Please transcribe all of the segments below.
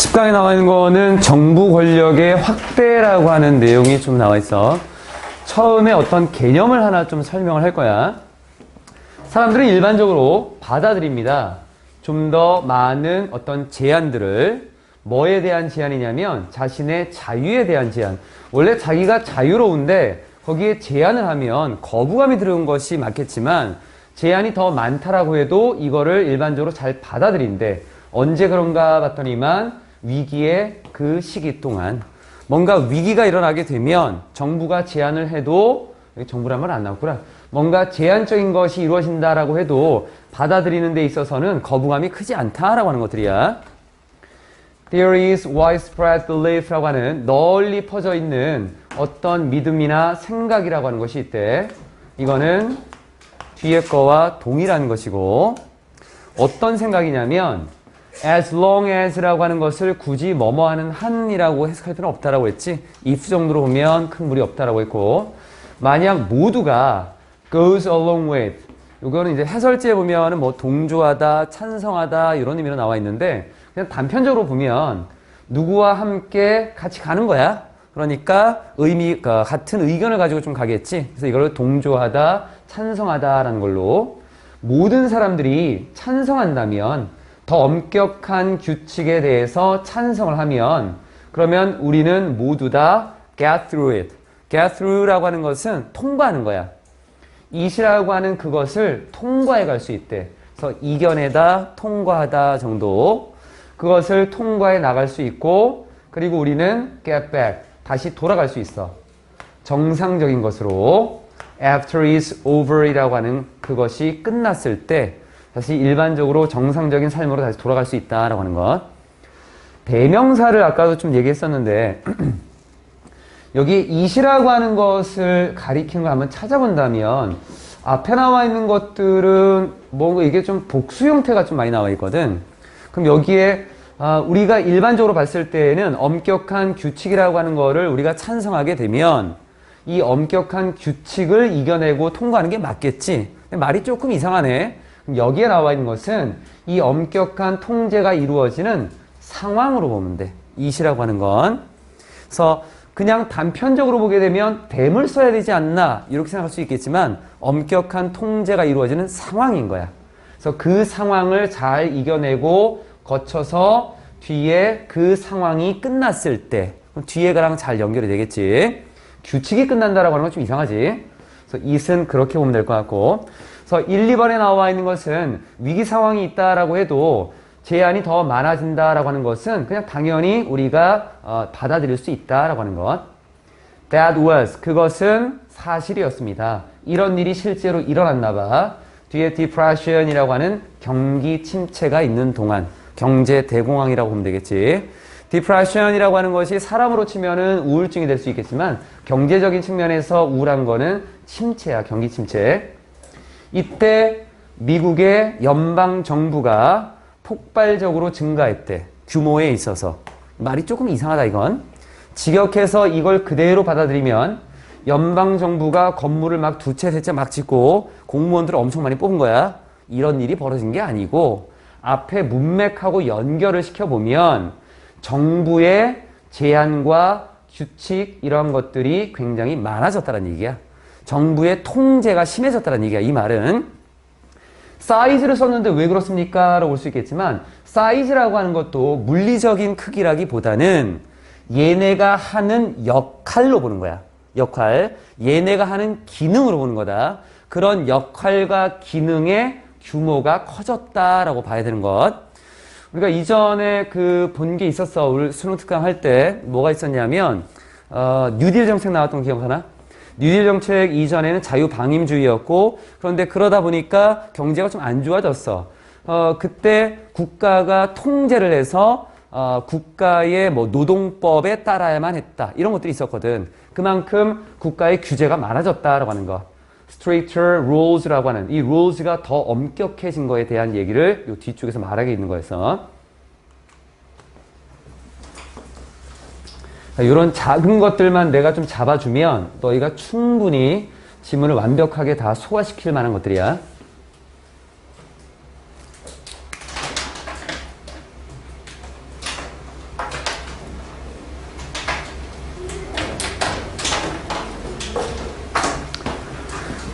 10강에 나와 있는 거는 정부 권력의 확대라고 하는 내용이 좀 나와 있어. 처음에 어떤 개념을 하나 좀 설명을 할 거야. 사람들은 일반적으로 받아들입니다. 좀 더 많은 어떤 제한들을. 뭐에 대한 제한이냐면 자신의 자유에 대한 제한. 원래 자기가 자유로운데 거기에 제한을 하면 거부감이 들어온 것이 맞겠지만 제한이 더 많다라고 해도 이거를 일반적으로 잘 받아들인대. 언제 그런가 봤더니만 위기의 그 시기 동안 뭔가 위기가 일어나게 되면 정부가 제한을 해도, 여기 정부란 말 안 나왔구나. 뭔가 제한적인 것이 이루어진다라고 해도 받아들이는 데 있어서는 거부감이 크지 않다라고 하는 것들이야. There is widespread belief라고 하는 널리 퍼져 있는 어떤 믿음이나 생각이라고 하는 것이 있대. 이거는 뒤에 거와 동일한 것이고, 어떤 생각이냐면 as long as라고 하는 것을 굳이 뭐뭐 하는 한이라고 해석할 필요는 없다라고 했지. if 정도로 보면 큰 무리 없다라고 했고, 만약 모두가 goes along with, 이거는 이제 해설지에 보면은 뭐 동조하다, 찬성하다 이런 의미로 나와 있는데 그냥 단편적으로 보면 누구와 함께 같이 가는 거야. 그러니까 같은 의견을 가지고 좀 가겠지. 그래서 이걸 동조하다, 찬성하다라는 걸로, 모든 사람들이 찬성한다면, 더 엄격한 규칙에 대해서 찬성을 하면, 그러면 우리는 모두 다 get through it. get through라고 하는 것은 통과하는 거야. it이라고 하는 그것을 통과해 갈 수 있대. 그래서 이겨내다, 통과하다 정도. 그것을 통과해 나갈 수 있고, 그리고 우리는 get back, 다시 돌아갈 수 있어. 정상적인 것으로. after is over 이라고 하는 그것이 끝났을 때 다시 일반적으로 정상적인 삶으로 다시 돌아갈 수 있다라고 하는 것. 대명사를 아까도 좀 얘기했었는데 여기 it이라고 하는 것을 가리키는 걸 한번 찾아본다면 앞에 나와 있는 것들은 뭔가 이게 좀 복수 형태가 좀 많이 나와 있거든. 그럼 여기에 우리가 일반적으로 봤을 때에는 엄격한 규칙이라고 하는 거를 우리가 찬성하게 되면 이 엄격한 규칙을 이겨내고 통과하는 게 맞겠지. 근데 말이 조금 이상하네. 그럼 여기에 나와 있는 것은 이 엄격한 통제가 이루어지는 상황으로 보면 돼. it이라고 하는 건. 그래서 그냥 단편적으로 보게 되면 댐을 써야 되지 않나 이렇게 생각할 수 있겠지만 엄격한 통제가 이루어지는 상황인 거야. 그래서 그 상황을 잘 이겨내고 거쳐서 뒤에 그 상황이 끝났을 때, 그럼 뒤에가랑 잘 연결이 되겠지. 규칙이 끝난다라고 하는 건 좀 이상하지. 그래서 it은 그렇게 보면 될 것 같고, 그래서 1, 2번에 나와 있는 것은 위기 상황이 있다라고 해도 제한이 더 많아진다라고 하는 것은 그냥 당연히 우리가 받아들일 수 있다라고 하는 것. That was, 그것은 사실이었습니다. 이런 일이 실제로 일어났나 봐. 뒤에 depression이라고 하는 경기 침체가 있는 동안, 경제 대공황이라고 보면 되겠지. depression이라고 하는 것이 사람으로 치면은 우울증이 될 수 있겠지만 경제적인 측면에서 우울한 거는 침체야, 경기 침체. 이때 미국의 연방 정부가 폭발적으로 증가했대. 규모에 있어서. 말이 조금 이상하다 이건. 직역해서 이걸 그대로 받아들이면 연방 정부가 건물을 막 두 채, 세 채 막 짓고 공무원들을 엄청 많이 뽑은 거야. 이런 일이 벌어진 게 아니고 앞에 문맥하고 연결을 시켜보면 정부의 제한과 규칙 이러한 것들이 굉장히 많아졌다는 얘기야. 정부의 통제가 심해졌다는 얘기야. 이 말은 사이즈를 썼는데 왜 그렇습니까? 라고 볼 수 있겠지만 사이즈라고 하는 것도 물리적인 크기라기보다는 얘네가 하는 역할로 보는 거야. 역할. 얘네가 하는 기능으로 보는 거다. 그런 역할과 기능의 규모가 커졌다라고 봐야 되는 것. 우리가 이전에 본 게 있었어. 우리 수능 특강 할 때 뭐가 있었냐면 뉴딜 정책 나왔던 거 기억하나? 뉴딜 정책 이전에는 자유방임주의였고, 그런데 그러다 보니까 경제가 좀 안 좋아졌어. 그때 국가가 통제를 해서 국가의 뭐 노동법에 따라야만 했다. 이런 것들이 있었거든. 그만큼 국가의 규제가 많아졌다라고 하는 거. stricter rules라고 하는 이 rules가 더 엄격해진 거에 대한 얘기를 이 뒤쪽에서 말하게 있는 거였어. 이런 작은 것들만 내가 좀 잡아주면 너희가 충분히 지문을 완벽하게 다 소화시킬 만한 것들이야.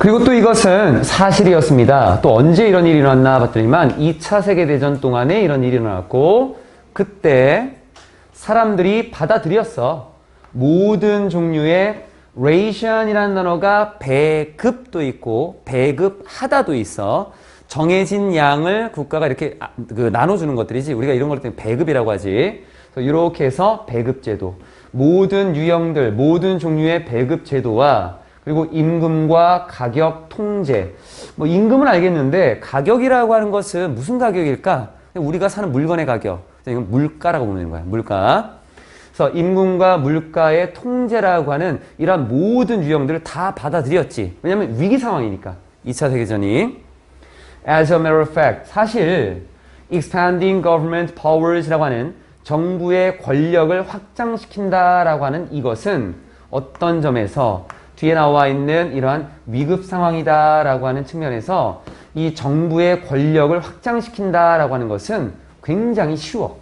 그리고 또 이것은 사실이었습니다. 또 언제 이런 일이 일어났나 봤더니만 2차 세계대전 동안에 이런 일이 일어났고 그때 사람들이 받아들였어. 모든 종류의 ration이라는 단어가 배급도 있고 배급하다도 있어. 정해진 양을 국가가 이렇게 나눠주는 것들이지. 우리가 이런 걸 배급이라고 하지. 그래서 이렇게 해서 배급제도. 모든 유형들, 모든 종류의 배급제도와 그리고 임금과 가격 통제. 뭐 임금은 알겠는데 가격이라고 하는 것은 무슨 가격일까? 우리가 사는 물건의 가격. 이건 물가라고 보는 거야. 물가. 그래서 임금과 물가의 통제라고 하는 이런 모든 유형들을 다 받아들였지. 왜냐하면 위기 상황이니까. 2차 세계전이. As a matter of fact, 사실 expanding government powers라고 하는 정부의 권력을 확장시킨다라고 하는 이것은 어떤 점에서 뒤에 나와 있는 이러한 위급 상황이다라고 하는 측면에서 이 정부의 권력을 확장시킨다라고 하는 것은 굉장히 쉬워.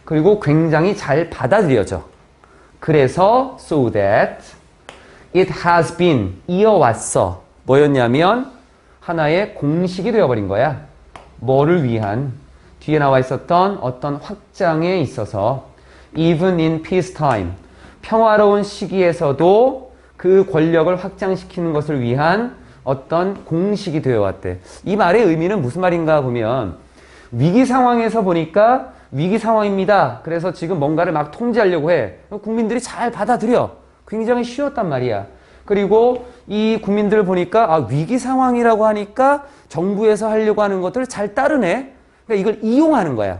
그리고 굉장히 잘 받아들여져. 그래서 so that it has been 이어왔어. 뭐였냐면 하나의 공식이 되어버린 거야. 뭐를 위한? 뒤에 나와 있었던 어떤 확장에 있어서 even in peacetime 평화로운 시기에서도 그 권력을 확장시키는 것을 위한 어떤 공식이 되어왔대. 이 말의 의미는 무슨 말인가 보면 위기 상황에서 보니까 위기 상황입니다. 그래서 지금 뭔가를 막 통제하려고 해. 국민들이 잘 받아들여. 굉장히 쉬웠단 말이야. 그리고 이 국민들을 보니까 위기 상황이라고 하니까 정부에서 하려고 하는 것들을 잘 따르네. 그러니까 이걸 이용하는 거야.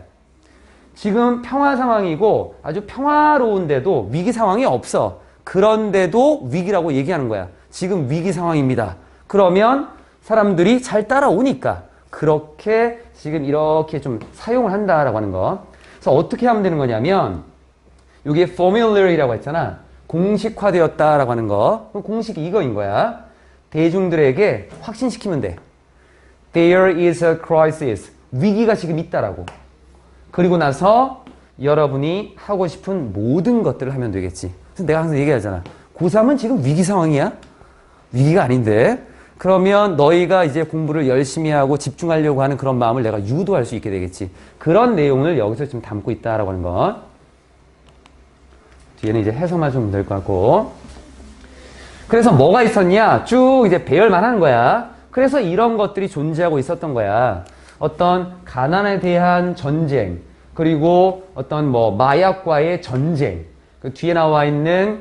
지금 평화 상황이고 아주 평화로운데도 위기 상황이 없어. 그런데도 위기라고 얘기하는 거야. 지금 위기 상황입니다. 그러면 사람들이 잘 따라오니까 그렇게 지금 이렇게 좀 사용을 한다라고 하는 거. 그래서 어떻게 하면 되는 거냐면 이게 formulary라고 했잖아. 공식화되었다라고 하는 거. 그럼 공식이 이거인 거야. 대중들에게 확신시키면 돼. There is a crisis. 위기가 지금 있다라고. 그리고 나서 여러분이 하고 싶은 모든 것들을 하면 되겠지. 그래서 내가 항상 얘기하잖아. 고3은 지금 위기 상황이야? 위기가 아닌데? 그러면 너희가 이제 공부를 열심히 하고 집중하려고 하는 그런 마음을 내가 유도할 수 있게 되겠지. 그런 내용을 여기서 지금 담고 있다라고 하는 것. 뒤에는 이제 해석만 좀 될 것 같고. 그래서 뭐가 있었냐? 쭉 이제 배열만 하는 거야. 그래서 이런 것들이 존재하고 있었던 거야. 어떤 가난에 대한 전쟁, 그리고 어떤 뭐 마약과의 전쟁. 그 뒤에 나와 있는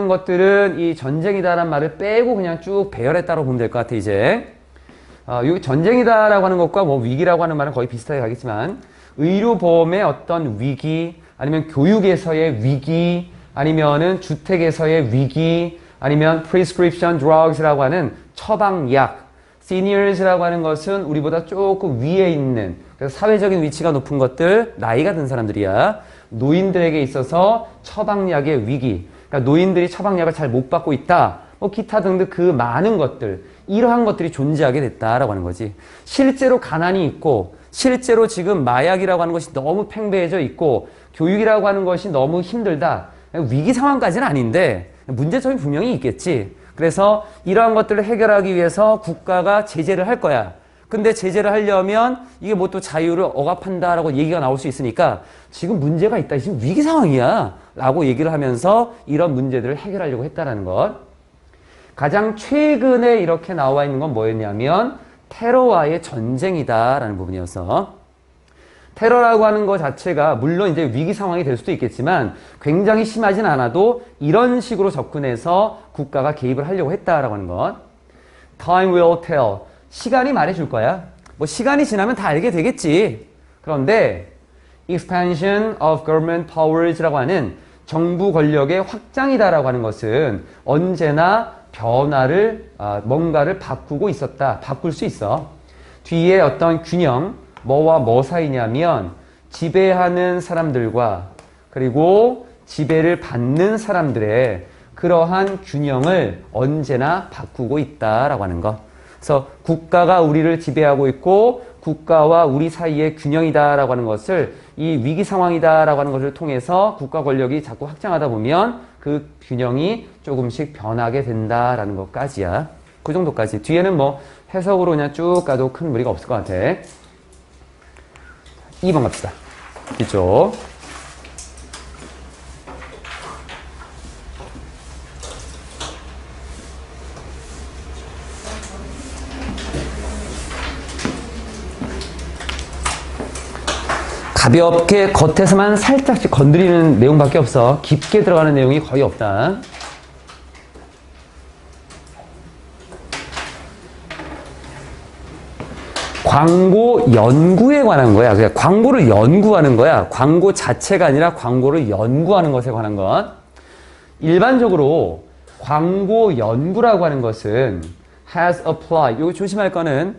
것들은 이 전쟁이다라는 말을 빼고 그냥 쭉 배열했다고 보면 될 것 같아, 이제. 여기 전쟁이다라고 하는 것과 뭐 위기라고 하는 말은 거의 비슷하게 가겠지만, 의료보험의 어떤 위기, 아니면 교육에서의 위기, 아니면은 주택에서의 위기, 아니면 prescription drugs라고 하는 처방약, seniors라고 하는 것은 우리보다 조금 위에 있는, 그래서 사회적인 위치가 높은 것들, 나이가 든 사람들이야. 노인들에게 있어서 처방약의 위기, 그러니까 노인들이 처방약을 잘 못 받고 있다. 뭐 기타 등등 그 많은 것들, 이러한 것들이 존재하게 됐다라고 하는 거지. 실제로 가난이 있고, 실제로 지금 마약이라고 하는 것이 너무 팽배해져 있고, 교육이라고 하는 것이 너무 힘들다. 위기 상황까지는 아닌데 문제점이 분명히 있겠지. 그래서 이러한 것들을 해결하기 위해서 국가가 제재를 할 거야. 근데 제재를 하려면 이게 뭐 또 자유를 억압한다라고 얘기가 나올 수 있으니까 지금 문제가 있다. 지금 위기 상황이야. 라고 얘기를 하면서 이런 문제들을 해결하려고 했다라는 것. 가장 최근에 이렇게 나와 있는 건 뭐였냐면 테러와의 전쟁이다라는 부분이어서 테러라고 하는 것 자체가 물론 이제 위기 상황이 될 수도 있겠지만 굉장히 심하진 않아도 이런 식으로 접근해서 국가가 개입을 하려고 했다라고 하는 것. Time will tell. 시간이 말해줄 거야. 뭐 시간이 지나면 다 알게 되겠지. 그런데 expansion of government powers라고 하는 정부 권력의 확장이다라고 하는 것은 언제나 변화를 뭔가를 바꾸고 있었다. 바꿀 수 있어. 뒤에 어떤 균형, 뭐와 뭐 사이냐면 지배하는 사람들과 그리고 지배를 받는 사람들의 그러한 균형을 언제나 바꾸고 있다라고 하는 것. 그래서 국가가 우리를 지배하고 있고 국가와 우리 사이의 균형이다라고 하는 것을 이 위기 상황이다라고 하는 것을 통해서 국가 권력이 자꾸 확장하다 보면 그 균형이 조금씩 변하게 된다라는 것까지야. 그 정도까지. 뒤에는 뭐 해석으로 그냥 쭉 가도 큰 무리가 없을 것 같아. 2번 갑시다. 뒤쪽. 가볍게 겉에서만 살짝씩 건드리는 내용밖에 없어. 깊게 들어가는 내용이 거의 없다. 광고 연구에 관한 거야. 그냥 광고를 연구하는 거야. 광고 자체가 아니라 광고를 연구하는 것에 관한 것. 일반적으로 광고 연구라고 하는 것은 has applied. 이거 조심할 거는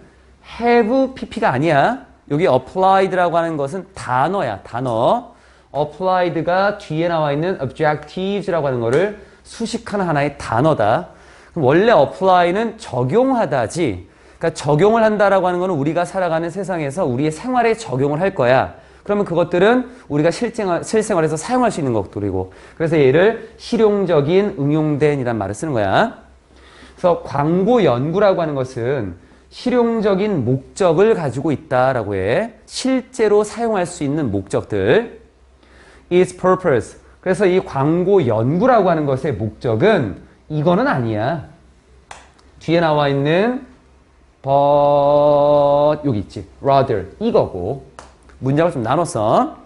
have pp가 아니야. 여기 applied라고 하는 것은 단어야. 단어. applied가 뒤에 나와 있는 objectives라고 하는 거를 수식하는 하나의 단어다. 그럼 원래 apply는 적용하다지. 그러니까 적용을 한다라고 하는 거는 우리가 살아가는 세상에서 우리의 생활에 적용을 할 거야. 그러면 그것들은 우리가 실생활에서 사용할 수 있는 것들이고. 그래서 얘를 실용적인, 응용된 이란 말을 쓰는 거야. 그래서 광고 연구라고 하는 것은 실용적인 목적을 가지고 있다라고 해. 실제로 사용할 수 있는 목적들. its purpose. 그래서 이 광고 연구라고 하는 것의 목적은 이거는 아니야. 뒤에 나와 있는 but 여기 있지. rather 이거고. 문장을 좀 나눴어.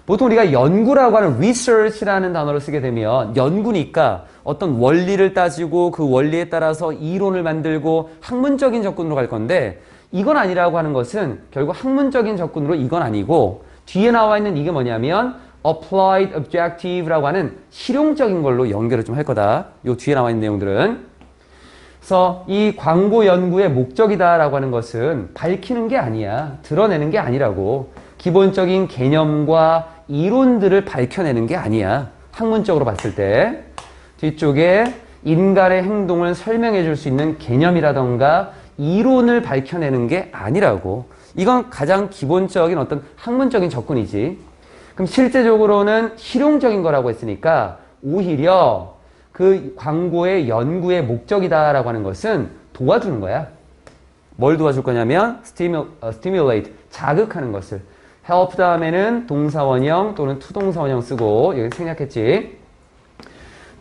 보통 우리가 연구라고 하는 research라는 단어를 쓰게 되면 연구니까 어떤 원리를 따지고 그 원리에 따라서 이론을 만들고 학문적인 접근으로 갈 건데 이건 아니라고 하는 것은 결국 학문적인 접근으로 이건 아니고 뒤에 나와 있는 이게 뭐냐면 applied objective라고 하는 실용적인 걸로 연결을 좀 할 거다. 요 뒤에 나와 있는 내용들은. 그래서 이 광고 연구의 목적이다라고 하는 것은 밝히는 게 아니야. 드러내는 게 아니라고. 기본적인 개념과 이론들을 밝혀내는 게 아니야. 학문적으로 봤을 때. 뒤쪽에 인간의 행동을 설명해 줄 수 있는 개념이라던가 이론을 밝혀내는 게 아니라고. 이건 가장 기본적인 어떤 학문적인 접근이지. 그럼 실제적으로는 실용적인 거라고 했으니까 오히려 그 광고의 연구의 목적이다라고 하는 것은 도와주는 거야. 뭘 도와줄 거냐면 stimulate, 자극하는 것을. help 다음에는 동사원형 또는 투동사원형 쓰고 여기 생략했지.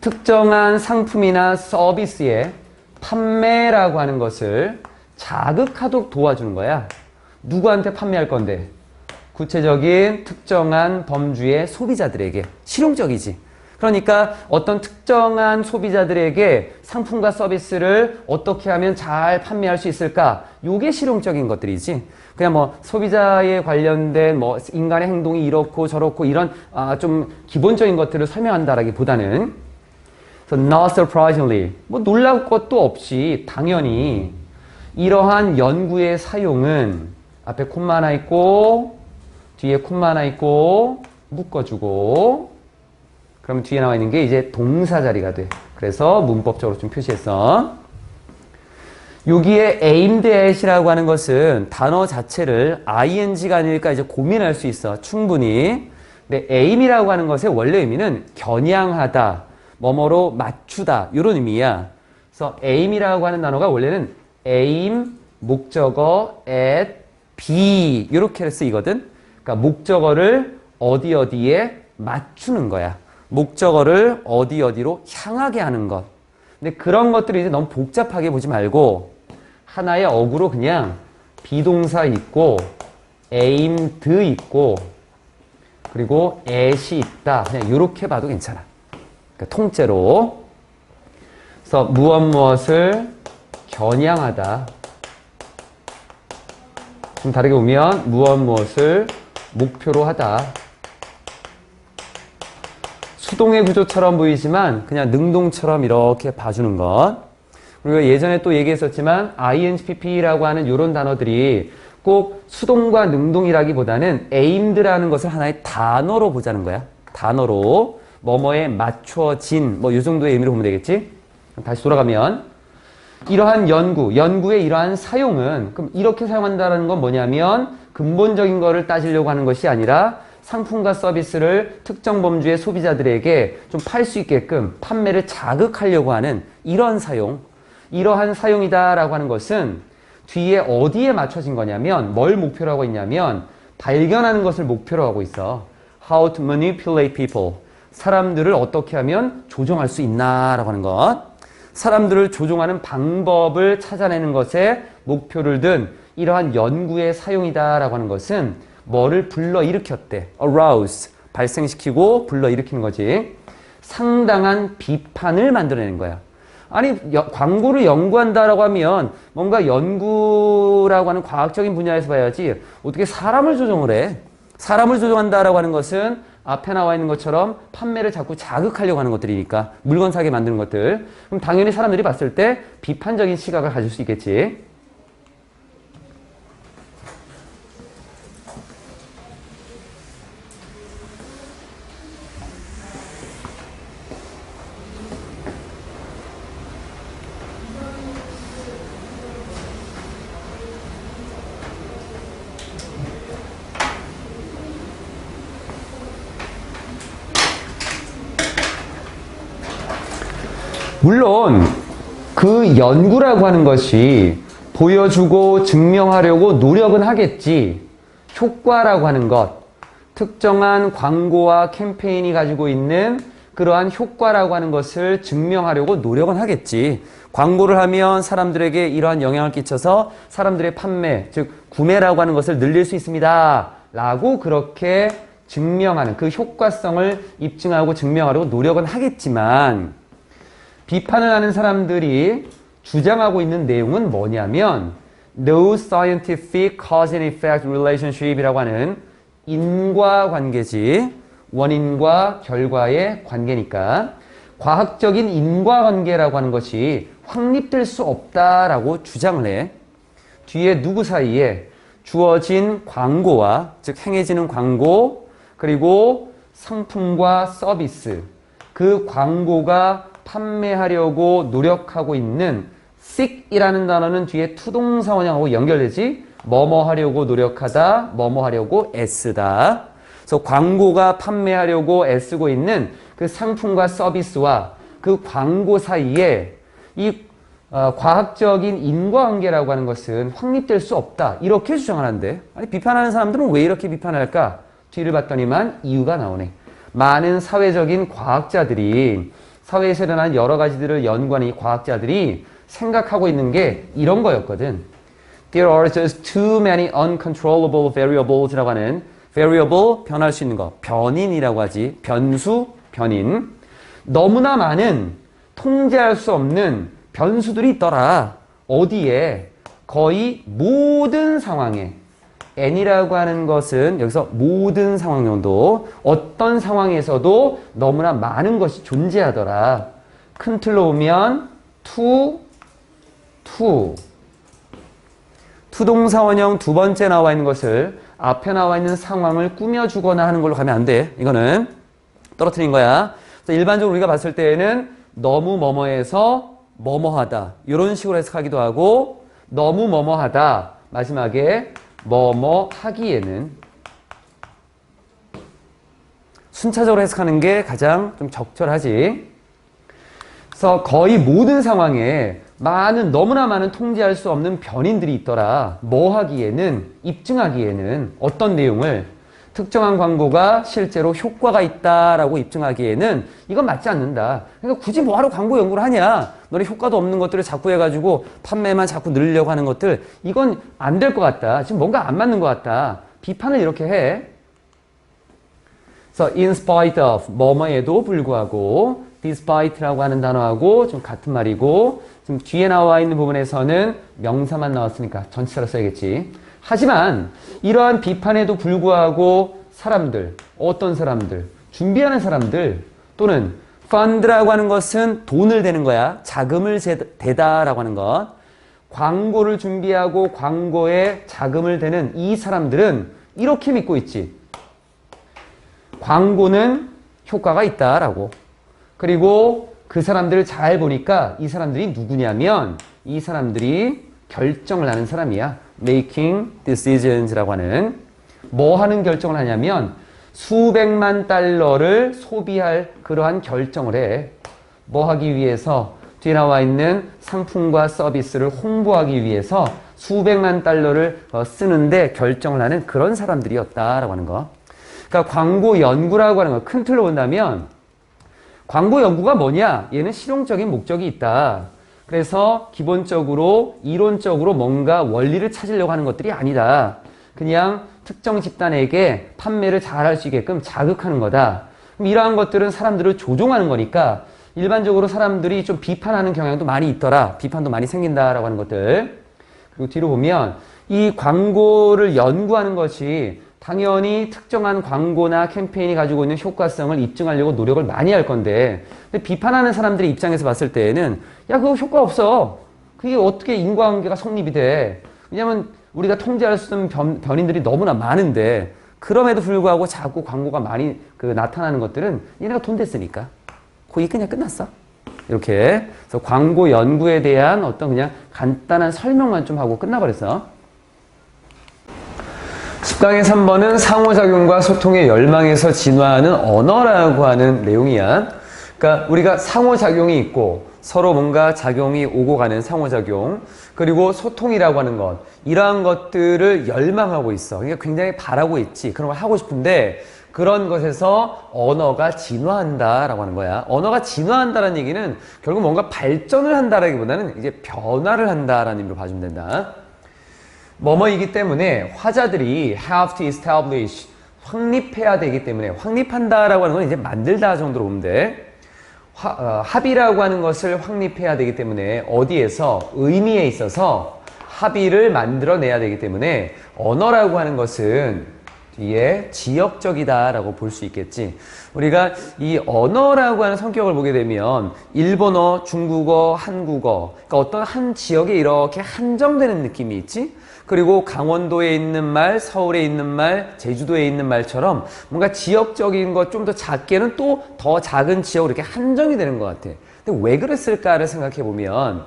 특정한 상품이나 서비스의 판매라고 하는 것을 자극하도록 도와주는 거야. 누구한테 판매할 건데? 구체적인 특정한 범주의 소비자들에게. 실용적이지. 그러니까 어떤 특정한 소비자들에게 상품과 서비스를 어떻게 하면 잘 판매할 수 있을까? 요게 실용적인 것들이지. 그냥 뭐 소비자에 관련된 뭐 인간의 행동이 이렇고 저렇고 이런 좀 기본적인 것들을 설명한다라기보다는 So not surprisingly, 뭐 놀랄 것도 없이 당연히 이러한 연구의 사용은 앞에 콤마 하나 있고 뒤에 콤마 하나 있고 묶어주고 그러면 뒤에 나와 있는 게 이제 동사 자리가 돼. 그래서 문법적으로 좀 표시했어. 여기에 aimed at이라고 하는 것은 단어 자체를 ing가 아닐까 이제 고민할 수 있어. 충분히. 근데 aim이라고 하는 것의 원래 의미는 겨냥하다. 뭐뭐로 맞추다 이런 의미야. 그래서 aim이라고 하는 단어가 원래는 aim, 목적어, at, be 이렇게 쓰이거든. 그러니까 목적어를 어디에 맞추는 거야. 목적어를 어디로 향하게 하는 것. 근데 그런 것들이 이제 너무 복잡하게 보지 말고 하나의 어구로 그냥 비동사 있고 aimed 있고 그리고 at이 있다. 그냥 이렇게 봐도 괜찮아. 그러니까 통째로. 그래서 무엇을 겨냥하다. 좀 다르게 보면 무엇을 목표로 하다. 수동의 구조처럼 보이지만 그냥 능동처럼 이렇게 봐주는 것. 그리고 예전에 또 얘기했었지만 INGPP라고 하는 이런 단어들이 꼭 수동과 능동이라기보다는 aimed라는 것을 하나의 단어로 보자는 거야. 단어로 뭐뭐에 맞춰진 뭐 이 정도의 의미로 보면 되겠지? 다시 돌아가면 이러한 연구의 이러한 사용은 그럼 이렇게 사용한다는 건 뭐냐면 근본적인 거를 따지려고 하는 것이 아니라 상품과 서비스를 특정 범주의 소비자들에게 좀 팔 수 있게끔 판매를 자극하려고 하는 이런 사용. 이러한 사용이다라고 하는 것은 뒤에 어디에 맞춰진 거냐면 뭘 목표로 하고 있냐면 발견하는 것을 목표로 하고 있어. How to manipulate people. 사람들을 어떻게 하면 조종할 수 있나라고 하는 것. 사람들을 조종하는 방법을 찾아내는 것에 목표를 둔 이러한 연구의 사용이다라고 하는 것은 뭐를 불러일으켰대. arouse. 발생시키고 불러일으키는 거지. 상당한 비판을 만들어내는 거야. 아니 광고를 연구한다라고 하면 뭔가 연구라고 하는 과학적인 분야에서 봐야지 어떻게 사람을 조종을 해. 사람을 조종한다라고 하는 것은 앞에 나와 있는 것처럼 판매를 자꾸 자극하려고 하는 것들이니까 물건 사게 만드는 것들. 그럼 당연히 사람들이 봤을 때 비판적인 시각을 가질 수 있겠지. 물론 그 연구라고 하는 것이 보여주고 증명하려고 노력은 하겠지. 효과라고 하는 것, 특정한 광고와 캠페인이 가지고 있는 그러한 효과라고 하는 것을 증명하려고 노력은 하겠지. 광고를 하면 사람들에게 이러한 영향을 끼쳐서 사람들의 판매, 즉 구매라고 하는 것을 늘릴 수 있습니다. 라고 그렇게 증명하는 그 효과성을 입증하고 증명하려고 노력은 하겠지만 비판을 하는 사람들이 주장하고 있는 내용은 뭐냐면 No scientific cause and effect relationship 이라고 하는 인과관계지. 원인과 결과의 관계니까 과학적인 인과관계라고 하는 것이 확립될 수 없다라고 주장을 해. 뒤에 누구 사이에 주어진 광고와 즉 행해지는 광고 그리고 상품과 서비스 그 광고가 판매하려고 노력하고 있는 seek이라는 단어는 뒤에 투동사 원형하고 연결되지. 뭐뭐 하려고 노력하다, 뭐뭐 하려고 애쓰다. 그래서 광고가 판매하려고 애쓰고 있는 그 상품과 서비스와 그 광고 사이에 이 과학적인 인과관계라고 하는 것은 확립될 수 없다. 이렇게 주장을 하는데 아니 비판하는 사람들은 왜 이렇게 비판할까? 뒤를 봤더니만 이유가 나오네. 많은 사회적인 과학자들이 사회에서 일어난 여러 가지들을 연구하는 이 과학자들이 생각하고 있는 게 이런 거였거든. There are just too many uncontrollable variables라고 하는 variable, 변할 수 있는 거. 변인이라고 하지. 변수, 변인. 너무나 많은 통제할 수 없는 변수들이 있더라. 어디에? 거의 모든 상황에. N이라고 하는 것은 여기서 모든 상황 정도 어떤 상황에서도 너무나 많은 것이 존재하더라. 큰 틀로 보면 투동사 원형 두 번째 나와 있는 것을 앞에 나와 있는 상황을 꾸며주거나 하는 걸로 가면 안 돼. 이거는 떨어뜨린 거야. 그래서 일반적으로 우리가 봤을 때에는 너무 뭐뭐해서 뭐뭐하다 이런 식으로 해석하기도 하고 너무 뭐뭐하다 마지막에 뭐뭐 하기에는 순차적으로 해석하는 게 가장 좀 적절하지. 그래서 거의 모든 상황에 너무나 많은 통제할 수 없는 변인들이 있더라. 뭐 하기에는, 입증하기에는 어떤 내용을 특정한 광고가 실제로 효과가 있다라고 입증하기에는 이건 맞지 않는다. 그러니까 굳이 뭐하러 광고 연구를 하냐. 너네 효과도 없는 것들을 자꾸 해가지고 판매만 자꾸 늘리려고 하는 것들 이건 안 될 것 같다. 지금 뭔가 안 맞는 것 같다. 비판을 이렇게 해. 그래서 in spite of 뭐뭐에도 불구하고 despite라고 하는 단어하고 좀 같은 말이고 지금 뒤에 나와 있는 부분에서는 명사만 나왔으니까 전치사로 써야겠지. 하지만 이러한 비판에도 불구하고 사람들, 어떤 사람들, 준비하는 사람들 또는 fund라고 하는 것은 돈을 대는 거야. 자금을 대다라고 하는 것. 광고를 준비하고 광고에 자금을 대는 이 사람들은 이렇게 믿고 있지. 광고는 효과가 있다라고. 그리고 그 사람들을 잘 보니까 이 사람들이 누구냐면 이 사람들이 결정을 하는 사람이야. making decisions라고 하는 뭐 하는 결정을 하냐면 수백만 달러를 소비할 그러한 결정을 해. 뭐 하기 위해서 뒤에 나와 있는 상품과 서비스를 홍보하기 위해서 수백만 달러를 쓰는데 결정을 하는 그런 사람들이었다라고 하는 거. 그러니까 광고 연구라고 하는 거 큰 틀로 본다면 광고 연구가 뭐냐? 얘는 실용적인 목적이 있다. 그래서 기본적으로 이론적으로 뭔가 원리를 찾으려고 하는 것들이 아니다. 그냥 특정 집단에게 판매를 잘할 수 있게끔 자극하는 거다. 그럼 이러한 것들은 사람들을 조종하는 거니까 일반적으로 사람들이 좀 비판하는 경향도 많이 있더라. 비판도 많이 생긴다라고 하는 것들. 그리고 뒤로 보면 이 광고를 연구하는 것이 당연히 특정한 광고나 캠페인이 가지고 있는 효과성을 입증하려고 노력을 많이 할 건데, 근데 비판하는 사람들의 입장에서 봤을 때에는 야, 그거 효과 없어. 그게 어떻게 인과관계가 성립이 돼? 왜냐면 우리가 통제할 수 있는 변인들이 너무나 많은데, 그럼에도 불구하고 자꾸 광고가 많이 나타나는 것들은 얘네가 돈 됐으니까 거기 그냥 끝났어. 이렇게. 그래서 광고 연구에 대한 어떤 그냥 간단한 설명만 좀 하고 끝나버렸어. 10강의 3번은 상호작용과 소통의 열망에서 진화하는 언어라고 하는 내용이야. 그러니까 우리가 상호작용이 있고 서로 뭔가 작용이 오고 가는 상호작용, 그리고 소통이라고 하는 것, 이러한 것들을 열망하고 있어. 그러니까 굉장히 바라고 있지. 그런 걸 하고 싶은데 그런 것에서 언어가 진화한다라고 하는 거야. 언어가 진화한다는 얘기는 결국 뭔가 발전을 한다라기보다는 이제 변화를 한다라는 의미로 봐주면 된다. 뭐뭐이기 때문에 화자들이 have to establish, 확립해야 되기 때문에, 확립한다라고 하는 건 이제 만들다 정도로 보면 돼. 합의라고 하는 것을 확립해야 되기 때문에 어디에서 의미에 있어서 합의를 만들어내야 되기 때문에 언어라고 하는 것은 뒤에 지역적이다라고 볼 수 있겠지. 우리가 이 언어라고 하는 성격을 보게 되면 일본어, 중국어, 한국어, 그러니까 어떤 한 지역에 이렇게 한정되는 느낌이 있지. 그리고 강원도에 있는 말, 서울에 있는 말, 제주도에 있는 말처럼 뭔가 지역적인 것 좀 더 작게는 또 더 작은 지역으로 이렇게 한정이 되는 것 같아. 근데 왜 그랬을까를 생각해 보면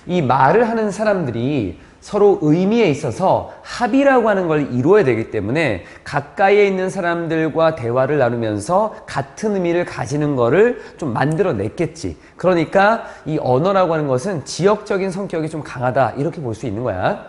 이 말을 하는 사람들이 서로 의미에 있어서 합의라고 하는 걸 이루어야 되기 때문에 가까이에 있는 사람들과 대화를 나누면서 같은 의미를 가지는 거를 좀 만들어냈겠지. 그러니까 이 언어라고 하는 것은 지역적인 성격이 좀 강하다, 이렇게 볼 수 있는 거야.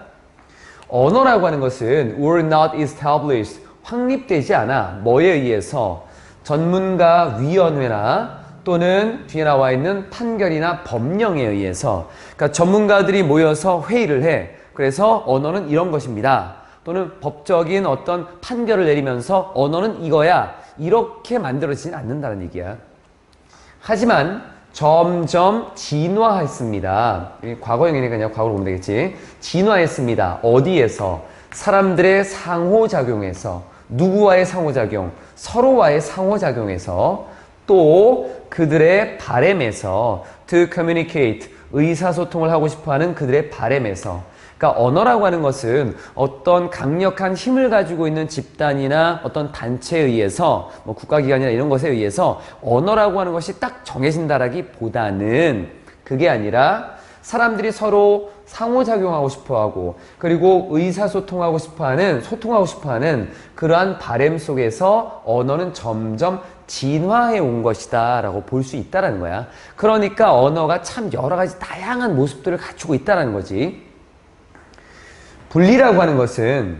언어라고 하는 것은 were not established, 확립되지 않아. 뭐에 의해서? 전문가 위원회나 또는 뒤에 나와 있는 판결이나 법령에 의해서. 그러니까 전문가들이 모여서 회의를 해. 그래서 언어는 이런 것입니다. 또는 법적인 어떤 판결을 내리면서 언어는 이거야, 이렇게 만들어지진 않는다는 얘기야. 하지만 점점 진화했습니다. 과거형이니까 그냥 과거로 보면 되겠지. 진화했습니다. 어디에서? 사람들의 상호작용에서. 누구와의 상호작용? 서로와의 상호작용에서. 또 그들의 바램에서. to communicate, 의사소통을 하고 싶어하는 그들의 바램에서. 그러니까 언어라고 하는 것은 어떤 강력한 힘을 가지고 있는 집단이나 어떤 단체에 의해서, 뭐 국가기관이나 이런 것에 의해서 언어라고 하는 것이 딱 정해진다라기보다는 그게 아니라 사람들이 서로 상호작용하고 싶어하고 그리고 의사소통하고 싶어하는, 소통하고 싶어하는 그러한 바램 속에서 언어는 점점 진화해 온 것이다 라고 볼 수 있다는 거야. 그러니까 언어가 참 여러 가지 다양한 모습들을 갖추고 있다는 거지. 분리라고 하는 것은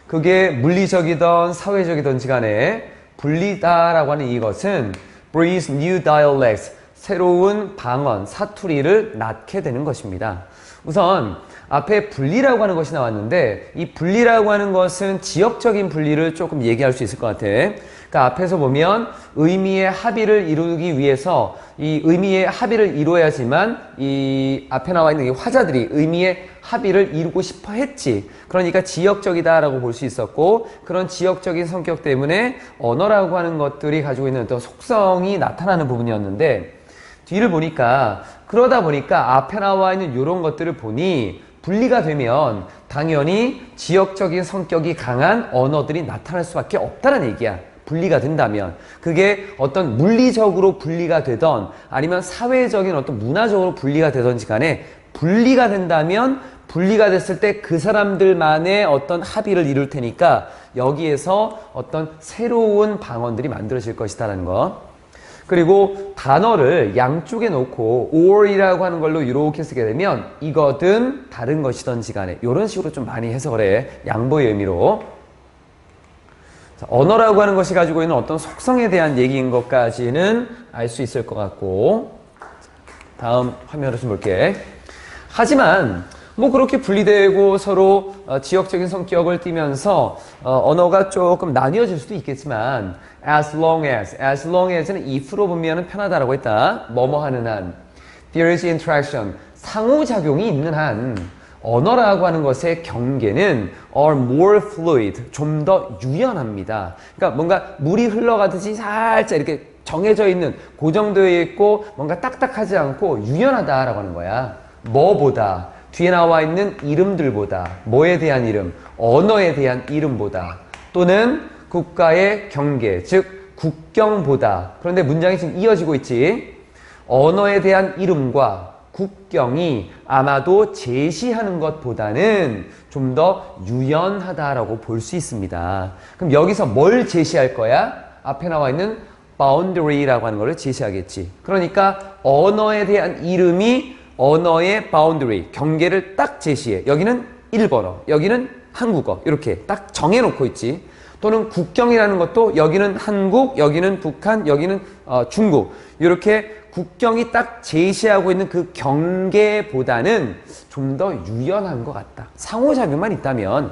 그게 물리적이든 사회적이든지 간에 분리다라고 하는 이것은 breeds new dialects, 새로운 방언, 사투리를 낳게 되는 것입니다. 우선 앞에 분리라고 하는 것이 나왔는데 이 분리라고 하는 것은 지역적인 분리를 조금 얘기할 수 있을 것 같아. 그러니까 앞에서 보면 의미의 합의를 이루기 위해서 이 의미의 합의를 이루어야지만 이 앞에 나와 있는 이 화자들이 의미의 합의를 이루고 싶어 했지. 그러니까 지역적이다라고 볼 수 있었고 그런 지역적인 성격 때문에 언어라고 하는 것들이 가지고 있는 어떤 속성이 나타나는 부분이었는데 뒤를 보니까 그러다 보니까 앞에 나와 있는 이런 것들을 보니 분리가 되면 당연히 지역적인 성격이 강한 언어들이 나타날 수밖에 없다는 얘기야. 분리가 된다면 그게 어떤 물리적으로 분리가 되던 아니면 사회적인 어떤 문화적으로 분리가 되던지 간에 분리가 된다면 분리가 됐을 때 그 사람들만의 어떤 합의를 이룰 테니까 여기에서 어떤 새로운 방언들이 만들어질 것이다라는 거. 그리고 단어를 양쪽에 놓고 or이라고 하는 걸로 이렇게 쓰게 되면 이거든 다른 것이든지 간에 이런 식으로 좀 많이 해석을 해. 양보의 의미로. 자, 언어라고 하는 것이 가지고 있는 어떤 속성에 대한 얘기인 것까지는 알 수 있을 것 같고, 다음 화면을 좀 볼게. 하지만 뭐 그렇게 분리되고 서로 지역적인 성격을 띠면서 언어가 조금 나뉘어질 수도 있겠지만 as long as는 if로 보면 편하다라고 했다. 뭐뭐 하는 한 there is interaction 상호작용이 있는 한 언어라고 하는 것의 경계는 are more fluid 좀 더 유연합니다. 그러니까 뭔가 물이 흘러가듯이 살짝 이렇게 정해져 있는 고정되어 있고 뭔가 딱딱하지 않고 유연하다라고 하는 거야. 뭐보다 뒤에 나와 있는 이름들보다 뭐에 대한 이름, 언어에 대한 이름보다 또는 국가의 경계, 즉 국경보다. 그런데 문장이 지금 이어지고 있지. 언어에 대한 이름과 국경이 아마도 제시하는 것보다는 좀 더 유연하다라고 볼 수 있습니다. 그럼 여기서 뭘 제시할 거야? 앞에 나와 있는 boundary라고 하는 것을 제시하겠지. 그러니까 언어에 대한 이름이 언어의 boundary, 경계를 딱 제시해. 여기는 일본어, 여기는 한국어 이렇게 딱 정해놓고 있지. 또는 국경이라는 것도 여기는 한국, 여기는 북한, 여기는 중국 이렇게 국경이 딱 제시하고 있는 그 경계보다는 좀 더 유연한 것 같다. 상호작용만 있다면.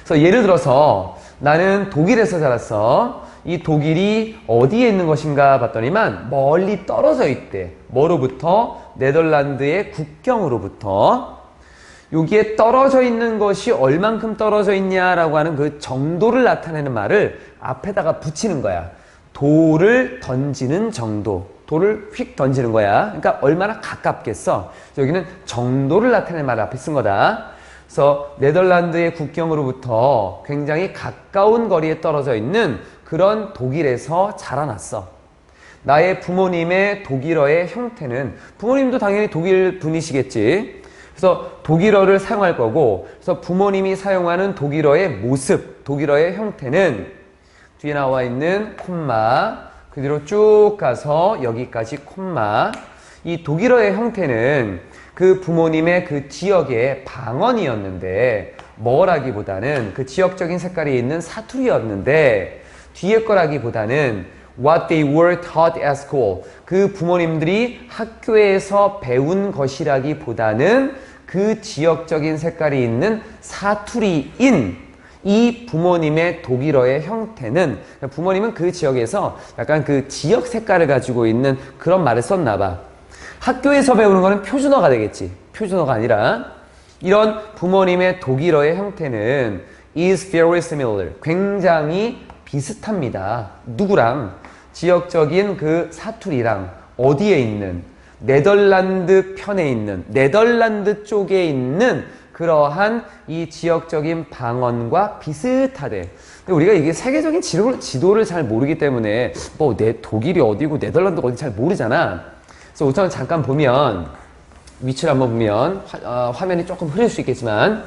그래서 예를 들어서 나는 독일에서 자랐어. 이 독일이 어디에 있는 것인가 봤더니만 멀리 떨어져 있대. 뭐로부터? 네덜란드의 국경으로부터. 여기에 떨어져 있는 것이 얼만큼 떨어져 있냐라고 하는 그 정도를 나타내는 말을 앞에다가 붙이는 거야. 돌을 던지는 정도. 돌을 휙 던지는 거야. 그러니까 얼마나 가깝겠어. 여기는 정도를 나타내는 말을 앞에 쓴 거다. 그래서 네덜란드의 국경으로부터 굉장히 가까운 거리에 떨어져 있는 그런 독일에서 자라났어. 나의 부모님의 독일어의 형태는, 부모님도 당연히 독일 분이시겠지. 그래서 독일어를 사용할 거고, 그래서 부모님이 사용하는 독일어의 모습, 독일어의 형태는 뒤에 나와 있는 콤마, 그 뒤로 쭉 가서 여기까지 콤마. 이 독일어의 형태는 그 부모님의 그 지역의 방언이었는데, 뭐라기보다는 그 지역적인 색깔이 있는 사투리였는데, 뒤에 거라기보다는 what they were taught at school. 그 부모님들이 학교에서 배운 것이라기보다는 그 지역적인 색깔이 있는 사투리인 이 부모님의 독일어의 형태는, 부모님은 그 지역에서 약간 그 지역 색깔을 가지고 있는 그런 말을 썼나 봐. 학교에서 배우는 거는 표준어가 되겠지. 표준어가 아니라 이런 부모님의 독일어의 형태는 is very similar. 굉장히 비슷합니다. 누구랑? 지역적인 그 사투리랑 어디에 있는? 네덜란드 편에 있는, 네덜란드 쪽에 있는 그러한 이 지역적인 방언과 비슷하대. 근데 우리가 이게 세계적인 지도를 잘 모르기 때문에 뭐 독일이 어디고 네덜란드가 어디 잘 모르잖아. 그래서 우선 잠깐 보면 위치를 한번 보면 화면이 조금 흐릴 수 있겠지만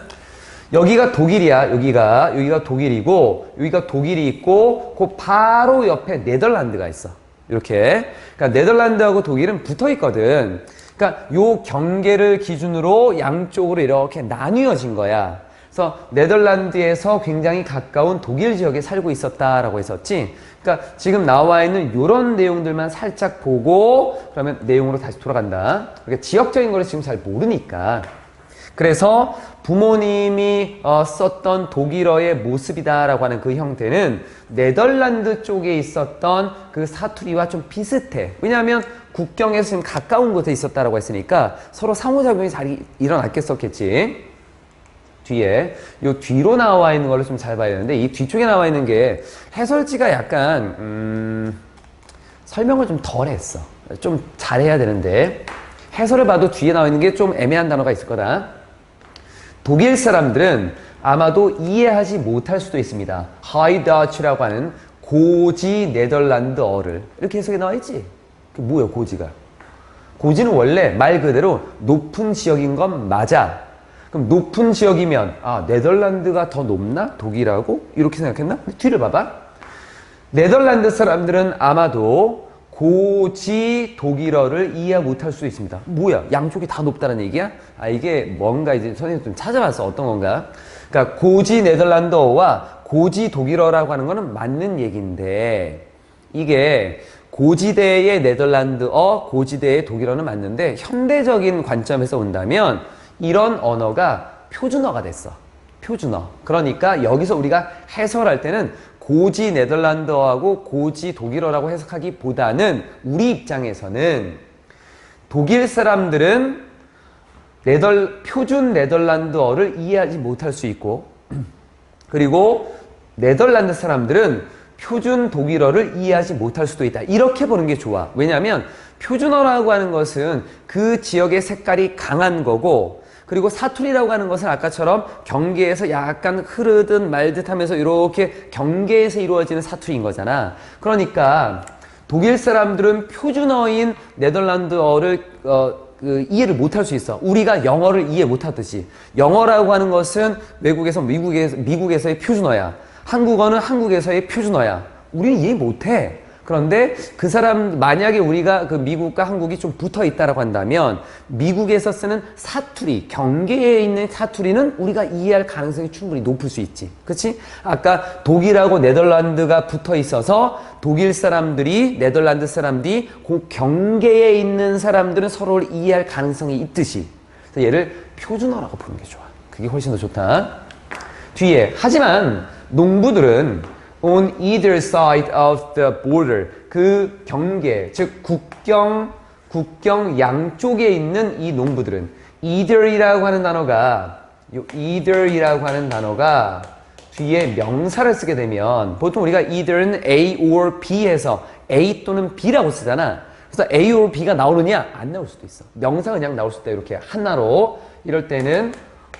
여기가 독일이야. 여기가 독일이고 여기가 독일이 있고 그 바로 옆에 네덜란드가 있어. 이렇게. 그러니까 네덜란드하고 독일은 붙어 있거든. 그러니까 요 경계를 기준으로 양쪽으로 이렇게 나뉘어진 거야. 그래서 네덜란드에서 굉장히 가까운 독일 지역에 살고 있었다라고 했었지. 그러니까 지금 나와 있는 이런 내용들만 살짝 보고 그러면 내용으로 다시 돌아간다. 그러니까 지역적인 거를 지금 잘 모르니까. 그래서 부모님이 썼던 독일어의 모습이다라고 하는 그 형태는 네덜란드 쪽에 있었던 그 사투리와 좀 비슷해. 왜냐하면 국경에서 지금 가까운 곳에 있었다라고 했으니까 서로 상호작용이 잘 일어났겠었겠지. 뒤에 요 뒤로 나와 있는 걸로 좀 잘 봐야 되는데 이 뒤쪽에 나와 있는 게 해설지가 약간 설명을 좀 덜 했어. 좀 잘해야 되는데 해설을 봐도 뒤에 나와 있는 게 좀 애매한 단어가 있을 거다. 독일 사람들은 아마도 이해하지 못할 수도 있습니다. High Dutch라고 하는 고지 네덜란드어를 이렇게 해석이 나와 있지. 그게 뭐야 고지가? 고지는 원래 말 그대로 높은 지역인 건 맞아. 그럼 높은 지역이면 네덜란드가 더 높나? 독일하고? 이렇게 생각했나? 뒤를 봐봐. 네덜란드 사람들은 아마도 고지 독일어를 이해 못할 수도 있습니다. 뭐야? 양쪽이 다 높다는 얘기야? 아, 이게 뭔가 이제 선생님 좀 찾아봤어. 어떤 건가? 그러니까 고지 네덜란드어와 고지 독일어라고 하는 거는 맞는 얘기인데, 이게 고지대의 네덜란드어, 고지대의 독일어는 맞는데, 현대적인 관점에서 본다면 이런 언어가 표준어가 됐어. 표준어. 그러니까 여기서 우리가 해석할 때는 고지 네덜란드어하고 고지 독일어라고 해석하기보다는 우리 입장에서는 독일 사람들은 표준 네덜란드어를 이해하지 못할 수 있고, 그리고 네덜란드 사람들은 표준 독일어를 이해하지 못할 수도 있다. 이렇게 보는 게 좋아. 왜냐하면 표준어라고 하는 것은 그 지역의 색깔이 강한 거고, 그리고 사투리라고 하는 것은 아까처럼 경계에서 약간 흐르듯 말듯 하면서 이렇게 경계에서 이루어지는 사투리인 거잖아. 그러니까 독일 사람들은 표준어인 네덜란드어를 이해를 못할 수 있어. 우리가 영어를 이해 못하듯이. 영어라고 하는 것은 외국에서 미국에서의 표준어야. 한국어는 한국에서의 표준어야. 우리는 이해 못해. 그런데 그 사람, 만약에 우리가 그 미국과 한국이 좀 붙어 있다라고 한다면 미국에서 쓰는 사투리, 경계에 있는 사투리는 우리가 이해할 가능성이 충분히 높을 수 있지. 그치? 아까 독일하고 네덜란드가 붙어 있어서 독일 사람들이, 네덜란드 사람들이 그 경계에 있는 사람들은 서로를 이해할 가능성이 있듯이. 그래서 얘를 표준어라고 부르는 게 좋아. 그게 훨씬 더 좋다. 뒤에, 하지만 농부들은 on either side of the border, 그 경계, 즉 국경 양쪽에 있는 이 농부들은, either이라고 하는 단어가, either이라고 하는 단어가 뒤에 명사를 쓰게 되면 보통 우리가 either는 A or B 해서 A 또는 B라고 쓰잖아. 그래서 A or B가 나오느냐? 안 나올 수도 있어. 명사가 그냥 나올 수 있다. 이렇게 하나로. 이럴 때는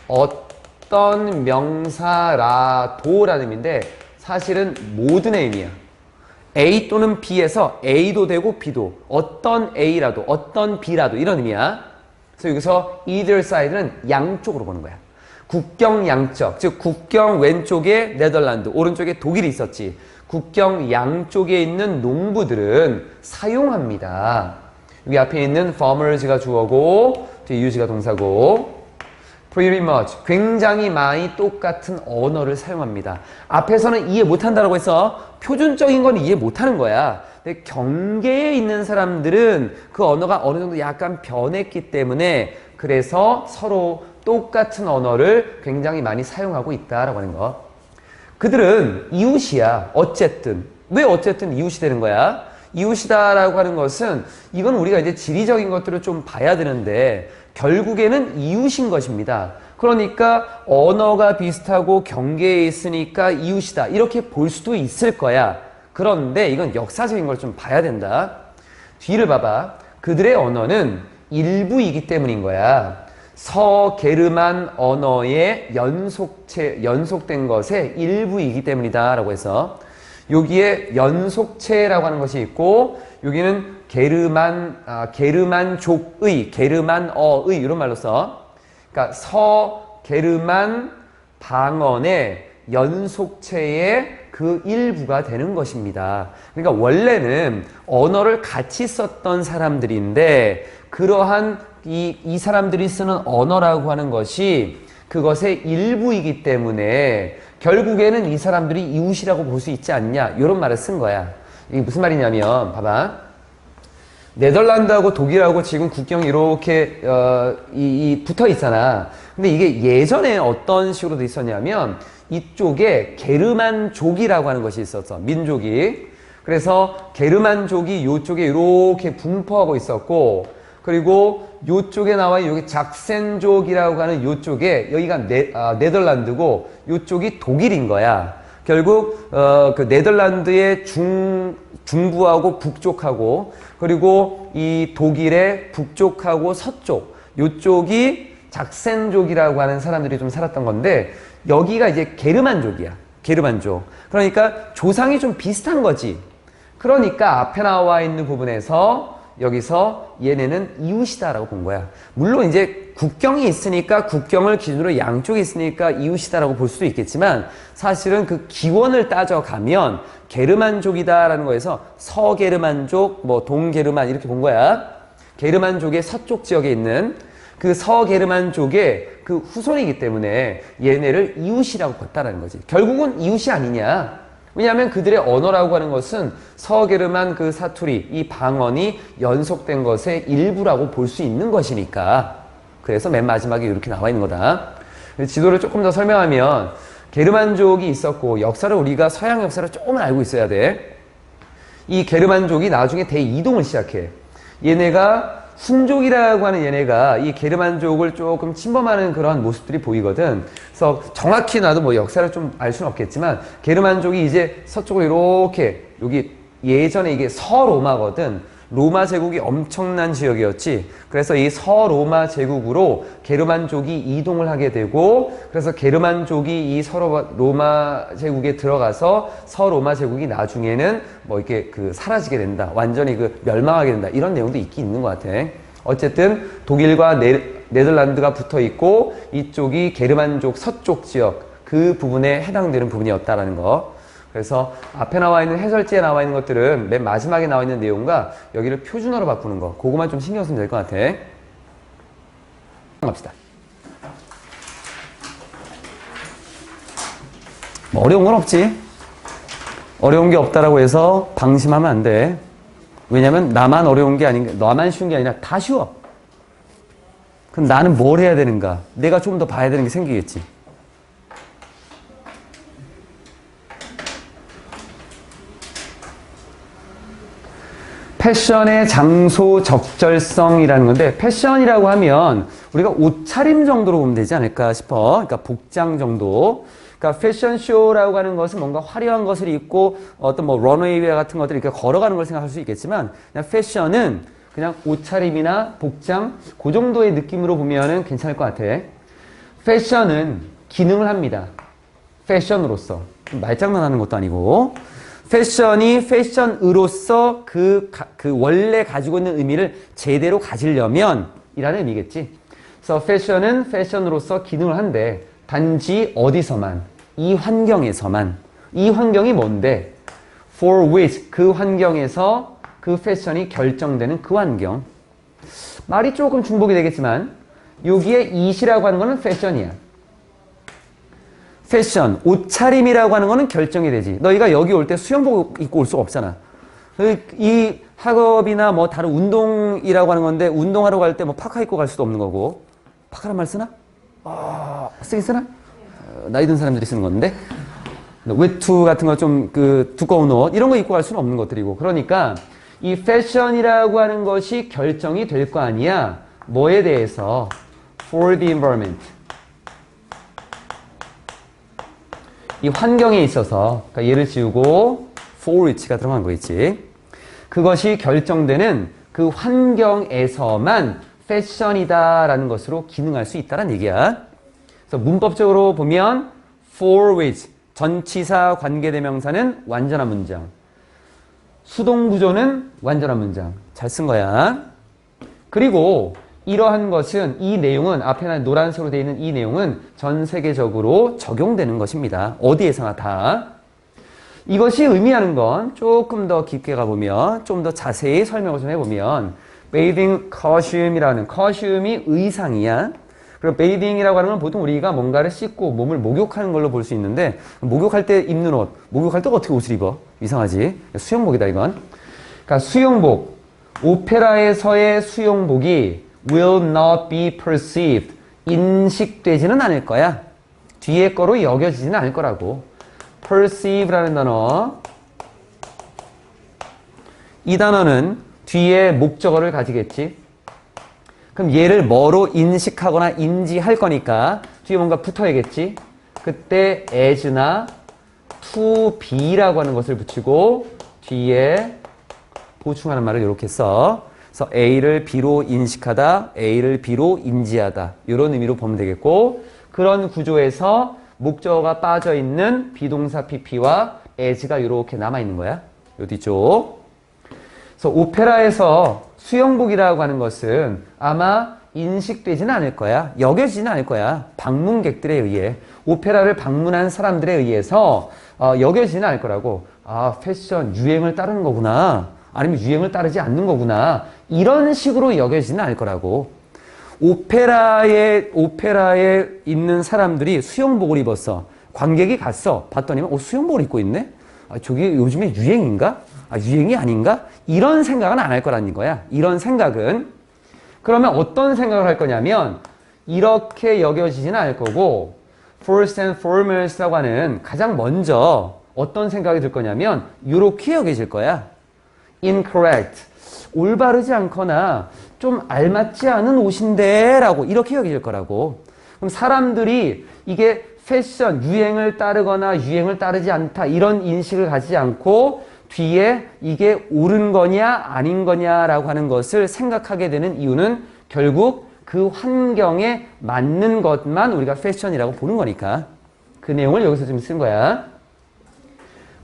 어떤 명사라도라는 의미인데 사실은 모든 의미야. A 또는 B에서 A도 되고 B도, 어떤 A라도 어떤 B라도 이런 의미야. 그래서 여기서 either side는 양쪽으로 보는 거야. 국경 양쪽, 즉 국경 왼쪽에 네덜란드, 오른쪽에 독일이 있었지. 국경 양쪽에 있는 농부들은 사용합니다. 여기 앞에 있는 farmers가 주어고 뒤에 use가 동사고, pretty much, 굉장히 많이 똑같은 언어를 사용합니다. 앞에서는 이해 못한다고 해서 표준적인 건 이해 못하는 거야. 근데 경계에 있는 사람들은 그 언어가 어느 정도 약간 변했기 때문에 그래서 서로 똑같은 언어를 굉장히 많이 사용하고 있다라고 하는 거. 그들은 이웃이야. 어쨌든. 왜 어쨌든 이웃이 되는 거야? 이웃이다라고 하는 것은 이건 우리가 이제 지리적인 것들을 좀 봐야 되는데 결국에는 이웃인 것입니다. 그러니까 언어가 비슷하고 경계에 있으니까 이웃이다. 이렇게 볼 수도 있을 거야. 그런데 이건 역사적인 걸 좀 봐야 된다. 뒤를 봐봐. 그들의 언어는 일부이기 때문인 거야. 서게르만 언어의 연속된 것의 일부이기 때문이다 라고 해서 여기에 연속체라고 하는 것이 있고 여기는 게르만족의, 게르만어의 이런 말로 써. 그러니까 서게르만 방언의 연속체의 그 일부가 되는 것입니다. 그러니까 원래는 언어를 같이 썼던 사람들인데 그러한 이 사람들이 쓰는 언어라고 하는 것이 그것의 일부이기 때문에 결국에는 이 사람들이 이웃이라고 볼 수 있지 않냐 이런 말을 쓴 거야. 이게 무슨 말이냐면 봐봐. 네덜란드하고 독일하고 지금 국경이 이렇게 붙어 있잖아. 근데 이게 예전에 어떤 식으로 돼 있었냐면 이쪽에 게르만족이라고 하는 것이 있었어. 민족이. 그래서 게르만족이 이쪽에 이렇게 분포하고 있었고 그리고 이쪽에 나와 여기 작센족이라고 하는 이쪽에 여기가 네덜란드고 이쪽이 독일인 거야. 결국 그 네덜란드의 중부하고 북쪽하고 그리고 이 독일의 북쪽하고 서쪽 이쪽이 작센족이라고 하는 사람들이 좀 살았던 건데 여기가 이제 게르만족이야. 게르만족. 그러니까 조상이 좀 비슷한 거지. 그러니까 앞에 나와 있는 부분에서 여기서 얘네는 이웃이다라고 본 거야. 물론 이제 국경이 있으니까 국경을 기준으로 양쪽에 있으니까 이웃이다라고 볼 수도 있겠지만 사실은 그 기원을 따져가면 게르만족이다라는 거에서 서게르만족, 뭐 동게르만 이렇게 본 거야. 게르만족의 서쪽 지역에 있는 그 서게르만족의 그 후손이기 때문에 얘네를 이웃이라고 봤다라는 거지. 결국은 이웃이 아니냐. 왜냐하면 그들의 언어라고 하는 것은 서게르만 그 사투리, 이 방언이 연속된 것의 일부라고 볼 수 있는 것이니까. 그래서 맨 마지막에 이렇게 나와 있는 거다. 지도를 조금 더 설명하면 게르만족이 있었고 역사를 우리가 서양 역사를 조금은 알고 있어야 돼. 이 게르만족이 나중에 대이동을 시작해. 얘네가 훈족이라고 하는 얘네가 이 게르만족을 조금 침범하는 그런 모습들이 보이거든. 그래서 정확히 나도 뭐 역사를 좀 알 수는 없겠지만 게르만족이 이제 서쪽으로 이렇게 여기 예전에 이게 서로마거든. 로마 제국이 엄청난 지역이었지. 그래서 이 서로마 제국으로 게르만족이 이동을 하게 되고 그래서 게르만족이 이 로마 제국에 들어가서 서로마 제국이 나중에는 뭐 이렇게 그 사라지게 된다. 완전히 그 멸망하게 된다. 이런 내용도 있긴 있는 것 같아. 어쨌든 독일과 네덜란드가 붙어 있고 이쪽이 게르만족 서쪽 지역 그 부분에 해당되는 부분이었다라는 거. 그래서 앞에 나와 있는 해설지에 나와 있는 것들은 맨 마지막에 나와 있는 내용과 여기를 표준어로 바꾸는 거 그거만 좀 신경 쓰면 될 것 같아. 갑시다. 뭐 어려운 건 없지. 어려운 게 없다라고 해서 방심하면 안 돼. 왜냐면 나만 어려운 게 아닌 나만 쉬운 게 아니라 다 쉬워. 그럼 나는 뭘 해야 되는가? 내가 좀 더 봐야 되는 게 생기겠지. 패션의 장소 적절성이라는 건데 패션이라고 하면 우리가 옷차림 정도로 보면 되지 않을까 싶어. 그러니까 복장 정도. 그러니까 패션쇼라고 하는 것은 뭔가 화려한 것을 입고 어떤 뭐 런웨이 같은 것들 이렇게 걸어가는 걸 생각할 수 있겠지만 그냥 패션은 그냥 옷차림이나 복장 그 정도의 느낌으로 보면은 괜찮을 것 같아. 패션은 기능을 합니다. 패션으로서. 말장난하는 것도 아니고. 패션이 패션으로서 그 원래 가지고 있는 의미를 제대로 가지려면 이라는 의미겠지. 그래서 패션은 패션으로서 기능을 한대. 단지 어디서만, 이 환경에서만. 이 환경이 뭔데? For which, 그 환경에서 그 패션이 결정되는 그 환경. 말이 조금 중복이 되겠지만 여기에 it이라고 하는 거는 패션이야. 패션, 옷차림이라고 하는 거는 결정이 되지. 너희가 여기 올 때 수영복 입고 올 수가 없잖아. 이 학업이나 뭐 다른 운동이라고 하는 건데 운동하러 갈 때 뭐 파카 입고 갈 수도 없는 거고. 파카란 말 쓰나? 쓰긴 쓰나? 나이 든 사람들이 쓰는 건데. 외투 같은 거 좀 그 두꺼운 옷 이런 거 입고 갈 수는 없는 것들이고. 그러니까 이 패션이라고 하는 것이 결정이 될 거 아니야. 뭐에 대해서? For the environment. 이 환경에 있어서 그러니까 얘를 지우고 for which가 들어간 거겠지. 그것이 결정되는 그 환경에서만 패션이다라는 것으로 기능할 수 있다는 얘기야. 그래서 문법적으로 보면 for which 전치사 관계대명사는 완전한 문장. 수동부조는 완전한 문장. 잘 쓴 거야. 그리고 이러한 것은 이 내용은 앞에 노란색으로 되어 있는 이 내용은 전 세계적으로 적용되는 것입니다. 어디에서나 다. 이것이 의미하는 건 조금 더 깊게 가보면 좀 더 자세히 설명을 좀 해보면 bathing costume이라는 costume이 의상이야. 그리고 bathing이라고 하는 건 보통 우리가 뭔가를 씻고 몸을 목욕하는 걸로 볼 수 있는데 목욕할 때 입는 옷, 목욕할 때 어떻게 옷을 입어? 이상하지? 수영복이다 이건. 그러니까 수영복, 오페라에서의 수영복이 will not be perceived. 인식되지는 않을 거야. 뒤에 거로 여겨지지는 않을 거라고. perceive라는 단어. 이 단어는 뒤에 목적어를 가지겠지. 그럼 얘를 뭐로 인식하거나 인지할 거니까 뒤에 뭔가 붙어야겠지. 그때 as나 to be라고 하는 것을 붙이고 뒤에 보충하는 말을 이렇게 써. 그래서 A를 B로 인식하다, A를 B로 인지하다 이런 의미로 보면 되겠고 그런 구조에서 목적어가 빠져있는 비동사 PP와 as가 이렇게 남아있는 거야. 요 뒤쪽. 그래서 오페라에서 수영복이라고 하는 것은 아마 인식되지는 않을 거야. 여겨지지는 않을 거야. 방문객들에 의해. 오페라를 방문한 사람들에 의해서 여겨지지는 않을 거라고. 아, 패션, 유행을 따르는 거구나. 아니면 유행을 따르지 않는 거구나. 이런 식으로 여겨지지는 않을 거라고. 오페라에 있는 사람들이 수영복을 입었어. 관객이 갔어. 봤더니 수영복을 입고 있네? 아, 저게 요즘에 유행인가? 아, 유행이 아닌가? 이런 생각은 안 할 거라는 거야. 이런 생각은. 그러면 어떤 생각을 할 거냐면 이렇게 여겨지지는 않을 거고 first and foremost라고 하는 가장 먼저 어떤 생각이 들 거냐면 이렇게 여겨질 거야. incorrect. 올바르지 않거나 좀 알맞지 않은 옷인데 라고 이렇게 여겨질 거라고. 그럼 사람들이 이게 패션, 유행을 따르거나 유행을 따르지 않다 이런 인식을 가지지 않고 뒤에 이게 옳은 거냐 아닌 거냐라고 하는 것을 생각하게 되는 이유는 결국 그 환경에 맞는 것만 우리가 패션이라고 보는 거니까. 그 내용을 여기서 좀 쓴 거야.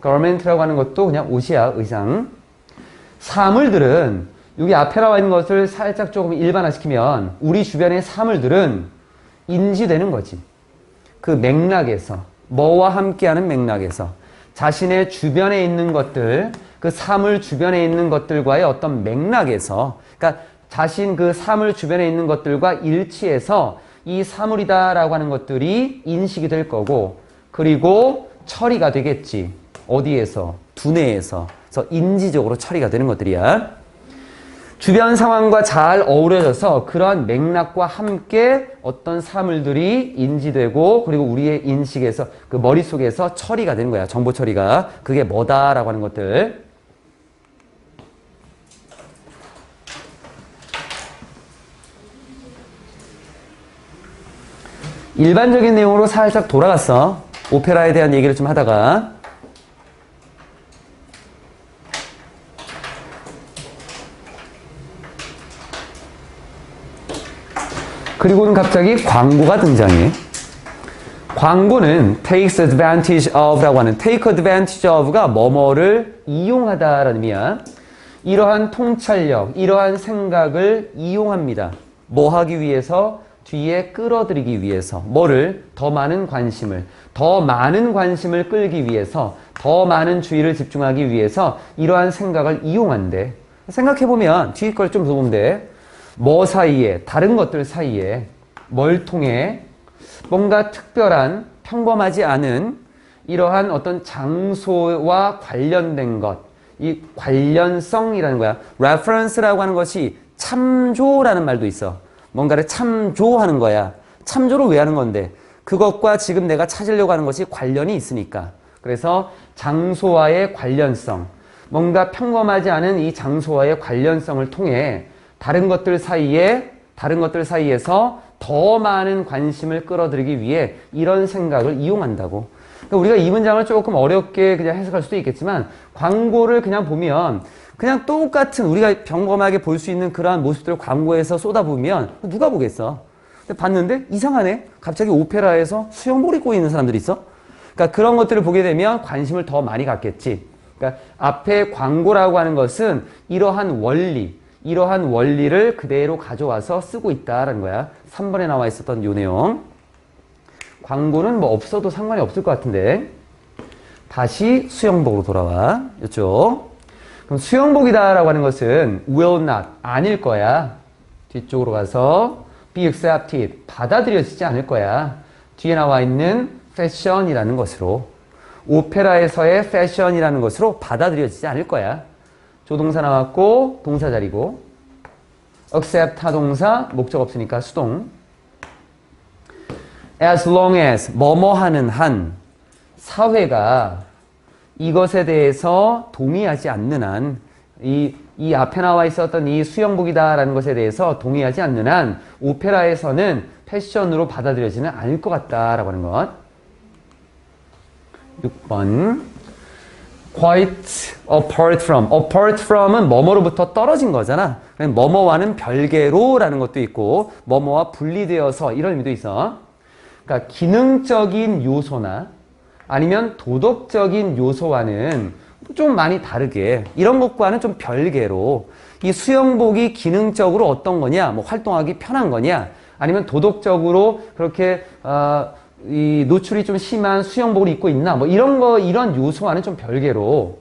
garment라고 하는 것도 그냥 옷이야, 의상. 사물들은 여기 앞에 나와 있는 것을 살짝 조금 일반화시키면 우리 주변의 사물들은 인지되는 거지. 그 맥락에서, 뭐와 함께하는 맥락에서 자신의 주변에 있는 것들, 그 사물 주변에 있는 것들과의 어떤 맥락에서, 그러니까 자신 그 사물 주변에 있는 것들과 일치해서 이 사물이다라고 하는 것들이 인식이 될 거고, 그리고 처리가 되겠지. 어디에서? 두뇌에서. 그래서 인지적으로 처리가 되는 것들이야. 주변 상황과 잘 어우러져서 그러한 맥락과 함께 어떤 사물들이 인지되고 그리고 우리의 인식에서 그 머릿속에서 처리가 되는 거야. 정보 처리가. 그게 뭐다라고 하는 것들. 일반적인 내용으로 살짝 돌아갔어. 오페라에 대한 얘기를 좀 하다가. 그리고는 갑자기 광고가 등장해. 광고는 takes advantage of라고 하는 take advantage of가 뭐뭐를 이용하다라는 의미야. 이러한 통찰력, 이러한 생각을 이용합니다. 뭐 하기 위해서? 뒤에 끌어들이기 위해서. 뭐를? 더 많은 관심을 끌기 위해서, 더 많은 주의를 집중하기 위해서 이러한 생각을 이용한대. 생각해보면 뒤에 걸 좀 보면 돼. 뭐 사이에, 다른 것들 사이에 뭘 통해 뭔가 특별한, 평범하지 않은 이러한 어떤 장소와 관련된 것, 이 관련성이라는 거야. reference라고 하는 것이 참조라는 말도 있어. 뭔가를 참조하는 거야. 참조를 왜 하는 건데? 그것과 지금 내가 찾으려고 하는 것이 관련이 있으니까. 그래서 장소와의 관련성, 뭔가 평범하지 않은 이 장소와의 관련성을 통해 다른 것들 사이에서 더 많은 관심을 끌어들이기 위해 이런 생각을 이용한다고. 그러니까 우리가 이 문장을 조금 어렵게 그냥 해석할 수도 있겠지만 광고를 그냥 보면 그냥 똑같은 우리가 평범하게 볼 수 있는 그러한 모습들을 광고에서 쏟아부으면 누가 보겠어? 근데 봤는데 이상하네. 갑자기 오페라에서 수영복 입고 있는 사람들이 있어. 그러니까 그런 것들을 보게 되면 관심을 더 많이 갖겠지. 그러니까 앞에 광고라고 하는 것은 이러한 원리를 그대로 가져와서 쓰고 있다라는 거야. 3번에 나와 있었던 요 내용. 광고는 뭐 없어도 상관이 없을 것 같은데. 다시 수영복으로 돌아와. 이쪽. 그럼 수영복이다라고 하는 것은 will not, 아닐 거야. 뒤쪽으로 가서 be accepted, 받아들여지지 않을 거야. 뒤에 나와 있는 fashion이라는 것으로, 오페라에서의 fashion이라는 것으로 받아들여지지 않을 거야. 조동사 나왔고 동사 자리고, accept 타동사, 목적 없으니까 수동. as long as, 뭐뭐 하는 한, 사회가 이것에 대해서 동의하지 않는 한, 이 앞에 나와 있었던 이 수영복이다라는 것에 대해서 동의하지 않는 한 오페라에서는 패션으로 받아들여지는 않을 것 같다라고 하는 것. 6번. quite apart from은 뭐뭐로부터 떨어진 거잖아. 뭐뭐와는 별개로라는 것도 있고 뭐뭐와 분리되어서 이런 의미도 있어. 그러니까 기능적인 요소나 아니면 도덕적인 요소와는 좀 많이 다르게 이런 것과는 좀 별개로 이 수영복이 기능적으로 어떤 거냐, 뭐 활동하기 편한 거냐, 아니면 도덕적으로 그렇게 이 노출이 좀 심한 수영복을 입고 있나, 뭐 이런 거 이런 요소와는 좀 별개로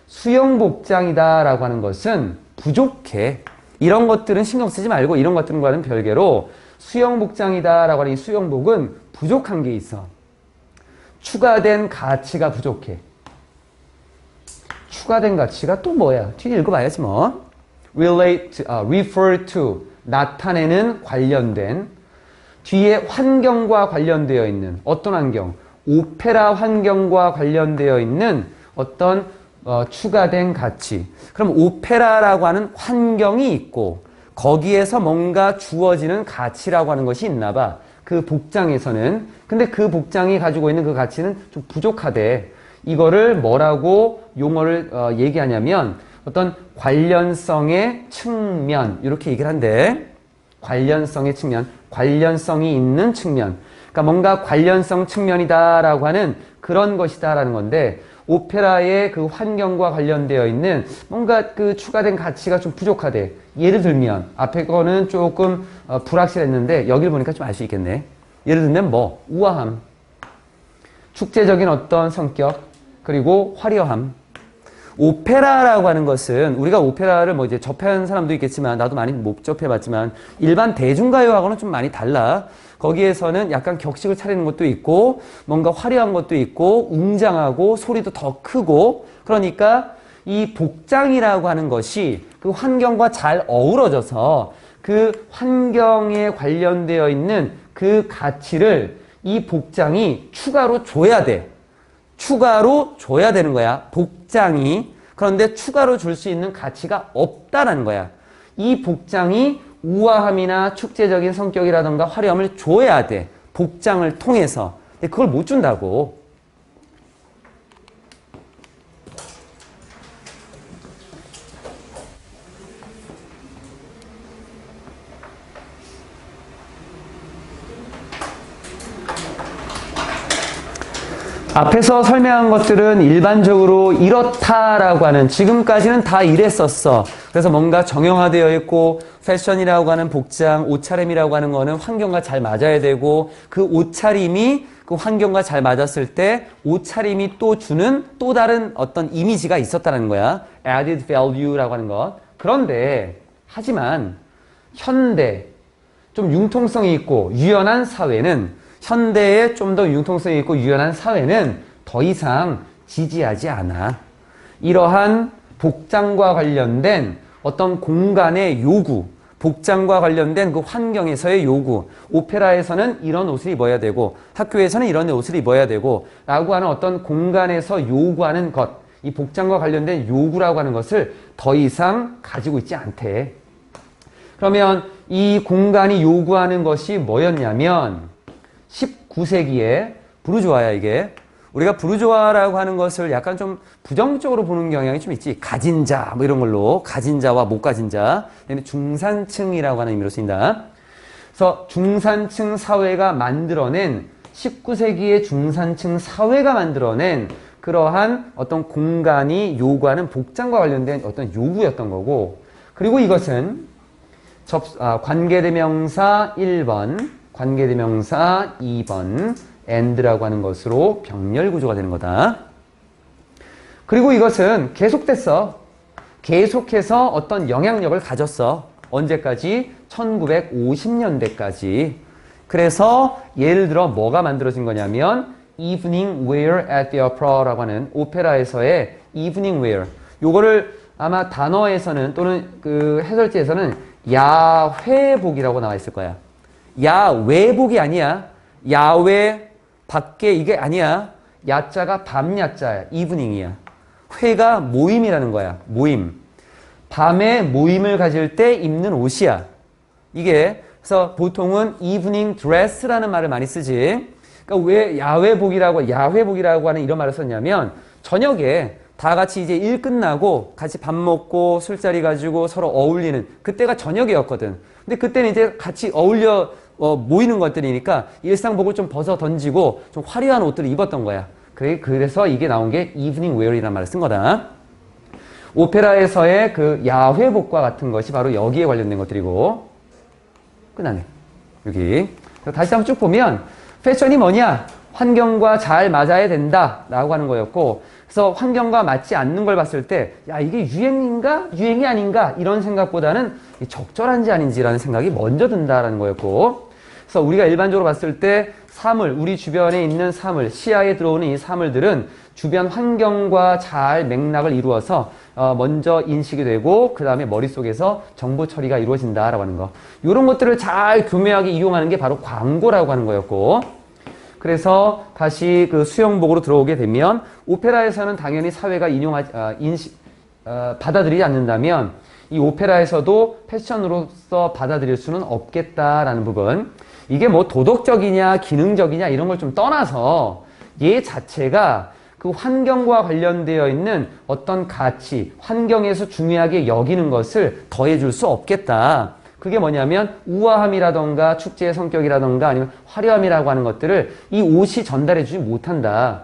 수영복장이다라고 하는 것은 부족해. 이런 것들은 신경 쓰지 말고 이런 것들과는 별개로 수영복장이다라고 하는 이 수영복은 부족한 게 있어. 추가된 가치가 부족해. 추가된 가치가 또 뭐야? 뒤에 읽어봐야지 뭐. relate, refer to, 나타내는, 관련된. 뒤에 환경과 관련되어 있는 어떤 환경? 오페라 환경과 관련되어 있는 어떤 추가된 가치. 그럼 오페라라고 하는 환경이 있고 거기에서 뭔가 주어지는 가치라고 하는 것이 있나 봐. 그 복장에서는. 근데 그 복장이 가지고 있는 그 가치는 좀 부족하대. 이거를 뭐라고 용어를 얘기하냐면 어떤 관련성의 측면 이렇게 얘기를 한대. 관련성의 측면, 관련성이 있는 측면. 그러니까 뭔가 관련성 측면이다라고 하는 그런 것이다라는 건데 오페라의 그 환경과 관련되어 있는 뭔가 그 추가된 가치가 좀 부족하대. 예를 들면 앞에 거는 조금 불확실했는데 여기를 보니까 좀 알 수 있겠네. 예를 들면 뭐 우아함, 축제적인 어떤 성격, 그리고 화려함. 오페라라고 하는 것은 우리가 오페라를 뭐 이제 접한 사람도 있겠지만 나도 많이 못 접해봤지만 일반 대중가요하고는 좀 많이 달라. 거기에서는 약간 격식을 차리는 것도 있고 뭔가 화려한 것도 있고 웅장하고 소리도 더 크고 그러니까 이 복장이라고 하는 것이 그 환경과 잘 어우러져서 그 환경에 관련되어 있는 그 가치를 이 복장이 추가로 줘야 돼. 추가로 줘야 되는 거야. 복장이. 그런데 추가로 줄 수 있는 가치가 없다라는 거야. 이 복장이 우아함이나 축제적인 성격이라든가 화려함을 줘야 돼. 복장을 통해서. 근데 그걸 못 준다고. 앞에서 설명한 것들은 일반적으로 이렇다라고 하는 지금까지는 다 이랬었어. 그래서 뭔가 정형화되어 있고 패션이라고 하는 복장, 옷차림이라고 하는 거는 환경과 잘 맞아야 되고 그 옷차림이 그 환경과 잘 맞았을 때 옷차림이 또 주는 또 다른 어떤 이미지가 있었다는 거야. added value라고 하는 것. 그런데 하지만 현대 좀 융통성이 있고 유연한 사회는 현대에 좀 더 융통성이 있고 유연한 사회는 더 이상 지지하지 않아. 이러한 복장과 관련된 어떤 공간의 요구, 복장과 관련된 그 환경에서의 요구, 오페라에서는 이런 옷을 입어야 되고 학교에서는 이런 옷을 입어야 되고 라고 하는 어떤 공간에서 요구하는 것, 이 복장과 관련된 요구라고 하는 것을 더 이상 가지고 있지 않대. 그러면 이 공간이 요구하는 것이 뭐였냐면 19세기에 부르주아야 이게. 우리가 부르주아라고 하는 것을 약간 좀 부정적으로 보는 경향이 좀 있지. 가진 자 뭐 이런 걸로 가진 자와 못 가진 자. 중산층이라고 하는 의미로 쓰인다. 그래서 중산층 사회가 만들어낸 19세기의 중산층 사회가 만들어낸 그러한 어떤 공간이 요구하는 복장과 관련된 어떤 요구였던 거고 그리고 이것은 관계대명사 1번 관계대명사 2번 and라고 하는 것으로 병렬 구조가 되는 거다. 그리고 이것은 계속됐어. 계속해서 어떤 영향력을 가졌어. 언제까지? 1950년대까지. 그래서 예를 들어 뭐가 만들어진 거냐면 evening wear at the opera라고 하는 오페라에서의 evening wear. 요거를 아마 단어에서는 또는 그 해설지에서는 야회복이라고 나와 있을 거야. 야외복이 아니야. 야외 밖에 이게 아니야. 야자가 밤 야자야. 이브닝이야. 회가 모임이라는 거야. 모임. 밤에 모임을 가질 때 입는 옷이야. 이게 그래서 보통은 이브닝 드레스라는 말을 많이 쓰지. 그러니까 왜 야외복이라고 하는 이런 말을 썼냐면 저녁에 다 같이 이제 일 끝나고 같이 밥 먹고 술자리 가지고 서로 어울리는 그때가 저녁이었거든. 근데 그때는 이제 같이 어울려 모이는 것들이니까 일상복을 좀 벗어 던지고 좀 화려한 옷들을 입었던 거야. 그래서 이게 나온 게 evening wear이라는 말을 쓴 거다. 오페라에서의 그 야회복과 같은 것이 바로 여기에 관련된 것들이고, 끝나네. 여기. 다시 한번 쭉 보면, 패션이 뭐냐? 환경과 잘 맞아야 된다. 라고 하는 거였고, 그래서 환경과 맞지 않는 걸 봤을 때, 야, 이게 유행인가? 유행이 아닌가? 이런 생각보다는 적절한지 아닌지라는 생각이 먼저 든다라는 거였고, 그래서 우리가 일반적으로 봤을 때 사물, 우리 주변에 있는 사물, 시야에 들어오는 이 사물들은 주변 환경과 잘 맥락을 이루어서 먼저 인식이 되고 그 다음에 머릿속에서 정보 처리가 이루어진다라고 하는 거. 이런 것들을 잘 교묘하게 이용하는 게 바로 광고라고 하는 거였고, 그래서 다시 그 수영복으로 들어오게 되면 오페라에서는 당연히 사회가 받아들이지 않는다면 이 오페라에서도 패션으로서 받아들일 수는 없겠다라는 부분. 이게 뭐 도덕적이냐 기능적이냐 이런 걸 좀 떠나서 얘 자체가 그 환경과 관련되어 있는 어떤 가치, 환경에서 중요하게 여기는 것을 더해줄 수 없겠다. 그게 뭐냐면 우아함이라던가 축제의 성격이라던가 아니면 화려함이라고 하는 것들을 이 옷이 전달해주지 못한다.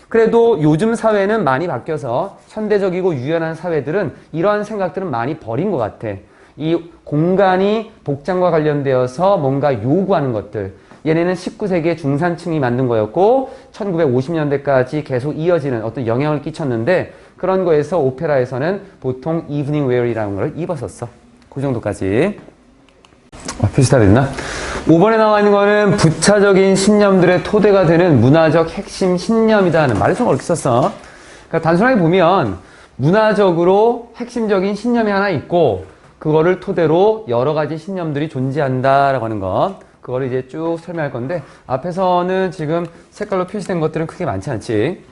그래도 요즘 사회는 많이 바뀌어서 현대적이고 유연한 사회들은 이러한 생각들은 많이 버린 것 같아. 이 공간이 복장과 관련되어서 뭔가 요구하는 것들. 얘네는 19세기 중산층이 만든 거였고 1950년대까지 계속 이어지는 어떤 영향을 끼쳤는데 그런 거에서 오페라에서는 보통 이브닝 웨어이라는 걸 입었었어. 그 정도까지. 표시 다 됐나? 5번에 나와 있는 거는 부차적인 신념들의 토대가 되는 문화적 핵심 신념이다 하는 말을 좀 어렵게 썼어. 그러니까 단순하게 보면 문화적으로 핵심적인 신념이 하나 있고 그거를 토대로 여러 가지 신념들이 존재한다라고 하는 것. 그거를 이제 쭉 설명할 건데 앞에서는 지금 색깔로 표시된 것들은 크게 많지 않지.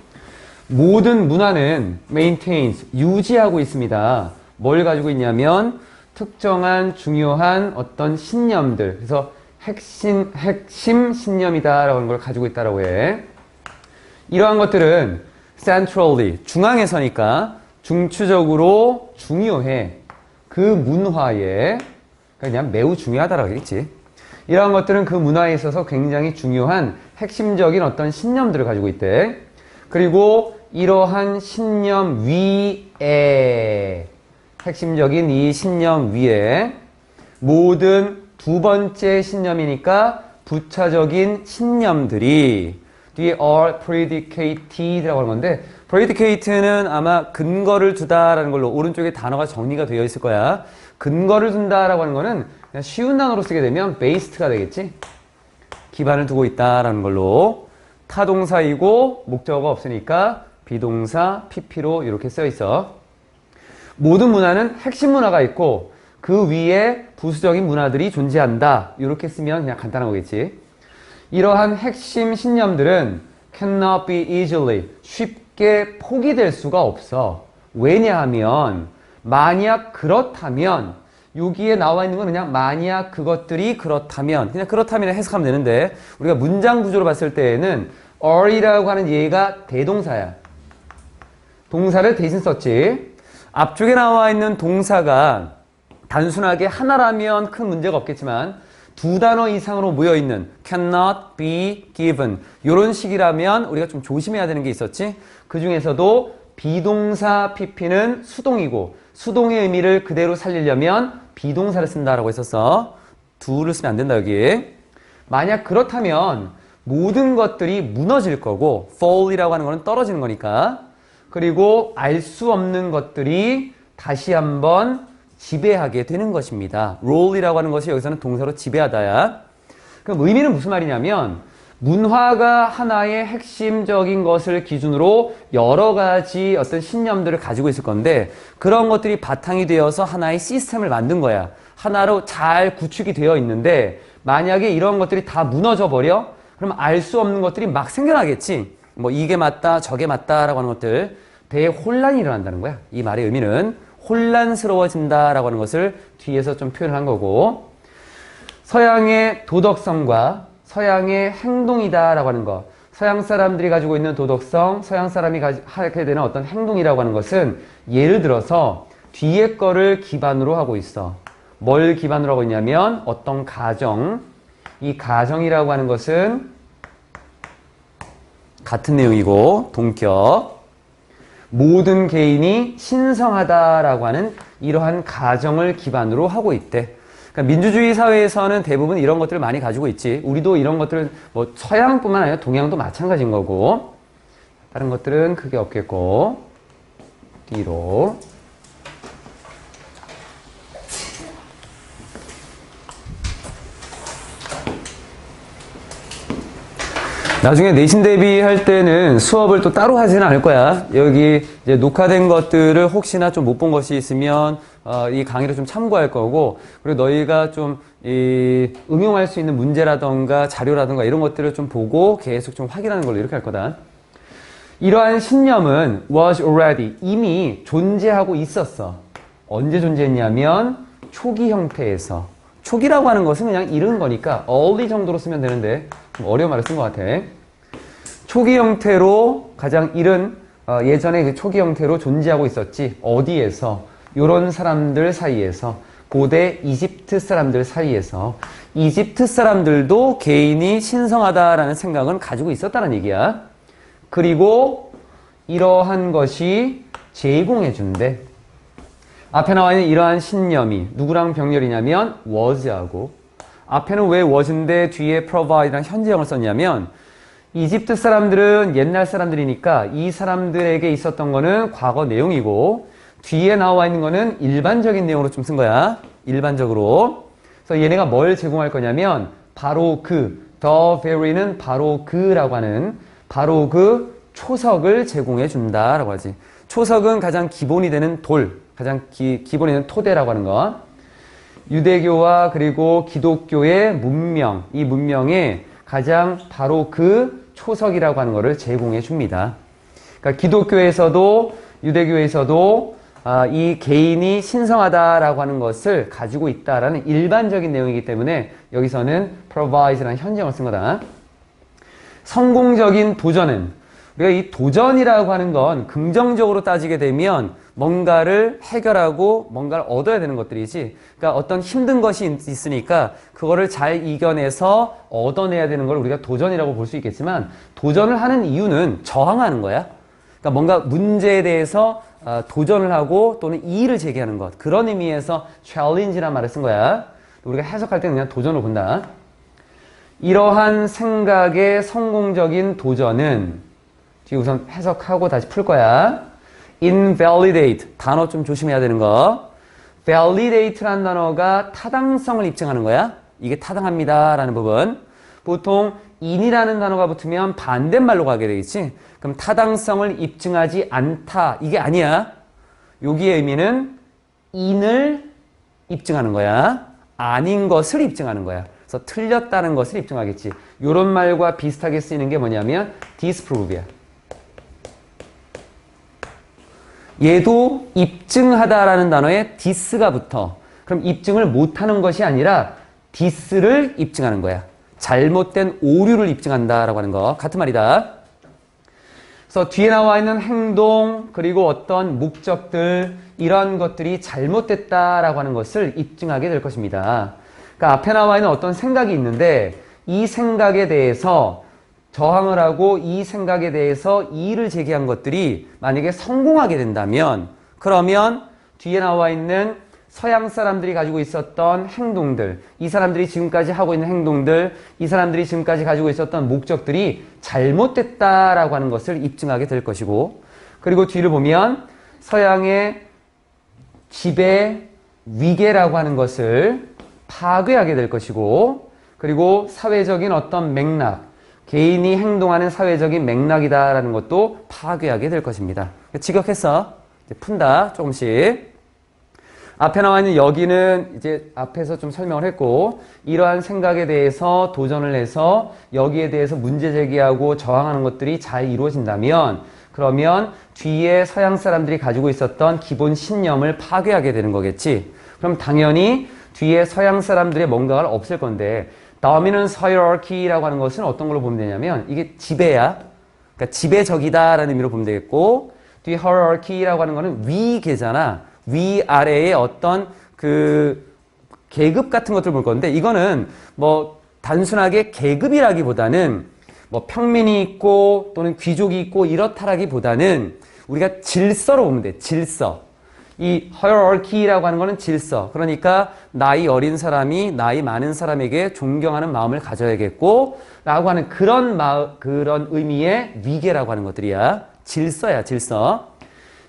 모든 문화는 maintains, 유지하고 있습니다. 뭘 가지고 있냐면 특정한 중요한 어떤 신념들. 그래서 핵심 신념이다라고 하는 걸 가지고 있다라고 해. 이러한 것들은 centrally, 중앙에서니까 중추적으로 중요해. 그 문화에 그냥 매우 중요하다라고 하겠지. 이러한 것들은 그 문화에 있어서 굉장히 중요한 핵심적인 어떤 신념들을 가지고 있대. 그리고 이러한 신념 위에 핵심적인 이 신념 위에 모든 두 번째 신념이니까 부차적인 신념들이 뒤에 are predicated라고 하는 건데 predicate는 아마 근거를 두다라는 걸로 오른쪽에 단어가 정리가 되어 있을 거야. 근거를 둔다라고 하는 거는 그냥 쉬운 단어로 쓰게 되면 based가 되겠지. 기반을 두고 있다라는 걸로 타동사이고 목적어가 없으니까 비동사 pp로 이렇게 써 있어. 모든 문화는 핵심 문화가 있고 그 위에 부수적인 문화들이 존재한다. 이렇게 쓰면 그냥 간단한 거겠지. 이러한 핵심 신념들은 cannot be easily, 쉽게 포기될 수가 없어. 왜냐하면 만약 그렇다면 여기에 나와 있는 건 그냥 만약 그것들이 그렇다면 그냥 그렇다면 해석하면 되는데 우리가 문장 구조로 봤을 때에는 are이라고 하는 얘가 대동사야. 동사를 대신 썼지. 앞쪽에 나와 있는 동사가 단순하게 하나라면 큰 문제가 없겠지만 두 단어 이상으로 모여있는 cannot be given 이런 식이라면 우리가 좀 조심해야 되는 게 있었지. 그 중에서도 비동사 pp는 수동이고 수동의 의미를 그대로 살리려면 비동사를 쓴다라고 했었어. do를 쓰면 안 된다 여기. 만약 그렇다면 모든 것들이 무너질 거고 fall이라고 하는 거는 떨어지는 거니까. 그리고 알 수 없는 것들이 다시 한번 지배하게 되는 것입니다. role이라고 하는 것이 여기서는 동사로 지배하다야. 그럼 의미는 무슨 말이냐면 문화가 하나의 핵심적인 것을 기준으로 여러 가지 어떤 신념들을 가지고 있을 건데 그런 것들이 바탕이 되어서 하나의 시스템을 만든 거야. 하나로 잘 구축이 되어 있는데 만약에 이런 것들이 다 무너져 버려? 그럼 알 수 없는 것들이 막 생겨나겠지. 뭐 이게 맞다 저게 맞다라고 하는 것들 대혼란이 일어난다는 거야. 이 말의 의미는 혼란스러워진다라고 하는 것을 뒤에서 좀 표현한 거고 서양의 도덕성과 서양의 행동이다라고 하는 것 서양 사람들이 가지고 있는 도덕성 서양 사람이 하게 되는 어떤 행동이라고 하는 것은 예를 들어서 뒤에 거를 기반으로 하고 있어. 뭘 기반으로 하고 있냐면 어떤 가정 이 가정이라고 하는 것은 같은 내용이고 동격. 모든 개인이 신성하다라고 하는 이러한 가정을 기반으로 하고 있대. 그러니까 민주주의 사회에서는 대부분 이런 것들을 많이 가지고 있지. 우리도 이런 것들을 뭐 서양뿐만 아니라 동양도 마찬가지인 거고. 다른 것들은 크게 없겠고. 뒤로. 나중에 내신 대비할 때는 수업을 또 따로 하지는 않을 거야. 여기 이제 녹화된 것들을 혹시나 좀 못 본 것이 있으면 이 강의를 좀 참고할 거고, 그리고 너희가 좀 응용할 수 있는 문제라던가 자료라던가 이런 것들을 좀 보고 계속 좀 확인하는 걸로 이렇게 할 거다. 이러한 신념은 was already, 이미 존재하고 있었어. 언제 존재했냐면 초기 형태에서. 초기라고 하는 것은 그냥 이른 거니까 early 정도로 쓰면 되는데 좀 어려운 말을 쓴 것 같아. 초기 형태로 가장 이른 예전에 그 초기 형태로 존재하고 있었지. 어디에서? 요런 사람들 사이에서. 고대 이집트 사람들 사이에서. 이집트 사람들도 개인이 신성하다라는 생각은 가지고 있었다는 얘기야. 그리고 이러한 것이 제공해 준대. 앞에 나와 있는 이러한 신념이 누구랑 병렬이냐면 was하고, 앞에는 왜 was인데 뒤에 provide랑 현재형을 썼냐면 이집트 사람들은 옛날 사람들이니까 이 사람들에게 있었던 거는 과거 내용이고 뒤에 나와 있는 거는 일반적인 내용으로 좀 쓴 거야. 일반적으로. 그래서 얘네가 뭘 제공할 거냐면 바로 그 the very는 바로 그라고 하는 바로 그 초석을 제공해 준다라고 하지. 초석은 가장 기본이 되는 돌, 가장 기본이 되는 토대라고 하는 거. 유대교와 그리고 기독교의 문명, 이 문명에 가장 바로 그 초석이라고 하는 것을 제공해 줍니다. 그러니까 기독교에서도 유대교에서도 이 개인이 신성하다라고 하는 것을 가지고 있다라는 일반적인 내용이기 때문에 여기서는 provide라는 현재형을 쓴 거다. 성공적인 도전은, 우리가 이 도전이라고 하는 건 긍정적으로 따지게 되면 뭔가를 해결하고 뭔가를 얻어야 되는 것들이지. 그러니까 어떤 힘든 것이 있으니까 그거를 잘 이겨내서 얻어내야 되는 걸 우리가 도전이라고 볼 수 있겠지만, 도전을 하는 이유는 저항하는 거야. 그러니까 뭔가 문제에 대해서 도전을 하고 또는 이의를 제기하는 것. 그런 의미에서 challenge라는 말을 쓴 거야. 우리가 해석할 때는 그냥 도전으로 본다. 이러한 생각의 성공적인 도전은, 뒤에 우선 해석하고 다시 풀 거야. invalidate, 단어 좀 조심해야 되는 거. validate라는 단어가 타당성을 입증하는 거야. 이게 타당합니다 라는 부분. 보통 in이라는 단어가 붙으면 반대말로 가게 되겠지. 그럼 타당성을 입증하지 않다, 이게 아니야. 여기의 의미는 in을 입증하는 거야. 아닌 것을 입증하는 거야. 그래서 틀렸다는 것을 입증하겠지. 이런 말과 비슷하게 쓰이는 게 뭐냐면 disprove야. 얘도 입증하다라는 단어에 dis가 붙어. 그럼 입증을 못하는 것이 아니라 dis를 입증하는 거야. 잘못된 오류를 입증한다라고 하는 거. 같은 말이다. 그래서 뒤에 나와 있는 행동 그리고 어떤 목적들, 이런 것들이 잘못됐다라고 하는 것을 입증하게 될 것입니다. 그러니까 앞에 나와 있는 어떤 생각이 있는데 이 생각에 대해서 저항을 하고 이 생각에 대해서 이의를 제기한 것들이 만약에 성공하게 된다면, 그러면 뒤에 나와 있는 서양 사람들이 가지고 있었던 행동들, 이 사람들이 지금까지 하고 있는 행동들, 이 사람들이 지금까지 가지고 있었던 목적들이 잘못됐다라고 하는 것을 입증하게 될 것이고, 그리고 뒤를 보면 서양의 지배 위계라고 하는 것을 파괴하게 될 것이고, 그리고 사회적인 어떤 맥락, 개인이 행동하는 사회적인 맥락이다라는 것도 파괴하게 될 것입니다. 지각했어. 이제 푼다. 조금씩. 앞에 나와 있는 여기는 이제 앞에서 좀 설명을 했고, 이러한 생각에 대해서 도전을 해서 여기에 대해서 문제 제기하고 저항하는 것들이 잘 이루어진다면, 그러면 뒤에 서양 사람들이 가지고 있었던 기본 신념을 파괴하게 되는 거겠지. 그럼 당연히 뒤에 서양 사람들의 뭔가가 없을 건데, dominance hierarchy라고 하는 것은 어떤 걸로 보면 되냐면 이게 지배야. 그러니까 지배적이다라는 의미로 보면 되겠고, 뒤에 hierarchy라고 하는 거는 위계잖아. 위아래의 어떤 그 계급 같은 것들을 볼 건데, 이거는 뭐 단순하게 계급이라기보다는 뭐 평민이 있고 또는 귀족이 있고 이렇다라기보다는 우리가 질서로 보면 돼. 질서. 이 hierarchy라고 하는 거는 질서. 그러니까 나이 어린 사람이 나이 많은 사람에게 존경하는 마음을 가져야겠고 라고 하는 그런 의미의 위계라고 하는 것들이야. 질서야, 질서.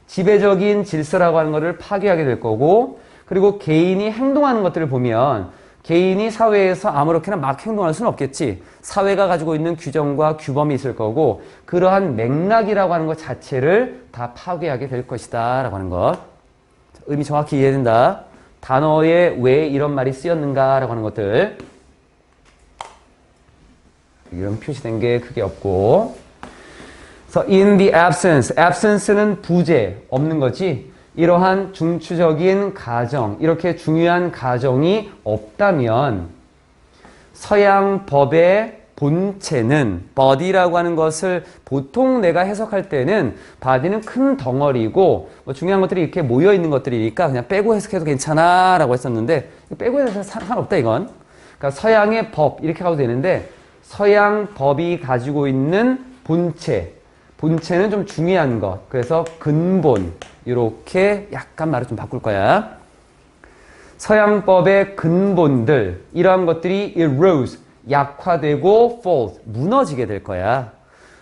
지배적인 질서라고 하는 것을 파괴하게 될 거고, 그리고 개인이 행동하는 것들을 보면 개인이 사회에서 아무렇게나 막 행동할 수는 없겠지. 사회가 가지고 있는 규정과 규범이 있을 거고, 그러한 맥락이라고 하는 것 자체를 다 파괴하게 될 것이다 라고 하는 것. 의미 정확히 이해된다. 단어에 왜 이런 말이 쓰였는가 라고 하는 것들. 이런 표시된 게 크게 없고. So in the absence는 부재, 없는 거지. 이러한 중추적인 가정, 이렇게 중요한 가정이 없다면 서양 법의 본체는 body라고 하는 것을 보통 내가 해석할 때는 body는 큰 덩어리고 뭐 중요한 것들이 이렇게 모여 있는 것들이니까 그냥 빼고 해석해도 괜찮아 라고 했었는데 빼고 해서 상관없다 이건. 그러니까 서양의 법 이렇게 가도 되는데 서양 법이 가지고 있는 본체는 좀 중요한 것. 그래서 근본 이렇게 약간 말을 좀 바꿀 거야. 서양법의 근본들 이러한 것들이 erodes 약화되고 falls 무너지게 될 거야.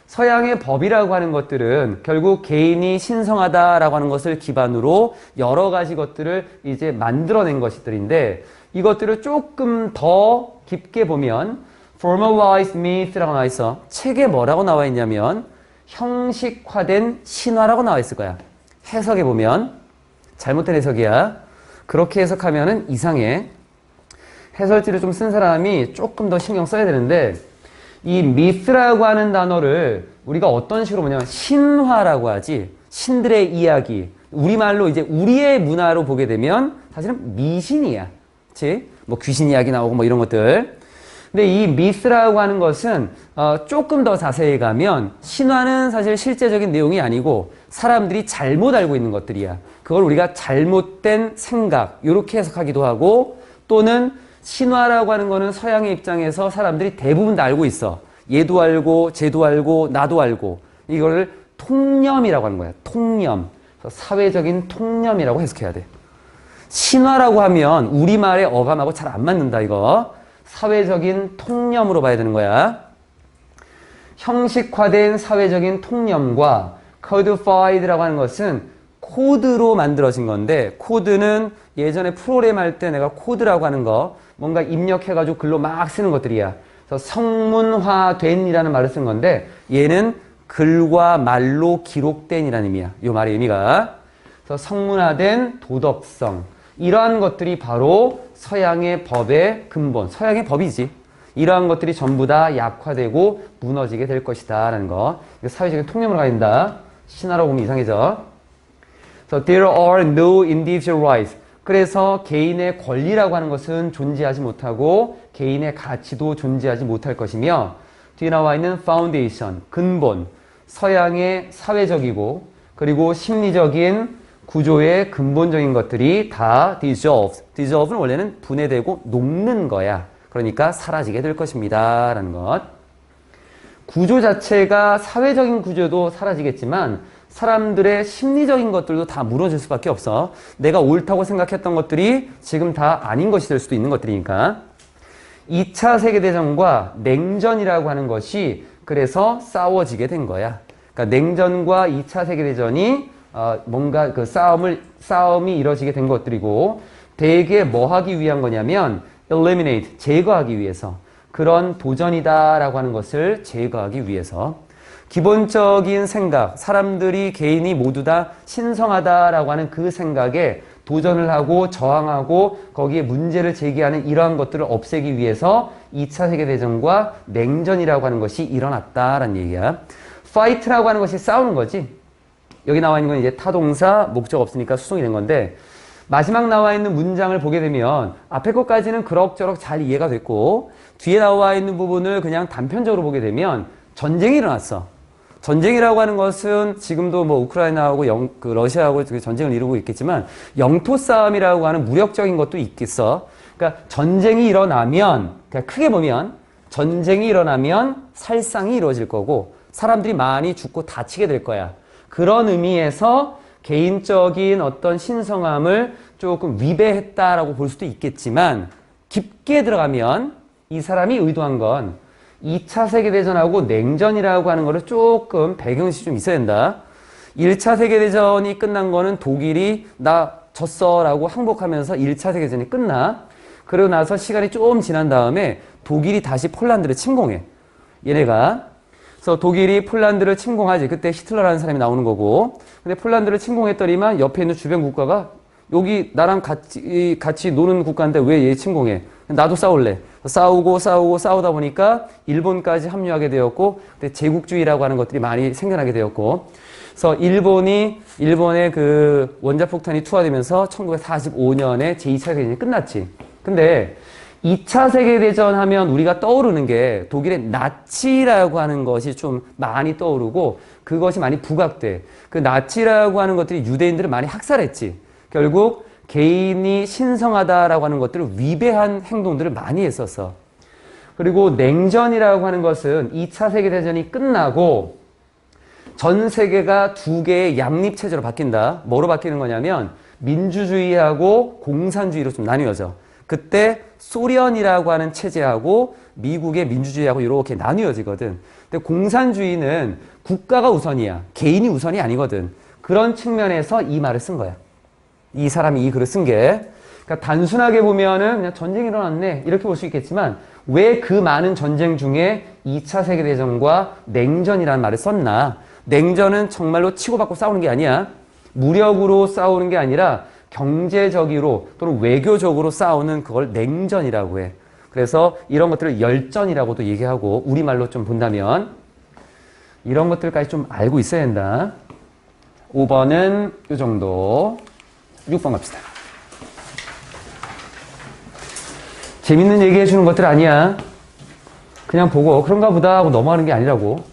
서양의 법이라고 하는 것들은 결국 개인이 신성하다라고 하는 것을 기반으로 여러 가지 것들을 이제 만들어낸 것들인데 이것들을 조금 더 깊게 보면 formalized myth라고 나와 있어. 책에 뭐라고 나와 있냐면 형식화된 신화라고 나와 있을 거야. 해석해 보면 잘못된 해석이야. 그렇게 해석하면은 이상해. 해설지를 좀 쓴 사람이 조금 더 신경 써야 되는데 이 myth라고 하는 단어를 우리가 어떤 식으로 보냐면 신화라고 하지. 신들의 이야기. 우리말로 이제 우리의 문화로 보게 되면 사실은 미신이야. 그치? 뭐 귀신 이야기 나오고 뭐 이런 것들. 근데 이 myth라고 하는 것은 조금 더 자세히 가면 신화는 사실 실제적인 내용이 아니고 사람들이 잘못 알고 있는 것들이야. 그걸 우리가 잘못된 생각 이렇게 해석하기도 하고 또는 신화라고 하는 거는 서양의 입장에서 사람들이 대부분 다 알고 있어. 얘도 알고 쟤도 알고 나도 알고 이거를 통념이라고 하는 거야. 통념. 사회적인 통념이라고 해석해야 돼. 신화라고 하면 우리말의 어감하고 잘 안 맞는다 이거. 사회적인 통념으로 봐야 되는 거야. 형식화된 사회적인 통념과 codified라고 하는 것은 코드로 만들어진 건데 코드는 예전에 프로그램 할 때 내가 코드라고 하는 거 뭔가 입력해가지고 글로 막 쓰는 것들이야. 그래서 성문화된 이라는 말을 쓴 건데 얘는 글과 말로 기록된 이라는 의미야. 이 말의 의미가. 그래서 성문화된 도덕성. 이러한 것들이 바로 서양의 법의 근본, 서양의 법이지. 이러한 것들이 전부 다 약화되고 무너지게 될 것이다 라는 거. 이거 사회적인 통념으로 가야 신화로 보면 이상해져. So there are no individual rights. 그래서 개인의 권리라고 하는 것은 존재하지 못하고 개인의 가치도 존재하지 못할 것이며 뒤에 나와 있는 foundation, 근본, 서양의 사회적이고 그리고 심리적인 구조의 근본적인 것들이 다 dissolve는 원래는 분해되고 녹는 거야. 그러니까 사라지게 될 것입니다 라는 것. 구조 자체가 사회적인 구조도 사라지겠지만 사람들의 심리적인 것들도 다 무너질 수밖에 없어. 내가 옳다고 생각했던 것들이 지금 다 아닌 것이 될 수도 있는 것들이니까. 2차 세계대전과 냉전이라고 하는 것이 그래서 싸워지게 된 거야. 그러니까 냉전과 2차 세계대전이 뭔가 그 싸움이 이루어지게 된 것들이고 대개 뭐 하기 위한 거냐면 eliminate, 제거하기 위해서 그런 도전이다라고 하는 것을 제거하기 위해서 기본적인 생각, 사람들이 개인이 모두 다 신성하다라고 하는 그 생각에 도전을 하고 저항하고 거기에 문제를 제기하는 이러한 것들을 없애기 위해서 2차 세계대전과 냉전이라고 하는 것이 일어났다라는 얘기야. fight라고 하는 것이 싸우는 거지. 여기 나와 있는 건 이제 타동사, 목적 없으니까 수동이 된 건데 마지막 나와 있는 문장을 보게 되면 앞에 것까지는 그럭저럭 잘 이해가 됐고 뒤에 나와 있는 부분을 그냥 단편적으로 보게 되면 전쟁이 일어났어. 전쟁이라고 하는 것은 지금도 뭐 우크라이나하고 러시아하고 전쟁을 이루고 있겠지만 영토 싸움이라고 하는 무력적인 것도 있겠어. 그러니까 전쟁이 일어나면 그냥 크게 보면 전쟁이 일어나면 살상이 이루어질 거고 사람들이 많이 죽고 다치게 될 거야. 그런 의미에서 개인적인 어떤 신성함을 조금 위배했다라고 볼 수도 있겠지만 깊게 들어가면 이 사람이 의도한 건 2차 세계대전하고 냉전이라고 하는 거를 조금 배경시 좀 있어야 된다. 1차 세계대전이 끝난 거는 독일이 나 졌어 라고 항복하면서 1차 세계대전이 끝나. 그러고 나서 시간이 좀 지난 다음에 독일이 다시 폴란드를 침공해. 얘네가. 그래서 독일이 폴란드를 침공하지. 그때 히틀러라는 사람이 나오는 거고. 근데 폴란드를 침공했더니만 옆에 있는 주변 국가가 여기 나랑 같이 노는 국가인데 왜 얘 침공해? 나도 싸울래. 싸우다 보니까 일본까지 합류하게 되었고, 그때 제국주의라고 하는 것들이 많이 생겨나게 되었고, 그래서 일본의 그 원자폭탄이 투하되면서 1945년에 제2차 세계대전이 끝났지. 근데 2차 세계대전 하면 우리가 떠오르는 게 독일의 나치라고 하는 것이 좀 많이 떠오르고 그것이 많이 부각돼. 그 나치라고 하는 것들이 유대인들을 많이 학살했지. 결국 개인이 신성하다라고 하는 것들을 위배한 행동들을 많이 했었어. 그리고 냉전이라고 하는 것은 2차 세계대전이 끝나고 전 세계가 두 개의 양립체제로 바뀐다. 뭐로 바뀌는 거냐면 민주주의하고 공산주의로 좀 나뉘어져. 그때 소련이라고 하는 체제하고 미국의 민주주의하고 이렇게 나뉘어지거든. 근데 공산주의는 국가가 우선이야. 개인이 우선이 아니거든. 그런 측면에서 이 말을 쓴 거야. 이 사람이 이 글을 쓴 게. 그러니까 단순하게 보면은 그냥 전쟁이 일어났네. 이렇게 볼 수 있겠지만 왜 그 많은 전쟁 중에 2차 세계대전과 냉전이라는 말을 썼나? 냉전은 정말로 치고받고 싸우는 게 아니야. 무력으로 싸우는 게 아니라 경제적으로 또는 외교적으로 싸우는 그걸 냉전이라고 해. 그래서 이런 것들을 열전이라고도 얘기하고 우리말로 좀 본다면 이런 것들까지 좀 알고 있어야 된다. 5번은 이 정도. 6번 갑시다. 재밌는 얘기 해주는 것들 아니야. 그냥 보고 그런가 보다 하고 넘어가는 게 아니라고.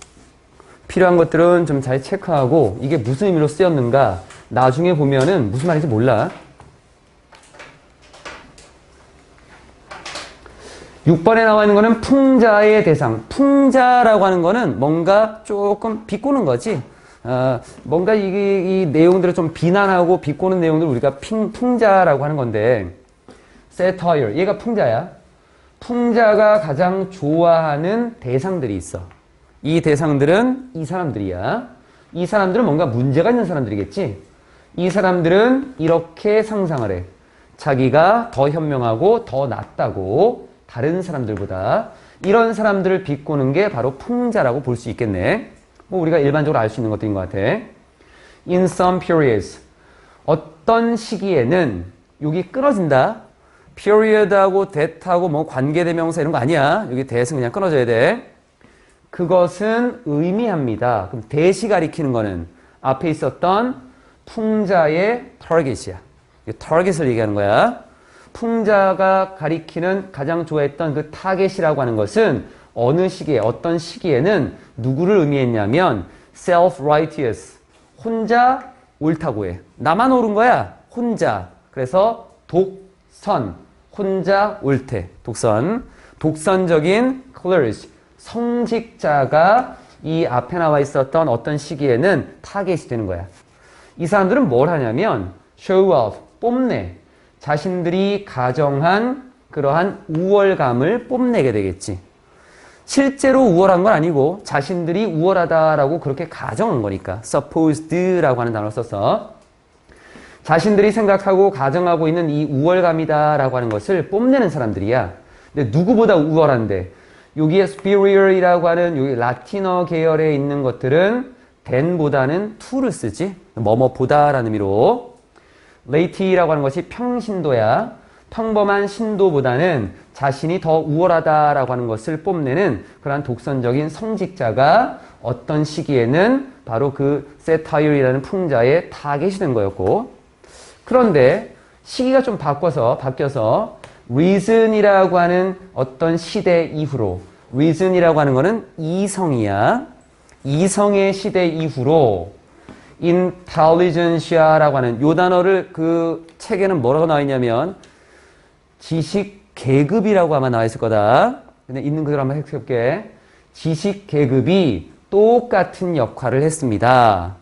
필요한 것들은 좀 잘 체크하고 이게 무슨 의미로 쓰였는가 나중에 보면은 무슨 말인지 몰라. 6번에 나와 있는 거는 풍자의 대상. 풍자라고 하는 거는 뭔가 조금 비꼬는 거지. 뭔가 이 내용들을 좀 비난하고 비꼬는 내용들을 우리가 풍자라고 하는 건데, satire. 얘가 풍자야. 풍자가 가장 좋아하는 대상들이 있어. 이 대상들은 이 사람들이야. 이 사람들은 뭔가 문제가 있는 사람들이겠지. 이 사람들은 이렇게 상상을 해. 자기가 더 현명하고 더 낫다고 다른 사람들보다. 이런 사람들을 비꼬는 게 바로 풍자라고 볼 수 있겠네. 뭐 우리가 일반적으로 알 수 있는 것들인 것 같아. In some periods. 어떤 시기에는 여기 끊어진다. period하고 that하고 뭐 관계대명사 이런 거 아니야. 여기 that은 그냥 끊어져야 돼. 그것은 의미합니다. 그럼 that이 가리키는 거는 앞에 있었던 풍자의 target이야. target을 얘기하는 거야. 풍자가 가리키는 가장 좋아했던 그 타겟이라고 하는 것은 어느 시기에 어떤 시기에는 누구를 의미했냐면 self-righteous. 혼자 옳다고 해. 나만 옳은 거야. 혼자. 그래서 독선. 혼자 옳대. 독선. 독선적인 clergy. 성직자가 이 앞에 나와 있었던 어떤 시기에는 타겟이 되는 거야. 이 사람들은 뭘 하냐면 show off. 뽐내. 자신들이 가정한 그러한 우월감을 뽐내게 되겠지. 실제로 우월한 건 아니고 자신들이 우월하다라고 그렇게 가정한 거니까 supposed라고 하는 단어를 써서 자신들이 생각하고 가정하고 있는 이 우월감이다라고 하는 것을 뽐내는 사람들이야. 근데 누구보다 우월한데 여기에 superior이라고 하는 여기 라틴어 계열에 있는 것들은 than보다는 to를 쓰지. 뭐뭐보다라는 의미로. late라고 하는 것이 평신도야. 평범한 신도보다는 자신이 더 우월하다라고 하는 것을 뽐내는 그러한 독선적인 성직자가 어떤 시기에는 바로 그 satire이라는 풍자의 타겟이 된 거였고, 그런데 시기가 좀 바뀌어서 reason이라고 하는 어떤 시대 이후로, reason이라고 하는 거는 이성이야. 이성의 시대 이후로 intelligence라고 하는 요 단어를 그 책에는 뭐라고 나와 있냐면 지식 계급이라고 아마 나와 있을 거다. 근데 있는 그대로 한번 해볼게. 지식 계급이 똑같은 역할을 했습니다.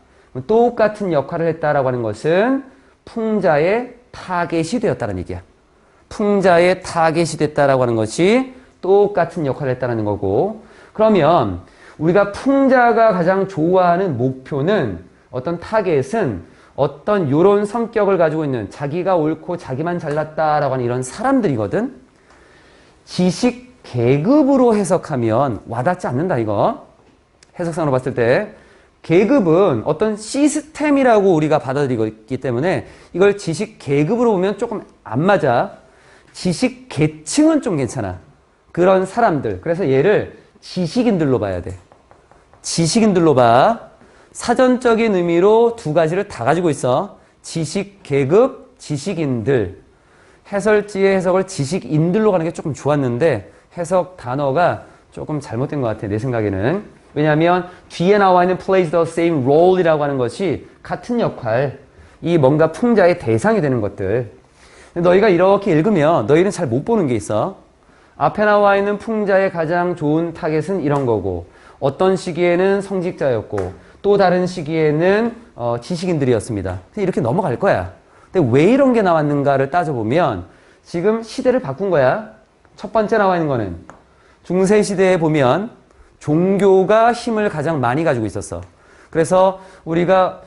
똑같은 역할을 했다라고 하는 것은 풍자의 타겟이 되었다는 얘기야. 풍자의 타겟이 됐다라고 하는 것이 똑같은 역할을 했다는 거고, 그러면 우리가 풍자가 가장 좋아하는 목표는 어떤 타겟은 어떤 요런 성격을 가지고 있는 자기가 옳고 자기만 잘났다라고 하는 이런 사람들이거든. 지식 계급으로 해석하면 와닿지 않는다 이거. 해석상으로 봤을 때 계급은 어떤 시스템이라고 우리가 받아들이고 있기 때문에 이걸 지식 계급으로 보면 조금 안 맞아. 지식 계층은 좀 괜찮아. 그런 사람들. 그래서 얘를 지식인들로 봐야 돼. 지식인들로 봐. 사전적인 의미로 두 가지를 다 가지고 있어. 지식 계급, 지식인들. 해설지의 해석을 지식인들로 가는 게 조금 좋았는데 해석 단어가 조금 잘못된 것 같아. 내 생각에는. 왜냐하면 뒤에 나와 있는 plays the same role이라고 하는 것이 같은 역할, 이 뭔가 풍자의 대상이 되는 것들. 너희가 이렇게 읽으면 너희는 잘 못 보는 게 있어. 앞에 나와 있는 풍자의 가장 좋은 타겟은 이런 거고, 어떤 시기에는 성직자였고 또 다른 시기에는 지식인들이었습니다. 이렇게 넘어갈 거야. 근데 왜 이런 게 나왔는가를 따져보면 지금 시대를 바꾼 거야. 첫 번째 나와 있는 거는 중세시대에 보면 종교가 힘을 가장 많이 가지고 있었어. 그래서 우리가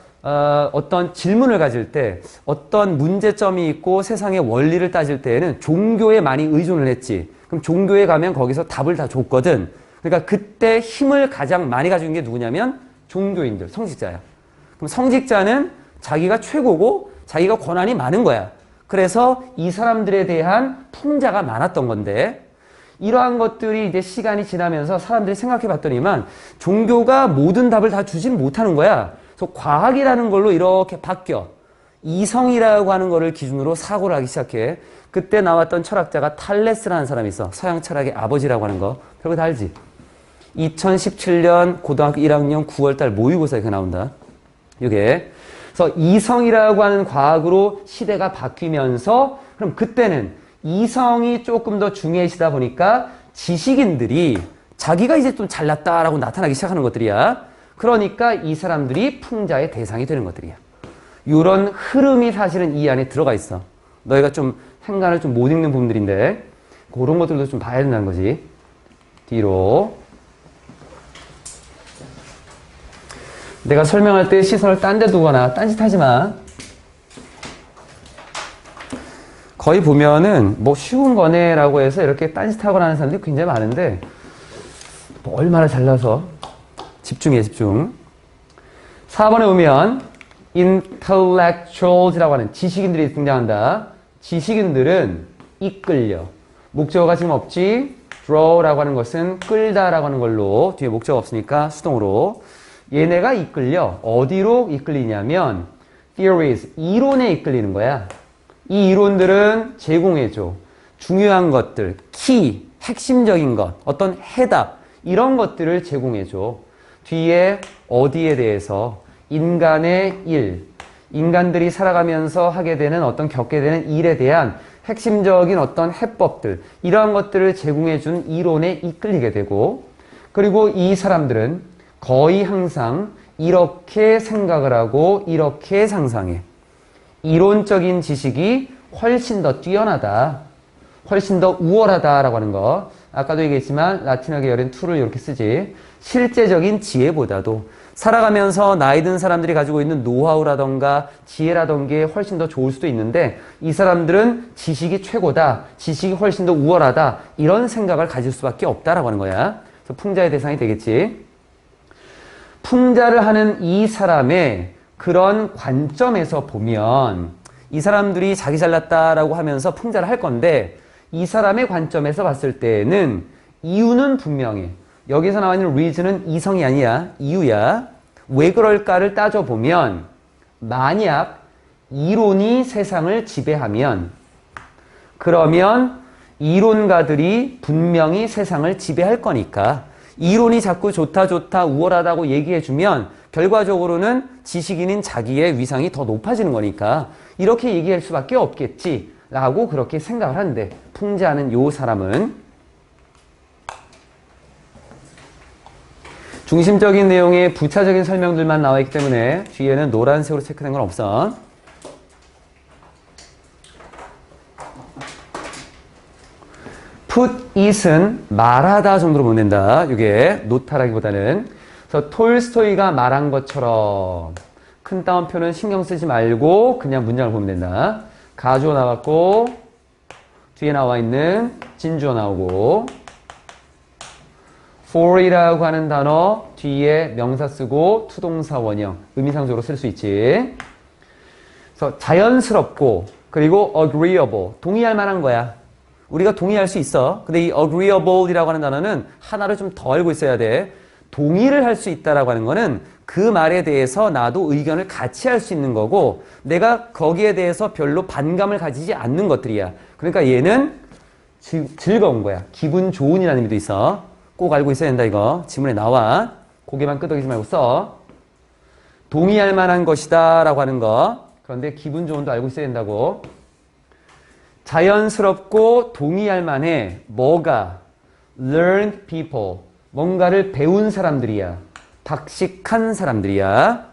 어떤 질문을 가질 때 어떤 문제점이 있고 세상의 원리를 따질 때에는 종교에 많이 의존을 했지. 그럼 종교에 가면 거기서 답을 다 줬거든. 그러니까 그때 힘을 가장 많이 가지고 있는 게 누구냐면 종교인들, 성직자야. 그럼 성직자는 자기가 최고고 자기가 권한이 많은 거야. 그래서 이 사람들에 대한 풍자가 많았던 건데, 이러한 것들이 이제 시간이 지나면서 사람들이 생각해 봤더니만 종교가 모든 답을 다 주지는 못하는 거야. 그래서 과학이라는 걸로 이렇게 바뀌어. 이성이라고 하는 거를 기준으로 사고를 하기 시작해. 그때 나왔던 철학자가 탈레스라는 사람이 있어. 서양 철학의 아버지라고 하는 거. 별거 다 알지? 2017년 고등학교 1학년 9월달 모의고사에 그 나온다. 이게. 그래서 이성이라고 하는 과학으로 시대가 바뀌면서 그럼 그때는 이성이 조금 더 중요해지다 보니까 지식인들이 자기가 이제 좀 잘났다라고 나타나기 시작하는 것들이야. 그러니까 이 사람들이 풍자의 대상이 되는 것들이야. 이런 흐름이 사실은 이 안에 들어가 있어. 너희가 좀 행간을 좀 못 읽는 부분들인데 그런 것들도 좀 봐야 된다는 거지. 뒤로. 내가 설명할 때 시선을 딴 데 두거나 딴짓하지 마. 거의 보면은 뭐 쉬운 거네라고 해서 이렇게 딴짓하거나 하는 사람들이 굉장히 많은데 뭐 얼마나 잘나서 집중해, 집중. 4번에 보면 intellectuals이라고 하는 지식인들이 등장한다. 지식인들은 이끌려. 목적어가 지금 없지. draw라고 하는 것은 끌다라고 하는 걸로 뒤에 목적어 없으니까 수동으로. 얘네가 이끌려. 어디로 이끌리냐면 theories, 이론에 이끌리는 거야. 이 이론들은 제공해줘. 중요한 것들, 키, 핵심적인 것, 어떤 해답, 이런 것들을 제공해줘. 뒤에 어디에 대해서 인간의 일, 인간들이 살아가면서 하게 되는 어떤 겪게 되는 일에 대한 핵심적인 어떤 해법들, 이러한 것들을 제공해준 이론에 이끌리게 되고, 그리고 이 사람들은 거의 항상 이렇게 생각을 하고 이렇게 상상해. 이론적인 지식이 훨씬 더 뛰어나다. 훨씬 더 우월하다라고 하는 거. 아까도 얘기했지만 라틴어 계열인 to를 이렇게 쓰지. 실제적인 지혜보다도 살아가면서 나이 든 사람들이 가지고 있는 노하우라던가 지혜라던가 게 훨씬 더 좋을 수도 있는데 이 사람들은 지식이 최고다. 지식이 훨씬 더 우월하다. 이런 생각을 가질 수밖에 없다라고 하는 거야. 그래서 풍자의 대상이 되겠지. 풍자를 하는 이 사람의 그런 관점에서 보면 이 사람들이 자기 잘났다라고 하면서 풍자를 할 건데 이 사람의 관점에서 봤을 때는 이유는 분명해. 여기서 나와 있는 reason은 이성이 아니야. 이유야. 왜 그럴까를 따져보면 만약 이론이 세상을 지배하면 그러면 이론가들이 분명히 세상을 지배할 거니까 이론이 자꾸 좋다 좋다 우월하다고 얘기해주면 결과적으로는 지식인인 자기의 위상이 더 높아지는 거니까 이렇게 얘기할 수밖에 없겠지 라고 그렇게 생각을 하는데 풍자하는 요 사람은 중심적인 내용의 부차적인 설명들만 나와 있기 때문에 뒤에는 노란색으로 체크된 건 없어. put it은 말하다 정도로 보면 된다. 이게 노타라기보다는. 그래서 톨스토이가 말한 것처럼 큰 따옴표는 신경 쓰지 말고 그냥 문장을 보면 된다. 가주어 나왔고 뒤에 나와 있는 진주어 나오고 for이라고 하는 단어 뒤에 명사 쓰고 투동사 원형 의미상적으로 쓸 수 있지. 그래서 자연스럽고 그리고 agreeable 동의할 만한 거야. 우리가 동의할 수 있어. 근데 이 agreeable이라고 하는 단어는 하나를 좀 더 알고 있어야 돼. 동의를 할 수 있다라고 하는 거는 그 말에 대해서 나도 의견을 같이 할 수 있는 거고 내가 거기에 대해서 별로 반감을 가지지 않는 것들이야. 그러니까 얘는 즐거운 거야. 기분 좋은이라는 의미도 있어. 꼭 알고 있어야 된다 이거. 지문에 나와. 고개만 끄덕이지 말고 써. 동의할 만한 것이다 라고 하는 거. 그런데 기분 좋은도 알고 있어야 된다고. 자연스럽고 동의할 만해. 뭐가? learned people. 뭔가를 배운 사람들이야. 박식한 사람들이야.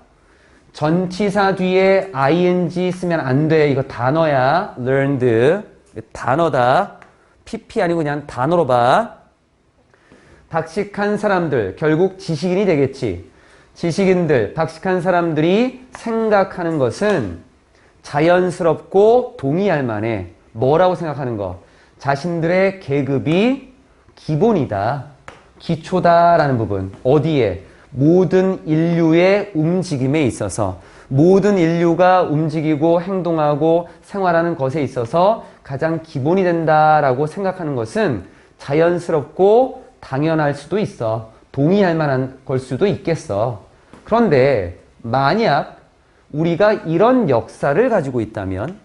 전치사 뒤에 ing 쓰면 안 돼. 이거 단어야. learned. 단어다. pp 아니고 그냥 단어로 봐. 박식한 사람들. 결국 지식인이 되겠지. 지식인들, 박식한 사람들이 생각하는 것은 자연스럽고 동의할 만해. 뭐라고 생각하는 거? 자신들의 계급이 기본이다. 기초다라는 부분. 어디에? 모든 인류의 움직임에 있어서 모든 인류가 움직이고 행동하고 생활하는 것에 있어서 가장 기본이 된다라고 생각하는 것은 자연스럽고 당연할 수도 있어. 동의할 만한 걸 수도 있겠어. 그런데 만약 우리가 이런 역사를 가지고 있다면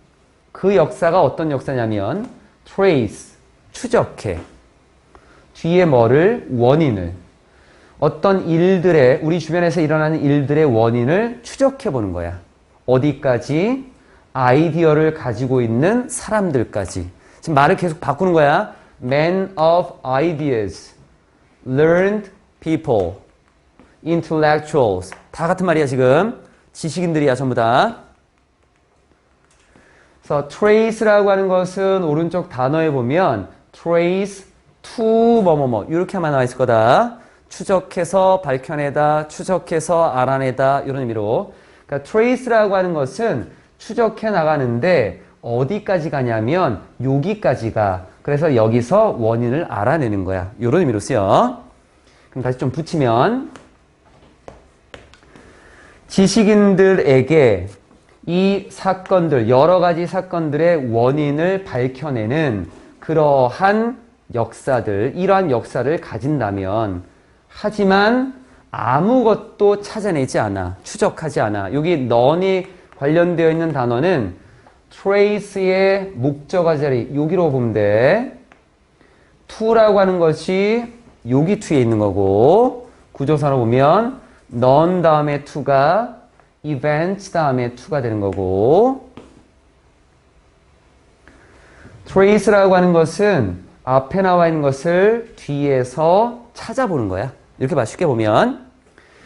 그 역사가 어떤 역사냐면 trace, 추적해. 뒤에 뭐를? 원인을. 어떤 일들의 우리 주변에서 일어나는 일들의 원인을 추적해 보는 거야. 어디까지? 아이디어를 가지고 있는 사람들까지. 지금 말을 계속 바꾸는 거야. Man of ideas, learned people, intellectuals. 다 같은 말이야 지금. 지식인들이야 전부 다. 그래서 trace라고 하는 것은 오른쪽 단어에 보면 trace to 뭐뭐뭐 이렇게만 나와 있을 거다. 추적해서 밝혀내다, 추적해서 알아내다 이런 의미로. 그러니까 trace라고 하는 것은 추적해 나가는데 어디까지 가냐면 여기까지 가. 그래서 여기서 원인을 알아내는 거야. 이런 의미로 쓰여. 그럼 다시 좀 붙이면 지식인들에게 이 사건들, 여러 가지 사건들의 원인을 밝혀내는 그러한 역사들, 이러한 역사를 가진다면 하지만 아무것도 찾아내지 않아. 추적하지 않아. 여기 none이 관련되어 있는 단어는 trace의 목적어 자리, 여기로 보면 돼. to라고 하는 것이 여기 to에 있는 거고 구조상으로 보면 none 다음에 to가 events 다음에 to가 되는 거고 trace라고 하는 것은 앞에 나와 있는 것을 뒤에서 찾아보는 거야. 이렇게 봐 쉽게 보면.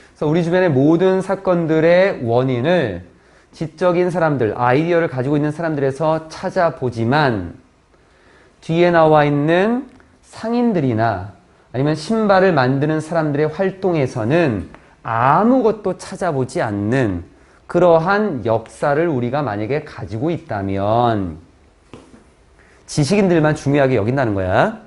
그래서 우리 주변의 모든 사건들의 원인을 지적인 사람들, 아이디어를 가지고 있는 사람들에서 찾아보지만 뒤에 나와 있는 상인들이나 아니면 신발을 만드는 사람들의 활동에서는 아무것도 찾아보지 않는 그러한 역사를 우리가 만약에 가지고 있다면 지식인들만 중요하게 여긴다는 거야.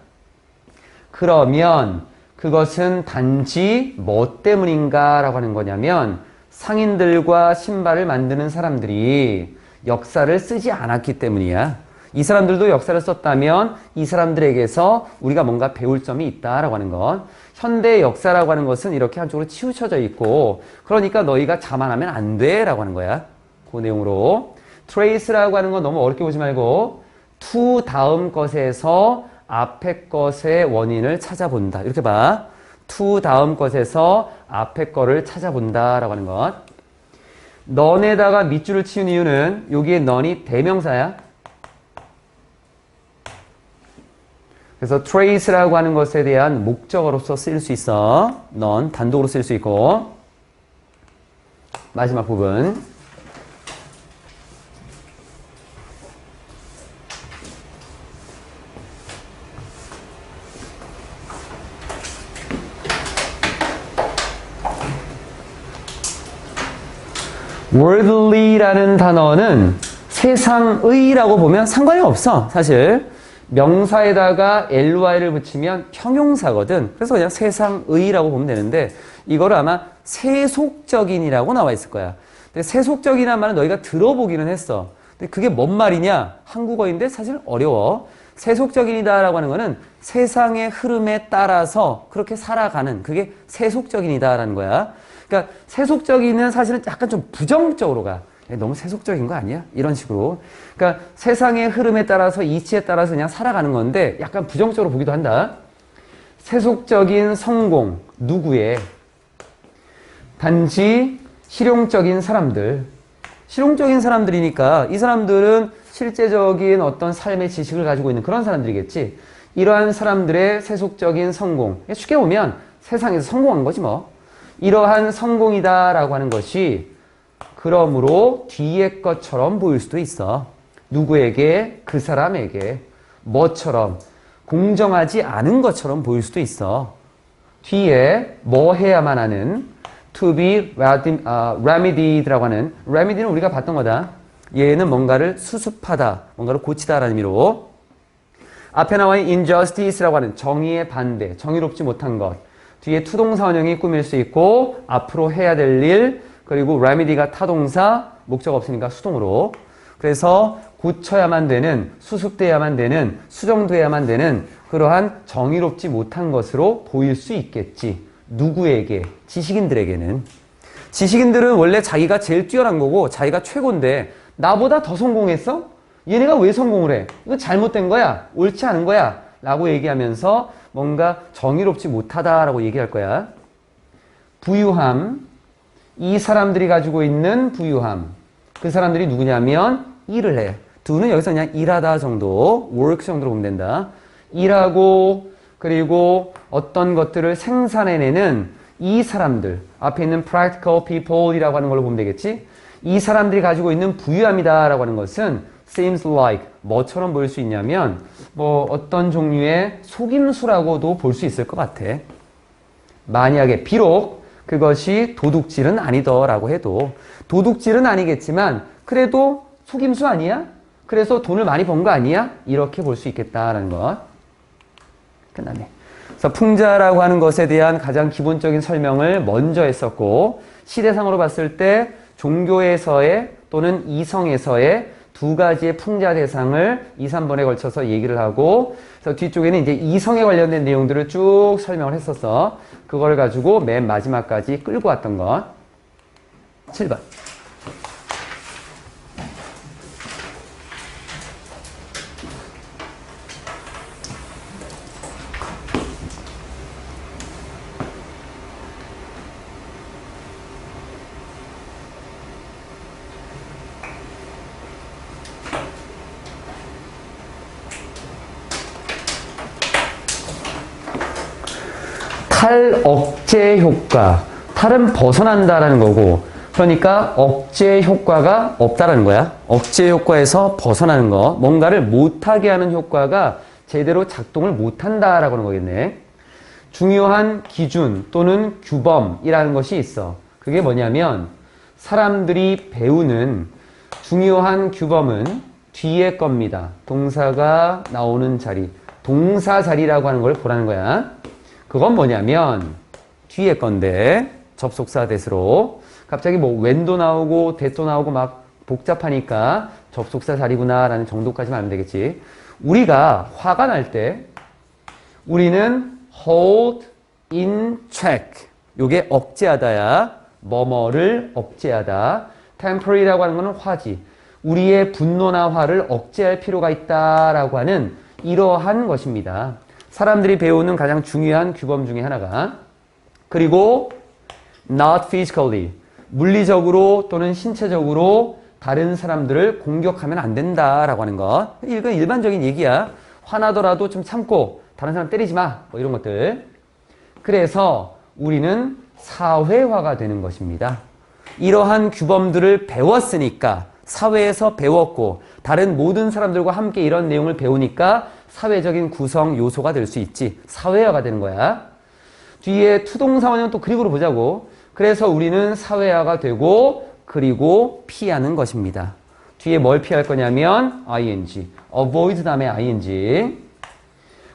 그러면 그것은 단지 뭐 때문인가 라고 하는 거냐면 상인들과 신발을 만드는 사람들이 역사를 쓰지 않았기 때문이야. 이 사람들도 역사를 썼다면 이 사람들에게서 우리가 뭔가 배울 점이 있다라고 하는 것. 현대 역사라고 하는 것은 이렇게 한쪽으로 치우쳐져 있고 그러니까 너희가 자만하면 안 돼 라고 하는 거야. 그 내용으로 trace라고 하는 건 너무 어렵게 보지 말고 to 다음 것에서 앞에 것의 원인을 찾아본다. 이렇게 봐. to 다음 것에서 앞에 거를 찾아본다 라고 하는 것. none에다가 밑줄을 치운 이유는 여기에 none이 대명사야. 그래서 trace라고 하는 것에 대한 목적어로서 쓰일 수 있어. 넌 단독으로 쓸 수 있고. 마지막 부분. worldly라는 단어는 세상의라고 보면 상관이 없어. 사실 명사에다가 ly를 붙이면 형용사거든. 그래서 그냥 세상의라고 보면 되는데 이거를 아마 세속적인이라고 나와 있을 거야. 근데 세속적이라는 말은 너희가 들어보기는 했어. 근데 그게 뭔 말이냐? 한국어인데 사실 어려워. 세속적인이다라고 하는 거는 세상의 흐름에 따라서 그렇게 살아가는 그게 세속적인이다라는 거야. 그러니까 세속적인은 사실은 약간 좀 부정적으로 가. 너무 세속적인 거 아니야? 이런 식으로. 그러니까 세상의 흐름에 따라서 이치에 따라서 그냥 살아가는 건데 약간 부정적으로 보기도 한다. 세속적인 성공, 누구의? 단지 실용적인 사람들. 실용적인 사람들이니까 이 사람들은 실제적인 어떤 삶의 지식을 가지고 있는 그런 사람들이겠지. 이러한 사람들의 세속적인 성공. 쉽게 보면 세상에서 성공한 거지 뭐. 이러한 성공이다라고 하는 것이 그러므로 뒤의 것처럼 보일 수도 있어. 누구에게? 그 사람에게. 뭐처럼? 공정하지 않은 것처럼 보일 수도 있어. 뒤에 뭐 해야만 하는 to be remedied라고 하는 remedy는 우리가 봤던 거다. 얘는 뭔가를 수습하다, 뭔가를 고치다라는 의미로 앞에 나와 있는 injustice라고 하는 정의의 반대, 정의롭지 못한 것 뒤에 투동사 원형이 꾸밀 수 있고 앞으로 해야 될 일 그리고 remedy가 타동사 목적 없으니까 수동으로 그래서 고쳐야만 되는 수습돼야만 되는 수정돼야만 되는 그러한 정의롭지 못한 것으로 보일 수 있겠지. 누구에게? 지식인들에게는. 지식인들은 원래 자기가 제일 뛰어난 거고 자기가 최고인데 나보다 더 성공했어? 얘네가 왜 성공을 해? 이거 잘못된 거야. 옳지 않은 거야. 라고 얘기하면서 뭔가 정의롭지 못하다라고 얘기할 거야. 부유함. 이 사람들이 가지고 있는 부유함. 그 사람들이 누구냐면 일을 해. do는 여기서 그냥 일하다 정도, work 정도로 보면 된다. 일하고 그리고 어떤 것들을 생산해내는 이 사람들, 앞에 있는 practical people이라고 하는 걸로 보면 되겠지? 이 사람들이 가지고 있는 부유함이다라고 하는 것은 seems like 뭐처럼 보일 수 있냐면 뭐 어떤 종류의 속임수라고도 볼 수 있을 것 같아. 만약에 비록 그것이 도둑질은 아니더라고 해도 도둑질은 아니겠지만 그래도 속임수 아니야? 그래서 돈을 많이 번 거 아니야? 이렇게 볼 수 있겠다라는 것. 끝났네. 그래서 풍자라고 하는 것에 대한 가장 기본적인 설명을 먼저 했었고 시대상으로 봤을 때 종교에서의 또는 이성에서의 두 가지의 풍자 대상을 2, 3번에 걸쳐서 얘기를 하고 그래서 뒤쪽에는 이제 이성에 관련된 내용들을 쭉 설명을 했었어. 그걸 가지고 맨 마지막까지 끌고 왔던 것. 7번. 탈억제 효과. 탈은 벗어난다라는 거고 그러니까 억제 효과가 없다라는 거야. 억제 효과에서 벗어나는 거. 뭔가를 못하게 하는 효과가 제대로 작동을 못한다라고 하는 거겠네. 중요한 기준 또는 규범이라는 것이 있어. 그게 뭐냐면 사람들이 배우는 중요한 규범은 뒤에 겁니다. 동사가 나오는 자리. 동사 자리라고 하는 걸 보라는 거야. 그건 뭐냐면 뒤에 건데 접속사 대수로 갑자기 뭐 when도 나오고 that도 나오고 막 복잡하니까 접속사 자리구나 라는 정도까지만 알면 되겠지. 우리가 화가 날 때 우리는 hold in check 요게 억제하다야. 뭐뭐를 억제하다. temporary라고 하는 거는 화지. 우리의 분노나 화를 억제할 필요가 있다라고 하는 이러한 것입니다. 사람들이 배우는 가장 중요한 규범 중에 하나가 그리고 not physically 물리적으로 또는 신체적으로 다른 사람들을 공격하면 안 된다라고 하는 것. 이건 일반적인 얘기야. 화나더라도 좀 참고 다른 사람 때리지 마. 뭐 이런 것들. 그래서 우리는 사회화가 되는 것입니다. 이러한 규범들을 배웠으니까 사회에서 배웠고 다른 모든 사람들과 함께 이런 내용을 배우니까 사회적인 구성 요소가 될 수 있지. 사회화가 되는 거야. 뒤에 투동사 원형 또 그리고로 보자고. 그래서 우리는 사회화가 되고 그리고 피하는 것입니다. 뒤에 뭘 피할 거냐면 ing, avoid 다음에 ing.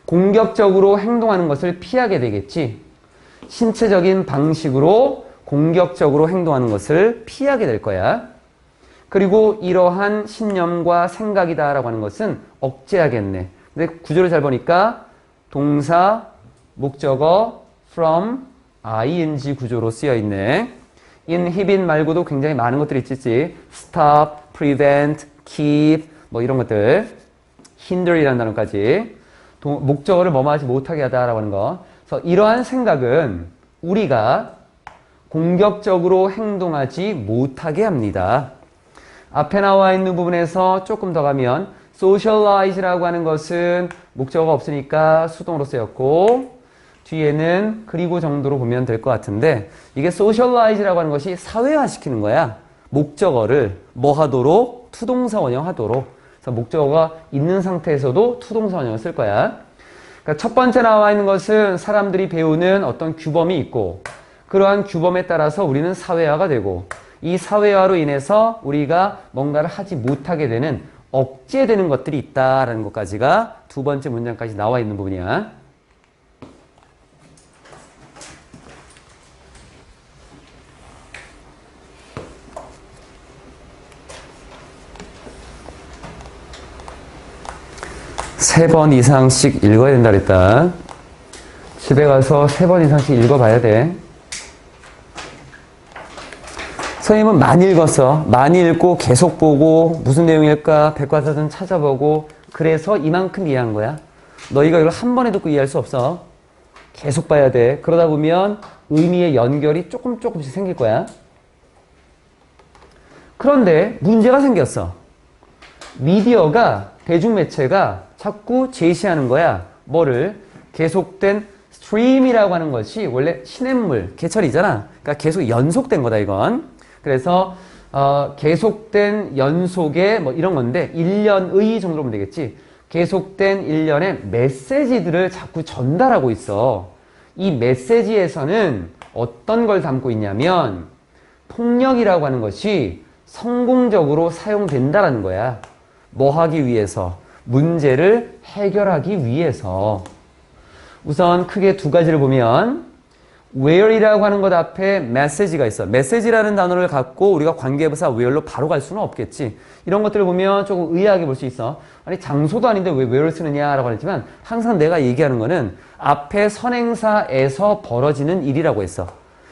공격적으로 행동하는 것을 피하게 되겠지. 신체적인 방식으로 공격적으로 행동하는 것을 피하게 될 거야. 그리고 이러한 신념과 생각이다라고 하는 것은 억제하겠네. 근데 구조를 잘 보니까 동사, 목적어, from, ing 구조로 쓰여 있네. inhibit 말고도 굉장히 많은 것들이 있지. stop, prevent, keep 뭐 이런 것들. hinder이라는 단어까지. 목적어를 뭐뭐하지 못하게 하다라고 하는 거. 그래서 이러한 생각은 우리가 공격적으로 행동하지 못하게 합니다. 앞에 나와 있는 부분에서 조금 더 가면 socialize라고 하는 것은 목적어가 없으니까 수동으로 쓰였고 뒤에는 그리고 정도로 보면 될 것 같은데 이게 socialize라고 하는 것이 사회화시키는 거야. 목적어를 뭐 하도록? 투동사 원형 하도록. 그래서 목적어가 있는 상태에서도 투동사 원형을 쓸 거야. 그러니까 첫 번째 나와 있는 것은 사람들이 배우는 어떤 규범이 있고 그러한 규범에 따라서 우리는 사회화가 되고 이 사회화로 인해서 우리가 뭔가를 하지 못하게 되는 억제되는 것들이 있다라는 것까지가 두 번째 문장까지 나와 있는 부분이야. 세 번 이상씩 읽어야 된다 그랬다. 집에 가서 3번 이상씩 읽어봐야 돼. 선생님은 많이 읽었어. 많이 읽고 계속 보고 무슨 내용일까 백과사전 찾아보고 그래서 이만큼 이해한 거야. 너희가 이걸 한 번에 듣고 이해할 수 없어. 계속 봐야 돼. 그러다 보면 의미의 연결이 조금씩 생길 거야. 그런데 문제가 생겼어. 미디어가 대중매체가 자꾸 제시하는 거야. 뭐를? 계속된 스트림이라고 하는 것이 원래 시냇물, 개철이잖아. 그러니까 계속 연속된 거다 이건. 그래서 계속된 연속의 뭐 이런 건데 1년의 정도로 보면 되겠지. 계속된 1년의 메시지들을 자꾸 전달하고 있어. 이 메시지에서는 어떤 걸 담고 있냐면 폭력이라고 하는 것이 성공적으로 사용된다라는 거야. 뭐 하기 위해서? 문제를 해결하기 위해서. 우선 크게 두 가지를 보면 where이라고 하는 것 앞에 message가 있어. message라는 단어를 갖고 우리가 관계부사 where로 바로 갈 수는 없겠지. 이런 것들을 보면 조금 의아하게 볼 수 있어. 아니 장소도 아닌데 왜 where를 쓰느냐라고 했지만 항상 내가 얘기하는 거는 앞에 선행사에서 벌어지는 일이라고 했어.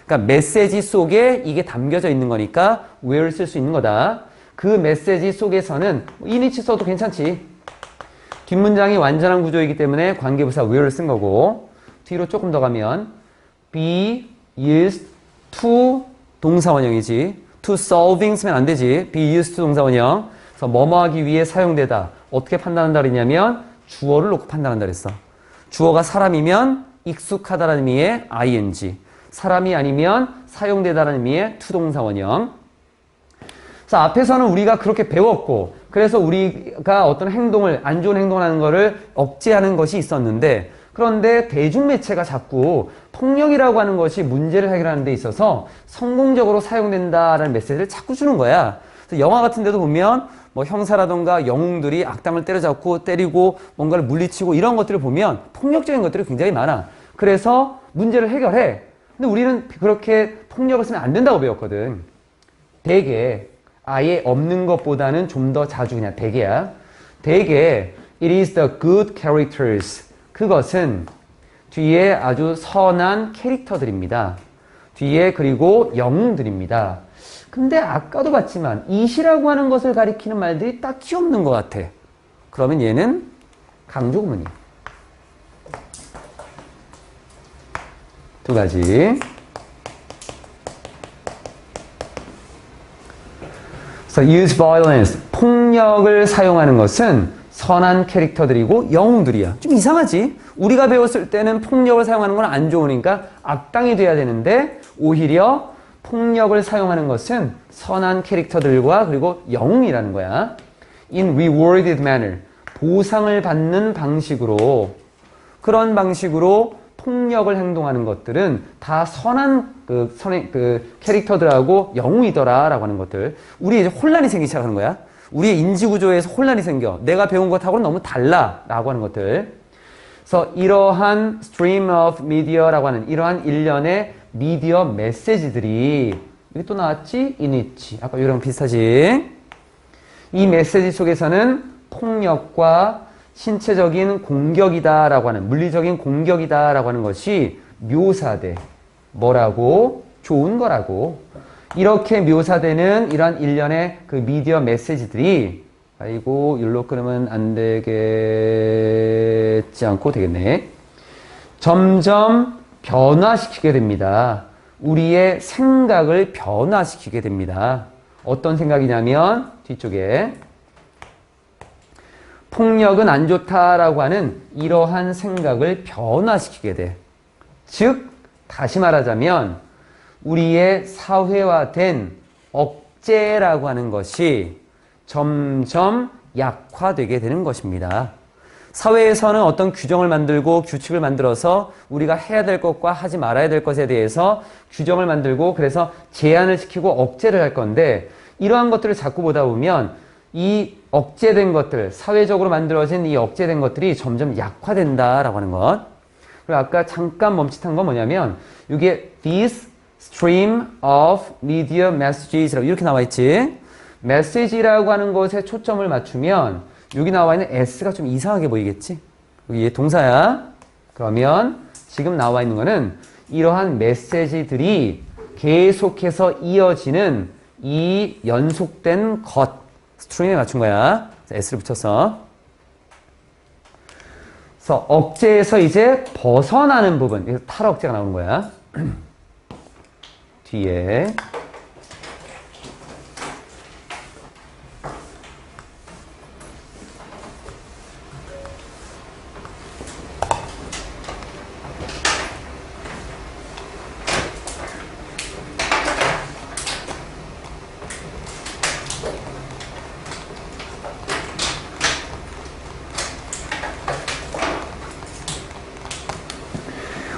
그러니까 메시지 속에 이게 담겨져 있는 거니까 where를 쓸 수 있는 거다. 그 메시지 속에서는 in이치 써도 괜찮지. 뒷문장이 완전한 구조이기 때문에 관계부사 where를 쓴 거고 뒤로 조금 더 가면 be used to 동사원형이지. to solving 쓰면 안 되지. be used to 동사원형. 그래서 뭐뭐 하기 위해 사용되다. 어떻게 판단한다 그랬냐면 주어를 놓고 판단한다 그랬어. 주어가 사람이면 익숙하다라는 의미의 ing. 사람이 아니면 사용되다라는 의미의 to 동사원형. 그래서 앞에서는 우리가 그렇게 배웠고 그래서 우리가 어떤 행동을 안 좋은 행동을 하는 거를 억제하는 것이 있었는데 그런데 대중매체가 자꾸 폭력이라고 하는 것이 문제를 해결하는 데 있어서 성공적으로 사용된다라는 메시지를 자꾸 주는 거야. 그래서 영화 같은 데도 보면 뭐 형사라던가 영웅들이 악당을 때려잡고 때리고 뭔가를 물리치고 이런 것들을 보면 폭력적인 것들이 굉장히 많아. 그래서 문제를 해결해. 근데 우리는 그렇게 폭력을 쓰면 안 된다고 배웠거든. 대개 아예 없는 것보다는 좀 더 자주 그냥 대개야. 대개 it is the good characters. 그것은 뒤에 아주 선한 캐릭터들입니다. 뒤에 그리고 영웅들입니다. 근데 아까도 봤지만 it이라고 하는 것을 가리키는 말들이 딱히 없는 것 같아. 그러면 얘는 강조 구문이야. 두 가지. use violence, 폭력을 사용하는 것은 선한 캐릭터들이고 영웅들이야. 좀 이상하지? 우리가 배웠을 때는 폭력을 사용하는 건 안 좋으니까 악당이 돼야 되는데 오히려 폭력을 사용하는 것은 선한 캐릭터들과 그리고 영웅이라는 거야. In rewarded manner. 보상을 받는 방식으로 그런 방식으로 폭력을 행동하는 것들은 다 선한 캐릭터들하고 영웅이더라 라고 하는 것들. 우리 이제 혼란이 생기기 시작하는 거야. 우리의 인지구조에서 혼란이 생겨. 내가 배운 것하고는 너무 달라 라고 하는 것들. 그래서 이러한 stream of media라고 하는 이러한 일련의 미디어 메시지들이 여기 또 나왔지? 이니치. 아까 이랑 비슷하지? 이 메시지 속에서는 폭력과 신체적인 공격이다라고 하는 물리적인 공격이다라고 하는 것이 묘사돼. 뭐라고? 좋은 거라고. 이렇게 묘사되는 이러한 일련의 그 미디어 메시지들이 아이고 일로 끊으면 안 되겠지 않고 되겠네. 점점 변화시키게 됩니다. 우리의 생각을 변화시키게 됩니다. 어떤 생각이냐면 뒤쪽에 폭력은 안 좋다라고 하는 이러한 생각을 변화시키게 돼. 즉 다시 말하자면 우리의 사회화된 억제라고 하는 것이 점점 약화되게 되는 것입니다. 사회에서는 어떤 규정을 만들고 규칙을 만들어서 우리가 해야 될 것과 하지 말아야 될 것에 대해서 규정을 만들고 그래서 제한을 시키고 억제를 할 건데 이러한 것들을 자꾸 보다 보면 이 억제된 것들, 사회적으로 만들어진 이 억제된 것들이 점점 약화된다라고 하는 것. 그리고 아까 잠깐 멈칫한 건 뭐냐면 이게 this stream of media messages라고 이렇게 나와 있지. 메시지라고 하는 것에 초점을 맞추면 여기 나와 있는 S가 좀 이상하게 보이겠지? 여기 얘 동사야. 그러면 지금 나와 있는 거는 이러한 메시지들이 계속해서 이어지는 이 연속된 것, 스트림에 맞춘 거야. S를 붙였어. 그래서 억제에서 이제 벗어나는 부분, 여기서 탈억제가 나오는 거야. 뒤에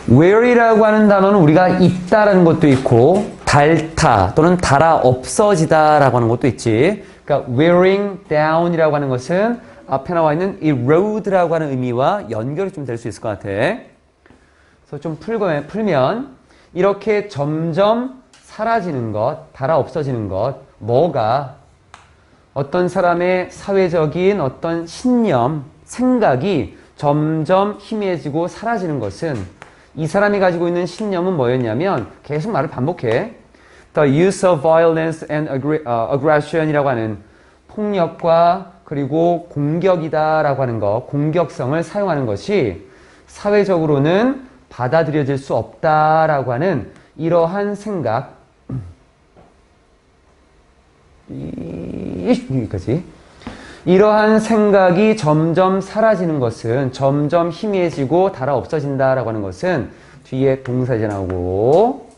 where이라고 하는 단어는 우리가 있다라는 것도 있고 닳다 또는 닳아 없어지다라고 하는 것도 있지. 그러니까 wearing down이라고 하는 것은 앞에 나와 있는 erode라고 하는 의미와 연결이 좀 될 수 있을 것 같아. 그래서 좀 풀면 이렇게 점점 사라지는 것, 닳아 없어지는 것, 뭐가 어떤 사람의 사회적인 어떤 신념, 생각이 점점 희미해지고 사라지는 것은 이 사람이 가지고 있는 신념은 뭐였냐면 계속 말을 반복해. The use of violence and aggression이라고 하는 폭력과 그리고 공격이다라고 하는 것, 공격성을 사용하는 것이 사회적으로는 받아들여질 수 없다라고 하는 이러한 생각. 여기까지. 이러한 생각이 점점 사라지는 것은 점점 희미해지고 닳아 없어진다라고 하는 것은 뒤에 동사제 나오고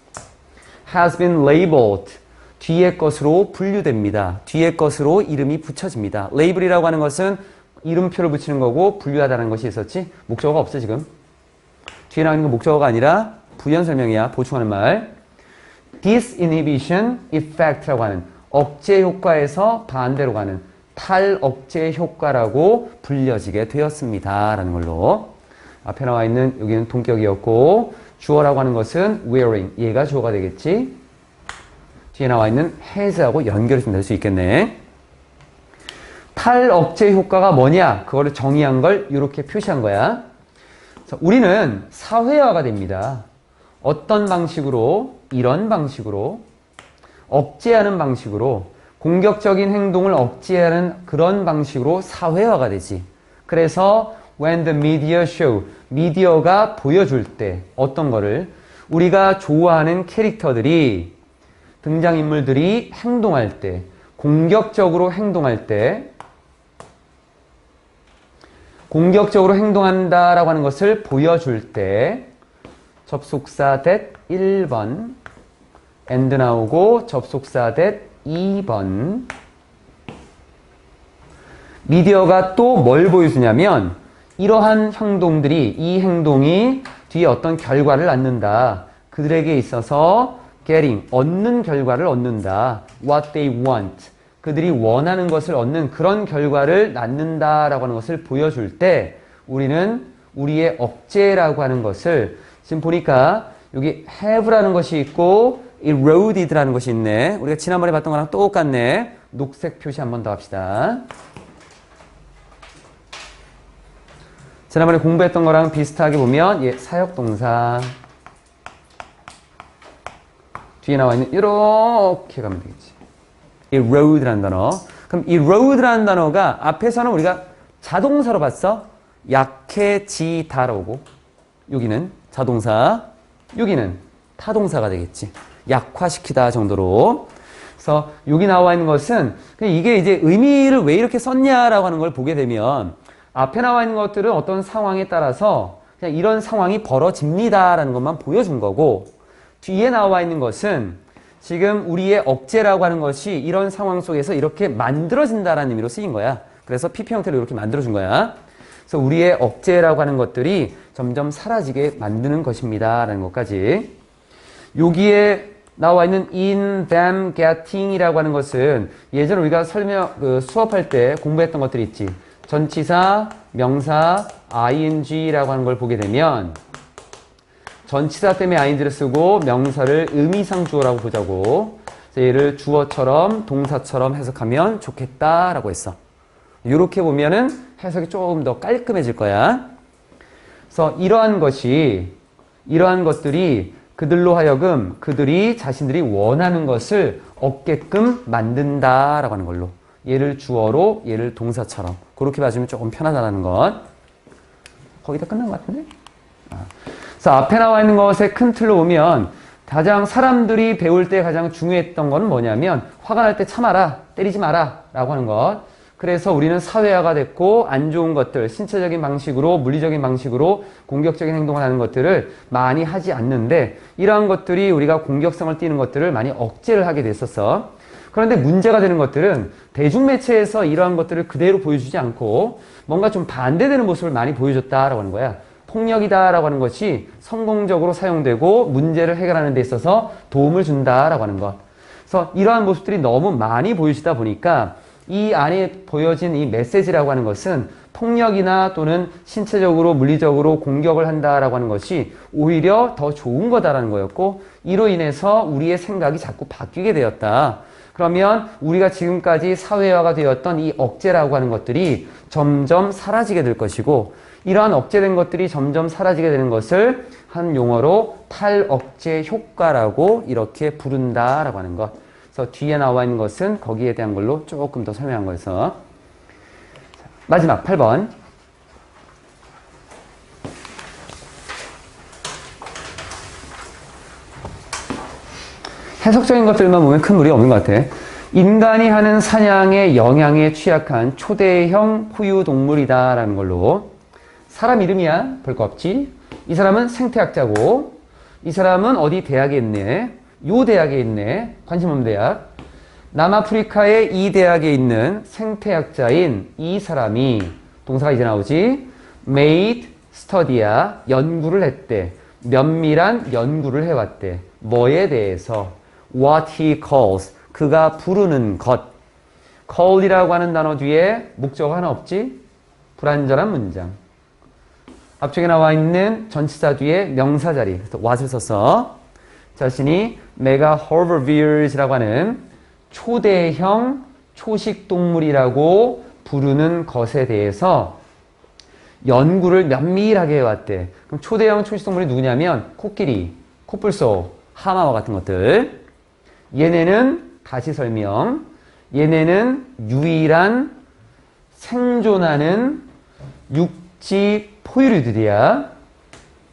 has been labeled 뒤에 것으로 분류됩니다. 뒤에 것으로 이름이 붙여집니다. label이라고 하는 것은 이름표를 붙이는 거고 분류하다는 것이 있었지. 목적어가 없어 지금. 뒤에 나오는 건 목적어가 아니라 부연 설명이야. 보충하는 말. disinhibition effect라고 하는 억제 효과에서 반대로 가는 탈억제 효과라고 불려지게 되었습니다. 라는 걸로. 앞에 나와 있는 여기는 동격이었고 주어라고 하는 것은 wearing. 얘가 주어가 되겠지. 뒤에 나와 있는 has하고 연결이 좀 될 수 있겠네. 탈억제 효과가 뭐냐? 그거를 정의한 걸 이렇게 표시한 거야. 그래서 우리는 사회화가 됩니다. 어떤 방식으로? 이런 방식으로. 억제하는 방식으로. 공격적인 행동을 억제하는 그런 방식으로 사회화가 되지. 그래서 when the media show, 미디어가 보여줄 때 어떤 거를 우리가 좋아하는 캐릭터들이 등장인물들이 행동할 때 공격적으로 행동할 때 공격적으로 행동한다라고 하는 것을 보여줄 때 접속사 that 1번 and 나오고 접속사 that 2번. 미디어가 또 뭘 보여주냐면 이러한 행동들이 이 행동이 뒤에 어떤 결과를 낳는다. 그들에게 있어서 getting 얻는 결과를 얻는다. what they want 그들이 원하는 것을 얻는 그런 결과를 낳는다라고 하는 것을 보여줄 때 우리는 우리의 억제라고 하는 것을 지금 보니까 여기 have라는 것이 있고 eroded라는 것이 있네. 우리가 지난번에 봤던 거랑 똑같네. 녹색 표시 한 번 더 합시다. 지난번에 공부했던 거랑 비슷하게 보면 사역동사 뒤에 나와 있는 이렇게 가면 되겠지. erode라는 단어. 그럼 erode라는 단어가 앞에서는 우리가 자동사로 봤어. 약해지다로 오고 여기는 자동사, 여기는 타동사가 되겠지. 약화시키다 정도로. 그래서 여기 나와 있는 것은 이게 이제 의미를 왜 이렇게 썼냐라고 하는 걸 보게 되면 앞에 나와 있는 것들은 어떤 상황에 따라서 그냥 이런 상황이 벌어집니다라는 것만 보여준 거고 뒤에 나와 있는 것은 지금 우리의 억제라고 하는 것이 이런 상황 속에서 이렇게 만들어진다라는 의미로 쓰인 거야. 그래서 PP 형태로 이렇게 만들어준 거야. 그래서 우리의 억제라고 하는 것들이 점점 사라지게 만드는 것입니다. 라는 것까지. 여기에 나와 있는 in, them, getting 이라고 하는 것은 예전에 우리가 수업할 때 공부했던 것들이 있지. 전치사, 명사, ing라고 하는 걸 보게 되면 전치사 때문에 ing를 쓰고 명사를 의미상 주어라고 보자고. 그래서 얘를 주어처럼 동사처럼 해석하면 좋겠다라고 했어. 이렇게 보면은 해석이 조금 더 깔끔해질 거야. 그래서 이러한 것들이 그들로 하여금 그들이 자신들이 원하는 것을 얻게끔 만든다라고 하는 걸로. 얘를 주어로, 얘를 동사처럼. 그렇게 봐주면 조금 편하다는 것. 거기다 끝난 것 같은데? 그래서 앞에 나와 있는 것의 큰 틀로 보면 가장 사람들이 배울 때 가장 중요했던 건 뭐냐면 화가 날 때 참아라, 때리지 마라 라고 하는 것. 그래서 우리는 사회화가 됐고 안 좋은 것들, 신체적인 방식으로, 물리적인 방식으로 공격적인 행동을 하는 것들을 많이 하지 않는데 이러한 것들이 우리가 공격성을 띠는 것들을 많이 억제를 하게 됐었어. 그런데 문제가 되는 것들은 대중매체에서 이러한 것들을 그대로 보여주지 않고 뭔가 좀 반대되는 모습을 많이 보여줬다라고 하는 거야. 폭력이다라고 하는 것이 성공적으로 사용되고 문제를 해결하는 데 있어서 도움을 준다라고 하는 것. 그래서 이러한 모습들이 너무 많이 보여지다 보니까 이 안에 보여진 이 메시지라고 하는 것은 폭력이나 또는 신체적으로 물리적으로 공격을 한다라고 하는 것이 오히려 더 좋은 거다라는 거였고 이로 인해서 우리의 생각이 자꾸 바뀌게 되었다. 그러면 우리가 지금까지 사회화가 되었던 이 억제라고 하는 것들이 점점 사라지게 될 것이고 이러한 억제된 것들이 점점 사라지게 되는 것을 한 용어로 탈억제 효과라고 이렇게 부른다라고 하는 것. 그래서 뒤에 나와 있는 것은 거기에 대한 걸로 조금 더 설명한 거여서 마지막 8번. 해석적인 것들만 보면 큰 무리 없는 것 같아. 인간이 하는 사냥의 영향에 취약한 초대형 포유동물이다라는 걸로. 사람 이름이야. 별 거 없지. 이 사람은 생태학자고 이 사람은 어디 대학에 있네. 요 대학에 있네. 관심 없는 대학. 남아프리카의 이 대학에 있는 생태학자인 이 사람이 동사가 이제 나오지. made study야. 연구를 했대. 면밀한 연구를 해왔대. 뭐에 대해서? what he calls. 그가 부르는 것. call이라고 하는 단어 뒤에 목적 하나 없지? 불완전한 문장. 앞쪽에 나와 있는 전치사 뒤에 명사 자리. what을 썼어. 자신이 메가허버비어스라고 하는 초대형 초식동물이라고 부르는 것에 대해서 연구를 면밀하게 해왔대. 그럼 초대형 초식동물이 누구냐면 코끼리, 코뿔소, 하마와 같은 것들. 얘네는 다시 설명. 얘네는 유일한 생존하는 육지 포유류들이야.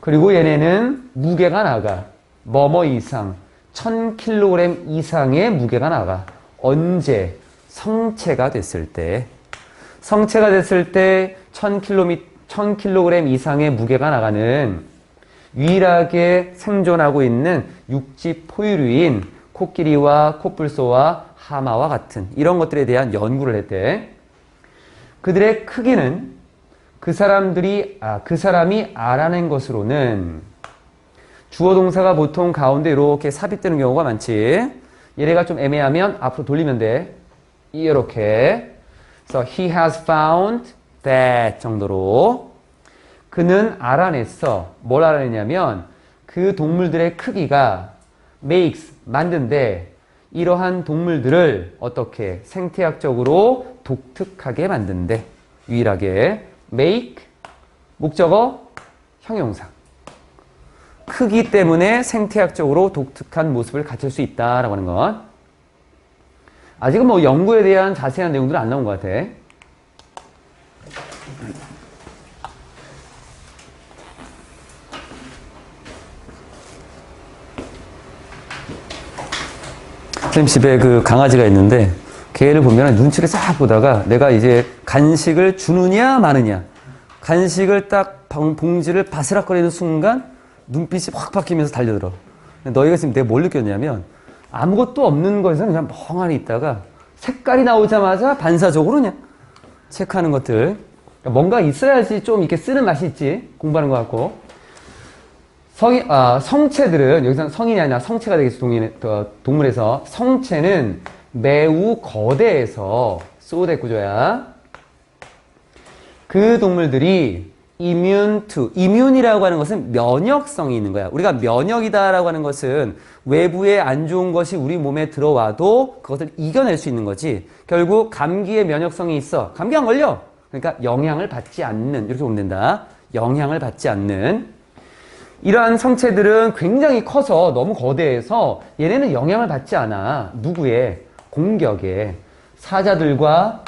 그리고 얘네는 무게가 나가. 뭐뭐 이상, 1000kg 이상의 무게가 나가. 언제? 성체가 됐을 때. 성체가 됐을 때 1000kg 이상의 무게가 나가는 유일하게 생존하고 있는 육지 포유류인 코끼리와 코뿔소와 하마와 같은 이런 것들에 대한 연구를 했대. 그들의 크기는 그 사람이 알아낸 것으로는 주어 동사가 보통 가운데 이렇게 삽입되는 경우가 많지. 얘네가 좀 애매하면 앞으로 돌리면 돼. 이렇게. So he has found that 정도로 그는 알아냈어. 뭘 알아냈냐면 그 동물들의 크기가 makes 만든데 이러한 동물들을 어떻게 생태학적으로 독특하게 만든대. 유일하게 make 목적어 형용사 크기 때문에 생태학적으로 독특한 모습을 갖출 수 있다라고 하는 것. 아직은 뭐 연구에 대한 자세한 내용들은 안 나온 것 같아. 쌤 집에 그 강아지가 있는데 걔를 보면 눈치를 싹 보다가 내가 이제 간식을 주느냐 마느냐 간식을 딱 봉지를 바스락거리는 순간 눈빛이 확 바뀌면서 달려들어. 너희가 지금 내가 뭘 느꼈냐면 아무것도 없는 것에서 그냥 멍하니 있다가 색깔이 나오자마자 반사적으로 그냥 체크하는 것들. 그러니까 뭔가 있어야지 좀 이렇게 쓰는 맛이 있지. 공부하는 것 같고. 성체들은 여기서 성인이 아니라 성체가 되겠지. 동물에서 성체는 매우 거대해서 소대 구조야. 그 동물들이 immune이라고 하는 것은 면역성이 있는 거야. 우리가 면역이다라고 하는 것은 외부에 안 좋은 것이 우리 몸에 들어와도 그것을 이겨낼 수 있는 거지. 결국 감기에 면역성이 있어. 감기 안 걸려. 그러니까 영향을 받지 않는, 이렇게 보면 된다. 영향을 받지 않는. 이러한 성체들은 굉장히 커서 너무 거대해서 얘네는 영향을 받지 않아. 누구의? 공격에. 사자들과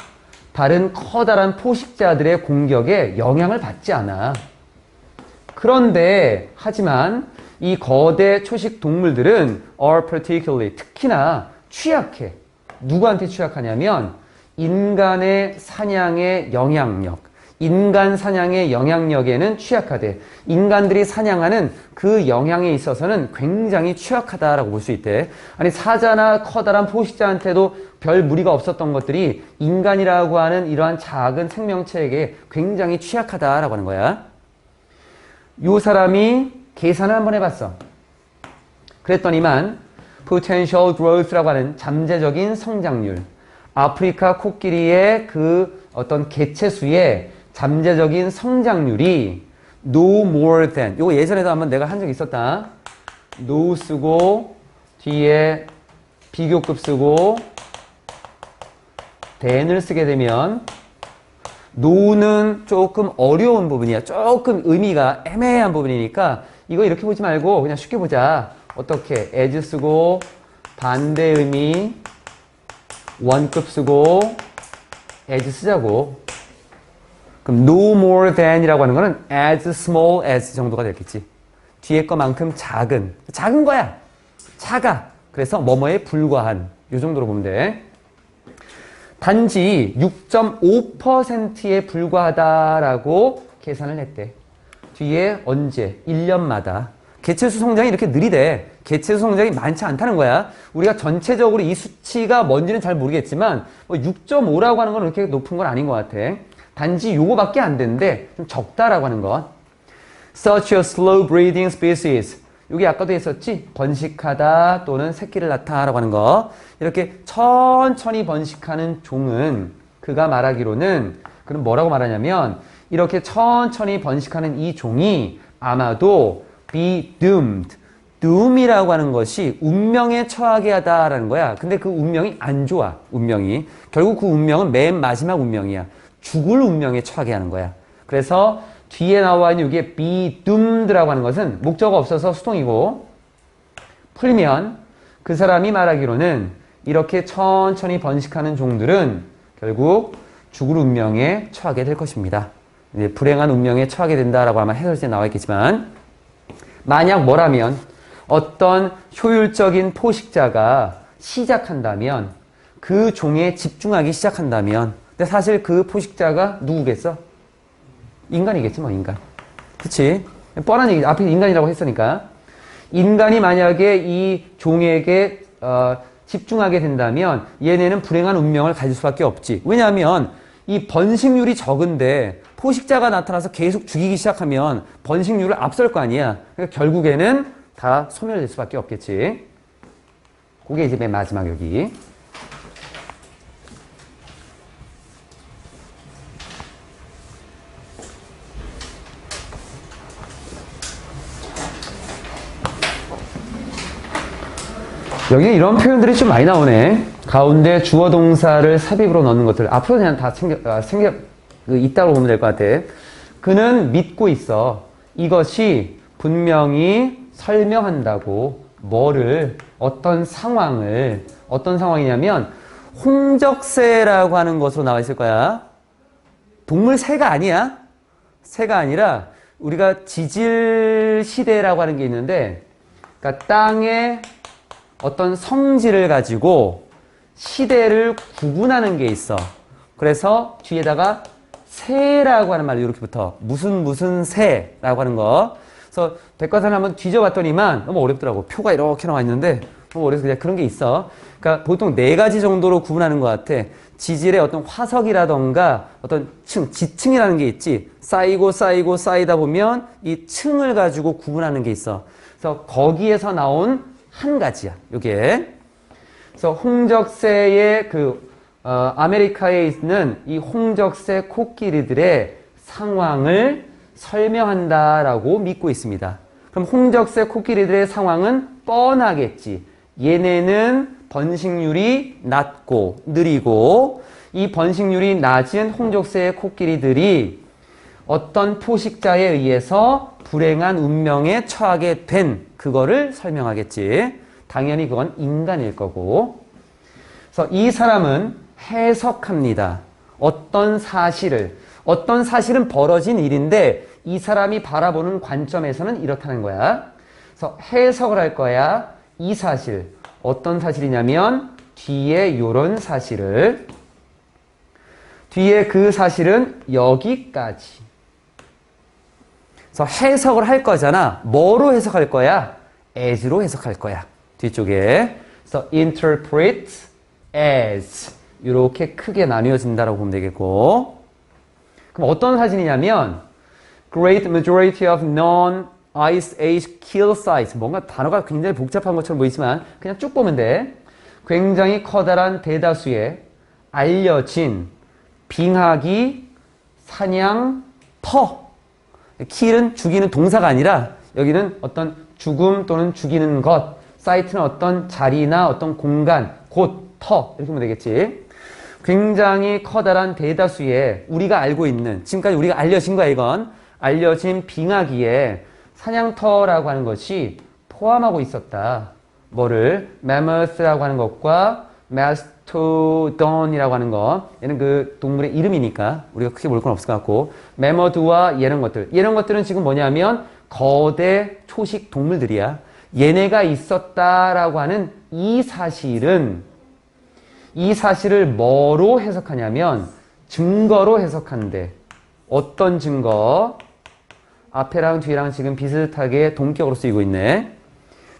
다른 커다란 포식자들의 공격에 영향을 받지 않아. 그런데 하지만 이 거대 초식 동물들은 are particularly 특히나 취약해. 누구한테 취약하냐면 인간의 사냥의 영향력. 인간 사냥의 영향력에는 취약하대. 인간들이 사냥하는 그 영향에 있어서는 굉장히 취약하다라고 볼 수 있대. 아니 사자나 커다란 포식자한테도 별 무리가 없었던 것들이 인간이라고 하는 이러한 작은 생명체에게 굉장히 취약하다라고 하는 거야. 요 사람이 계산을 한번 해봤어. 그랬더니만 potential growth라고 하는 잠재적인 성장률. 아프리카 코끼리의 그 어떤 개체수의 잠재적인 성장률이 no more than 요거 예전에도 한번 내가 한 적이 있었다. no 쓰고 뒤에 비교급 쓰고 than을 쓰게 되면 no는 조금 어려운 부분이야. 조금 의미가 애매한 부분이니까 이거 이렇게 보지 말고 그냥 쉽게 보자. 어떻게 as 쓰고 반대 의미 원급 쓰고 as 쓰자고. 그럼 no more than 이라고 하는 거는 as small as 정도가 되겠지. 뒤에 거만큼 작은 거야. 작아. 그래서 뭐뭐에 불과한 이 정도로 보면 돼. 단지 6.5%에 불과하다라고 계산을 했대. 뒤에 언제? 1년마다. 개체수 성장이 이렇게 느리대. 개체수 성장이 많지 않다는 거야. 우리가 전체적으로 이 수치가 뭔지는 잘 모르겠지만 6.5라고 하는 건 그렇게 높은 건 아닌 것 같아. 단지 요거밖에 안 되는데 좀 적다라고 하는 것. Such a slow breeding species. 여기 아까도 했었지? 번식하다 또는 새끼를 낳다라고 하는 거. 이렇게 천천히 번식하는 종은 그가 말하기로는 그럼 뭐라고 말하냐면 이렇게 천천히 번식하는 이 종이 아마도 be doomed. doom이라고 하는 것이 운명에 처하게 하다라는 거야. 근데 그 운명이 안 좋아. 운명이. 결국 그 운명은 맨 마지막 운명이야. 죽을 운명에 처하게 하는 거야. 그래서 뒤에 나와 있는 이게 be doomed라고 하는 것은 목적어 없어서 수동이고 풀면 그 사람이 말하기로는 이렇게 천천히 번식하는 종들은 결국 죽을 운명에 처하게 될 것입니다. 이제 불행한 운명에 처하게 된다라고 아마 해설지에 나와 있겠지만 만약 뭐라면 어떤 효율적인 포식자가 시작한다면 그 종에 집중하기 시작한다면 근데 사실 그 포식자가 누구겠어? 인간이겠지, 뭐, 인간. 그치? 뻔한 얘기, 앞에 인간이라고 했으니까. 인간이 만약에 이 종에게, 집중하게 된다면 얘네는 불행한 운명을 가질 수밖에 없지. 왜냐하면 이 번식률이 적은데 포식자가 나타나서 계속 죽이기 시작하면 번식률을 앞설 거 아니야. 그러니까 결국에는 다 소멸될 수밖에 없겠지. 그게 이제 맨 마지막 여기. 여기 이런 표현들이 좀 많이 나오네. 가운데 주어 동사를 삽입으로 넣는 것들. 앞으로 그냥 다 있다고 보면 될 것 같아. 그는 믿고 있어. 이것이 분명히 설명한다고. 뭐를, 어떤 상황이냐면, 홍적새라고 하는 것으로 나와 있을 거야. 동물 새가 아니야. 새가 아니라, 우리가 지질 시대라고 하는 게 있는데, 그러니까 땅에 어떤 성질을 가지고 시대를 구분하는 게 있어. 그래서 뒤에다가 새라고 하는 말이 이렇게 붙어. 무슨 새라고 하는 거. 그래서 백과사를 한번 뒤져봤더니만 너무 어렵더라고. 표가 이렇게 나와 있는데 너무 어려서 그냥 그런 게 있어. 그러니까 보통 4가지 정도로 구분하는 것 같아. 지질의 어떤 화석이라던가 어떤 지층이라는 게 있지. 쌓이다 보면 이 층을 가지고 구분하는 게 있어. 그래서 거기에서 나온 한 가지야, 요게. 그래서 홍적새의 아메리카에 있는 이 홍적새 코끼리들의 상황을 설명한다라고 믿고 있습니다. 그럼 홍적새 코끼리들의 상황은 뻔하겠지. 얘네는 번식률이 낮고 느리고 이 번식률이 낮은 홍적새 코끼리들이 어떤 포식자에 의해서 불행한 운명에 처하게 된 그거를 설명하겠지. 당연히 그건 인간일 거고. 그래서 이 사람은 해석합니다. 어떤 사실은 벌어진 일인데 이 사람이 바라보는 관점에서는 이렇다는 거야. 그래서 해석을 할 거야. 이 사실. 어떤 사실이냐면 뒤에 요런 사실을. 뒤에 그 사실은 여기까지. 그래서 해석을 할 거잖아. 뭐로 해석할 거야? as로 해석할 거야. 뒤쪽에. 그래서 interpret as. 이렇게 크게 나뉘어진다라고 보면 되겠고. 그럼 어떤 사진이냐면 great majority of non-ice age kill sites. 뭔가 단어가 굉장히 복잡한 것처럼 보이지만 그냥 쭉 보면 돼. 굉장히 커다란 대다수의 알려진 빙하기 사냥터. kill은 죽이는 동사가 아니라 여기는 어떤 죽음 또는 죽이는 것. 사이트는 어떤 자리나 어떤 공간, 곳, 터 이렇게 보면 되겠지. 굉장히 커다란 대다수의 우리가 알고 있는 지금까지 우리가 알려진 거야 이건. 알려진 빙하기에 사냥터라고 하는 것이 포함하고 있었다. 뭐를? mammoth라고 하는 것과 mastodon이라고 하는 거. 얘는 그 동물의 이름이니까 우리가 크게 볼 건 없을 것 같고 mammoth와 이런 것들은 지금 뭐냐면 거대 초식 동물들이야. 얘네가 있었다라고 하는 이 사실을 뭐로 해석하냐면 증거로 해석한대. 어떤 증거? 앞에랑 뒤랑 지금 비슷하게 동격으로 쓰이고 있네.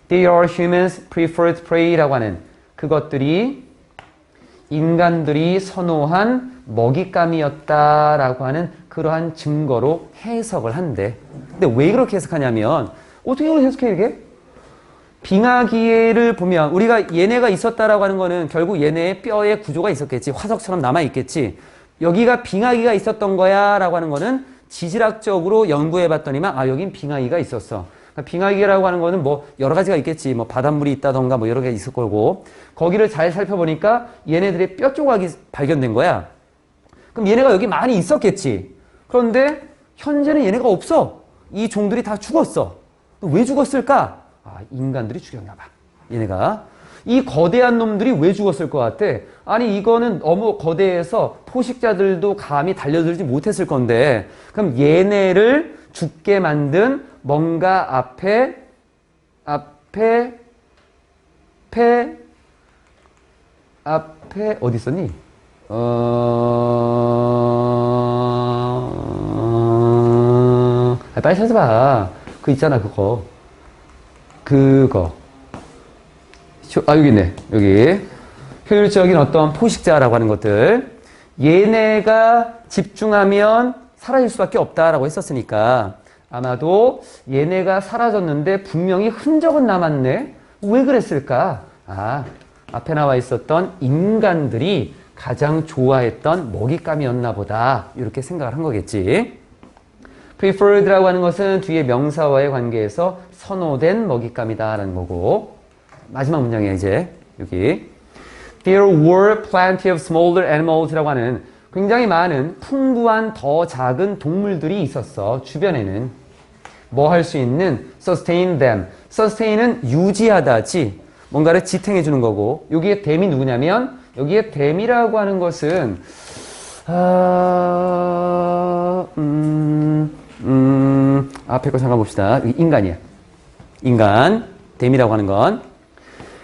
They are humans' preferred prey라고 하는 그것들이 인간들이 선호한 먹잇감이었다라고 하는 그러한 증거로 해석을 한대. 근데 왜 그렇게 해석하냐면 어떻게 그렇게 해석해 이게? 빙하기를 보면 우리가 얘네가 있었다라고 하는 거는 결국 얘네의 뼈의 구조가 있었겠지. 화석처럼 남아있겠지. 여기가 빙하기가 있었던 거야 라고 하는 거는 지질학적으로 연구해 봤더니만 여긴 빙하기가 있었어. 그러니까 빙하기라고 하는 거는 뭐 여러 가지가 있겠지. 뭐 바닷물이 있다던가 뭐 여러 개 있을 거고 거기를 잘 살펴보니까 얘네들의 뼈 조각이 발견된 거야. 그럼 얘네가 여기 많이 있었겠지. 그런데 현재는 얘네가 없어. 이 종들이 다 죽었어. 왜 죽었을까? 인간들이 죽였나 봐. 얘네가. 이 거대한 놈들이 왜 죽었을 것 같아? 아니 이거는 너무 거대해서 포식자들도 감히 달려들지 못했을 건데 그럼 얘네를 죽게 만든 뭔가 앞에 어디 있었니? 빨리 찾아봐. 그 있잖아, 그거. 여기 있네. 여기. 효율적인 어떤 포식자라고 하는 것들. 얘네가 집중하면 사라질 수밖에 없다라고 했었으니까 아마도 얘네가 사라졌는데 분명히 흔적은 남았네. 왜 그랬을까? 앞에 나와 있었던 인간들이 가장 좋아했던 먹잇감이었나 보다. 이렇게 생각을 한 거겠지. preferred라고 하는 것은 뒤에 명사와의 관계에서 선호된 먹잇감이다라는 거고, 마지막 문장이야 이제 여기. There were plenty of smaller animals라고 하는 굉장히 많은 풍부한 더 작은 동물들이 있었어. 주변에는 뭐 할 수 있는 sustain them. sustain은 유지하다지, 뭔가를 지탱해 주는 거고, 여기에 them이 누구냐면 여기에 them이라고 하는 것은 앞에 거 잠깐 봅시다. 인간이야. 인간, them이라고 하는 건.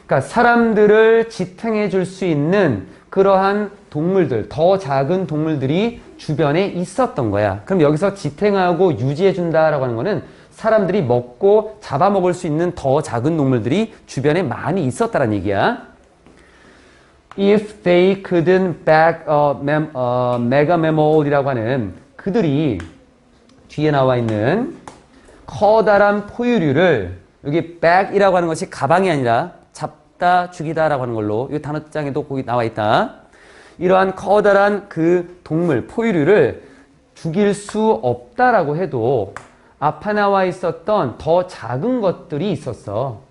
그러니까 사람들을 지탱해 줄 수 있는 그러한 동물들, 더 작은 동물들이 주변에 있었던 거야. 그럼 여기서 지탱하고 유지해 준다라고 하는 거는 사람들이 먹고 잡아먹을 수 있는 더 작은 동물들이 주변에 많이 있었다는 얘기야. If they couldn't bag a mega mammal이라고 하는 그들이 뒤에 나와 있는 커다란 포유류를, 여기 bag이라고 하는 것이 가방이 아니라 잡다, 죽이다라고 하는 걸로 이 단어장에도 거기 나와 있다. 이러한 커다란 그 동물, 포유류를 죽일 수 없다라고 해도 앞에 나와 있었던 더 작은 것들이 있었어.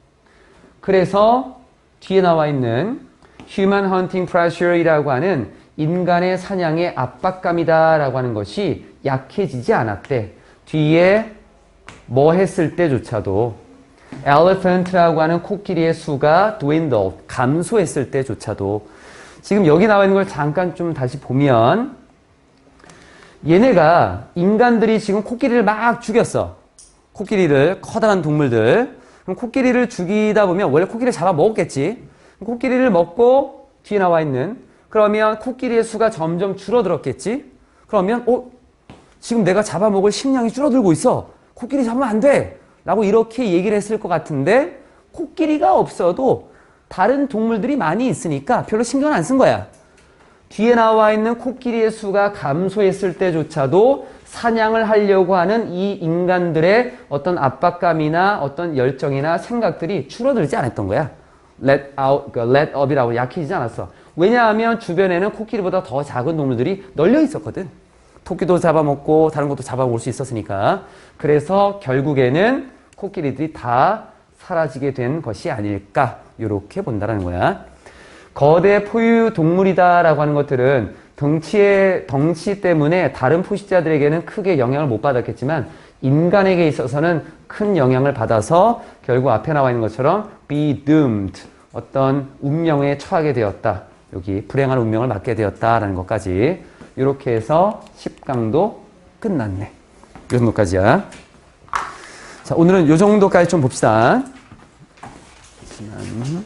그래서 뒤에 나와 있는 Human Hunting Pressure이라고 하는 인간의 사냥의 압박감이다라고 하는 것이 약해지지 않았대. 뒤에 뭐 했을 때조차도 Elephant라고 하는 코끼리의 수가 dwindled, 감소했을 때조차도. 지금 여기 나와 있는 걸 잠깐 좀 다시 보면 얘네가, 인간들이 지금 코끼리를 막 죽였어. 코끼리를, 커다란 동물들. 그럼 코끼리를 죽이다 보면 원래 코끼리를 잡아 먹었겠지. 코끼리를 먹고 뒤에 나와 있는, 그러면 코끼리의 수가 점점 줄어들었겠지. 그러면 지금 내가 잡아먹을 식량이 줄어들고 있어. 코끼리 잡으면 안 돼. 라고 이렇게 얘기를 했을 것 같은데, 코끼리가 없어도 다른 동물들이 많이 있으니까 별로 신경 안 쓴 거야. 뒤에 나와 있는 코끼리의 수가 감소했을 때조차도 사냥을 하려고 하는 이 인간들의 어떤 압박감이나 어떤 열정이나 생각들이 줄어들지 않았던 거야. let up이라고 약해지지 않았어. 왜냐하면 주변에는 코끼리보다 더 작은 동물들이 널려 있었거든. 토끼도 잡아먹고 다른 것도 잡아먹을 수 있었으니까. 그래서 결국에는 코끼리들이 다 사라지게 된 것이 아닐까, 이렇게 본다는 거야. 거대 포유 동물이다라고 하는 것들은 덩치 때문에 다른 포식자들에게는 크게 영향을 못 받았겠지만 인간에게 있어서는 큰 영향을 받아서 결국 앞에 나와 있는 것처럼 be doomed, 어떤 운명에 처하게 되었다. 여기 불행한 운명을 맞게 되었다라는 것까지, 이렇게 해서 10강도 끝났네. 이 정도까지야. 자, 오늘은 이 정도까지 좀 봅시다. 잠시만.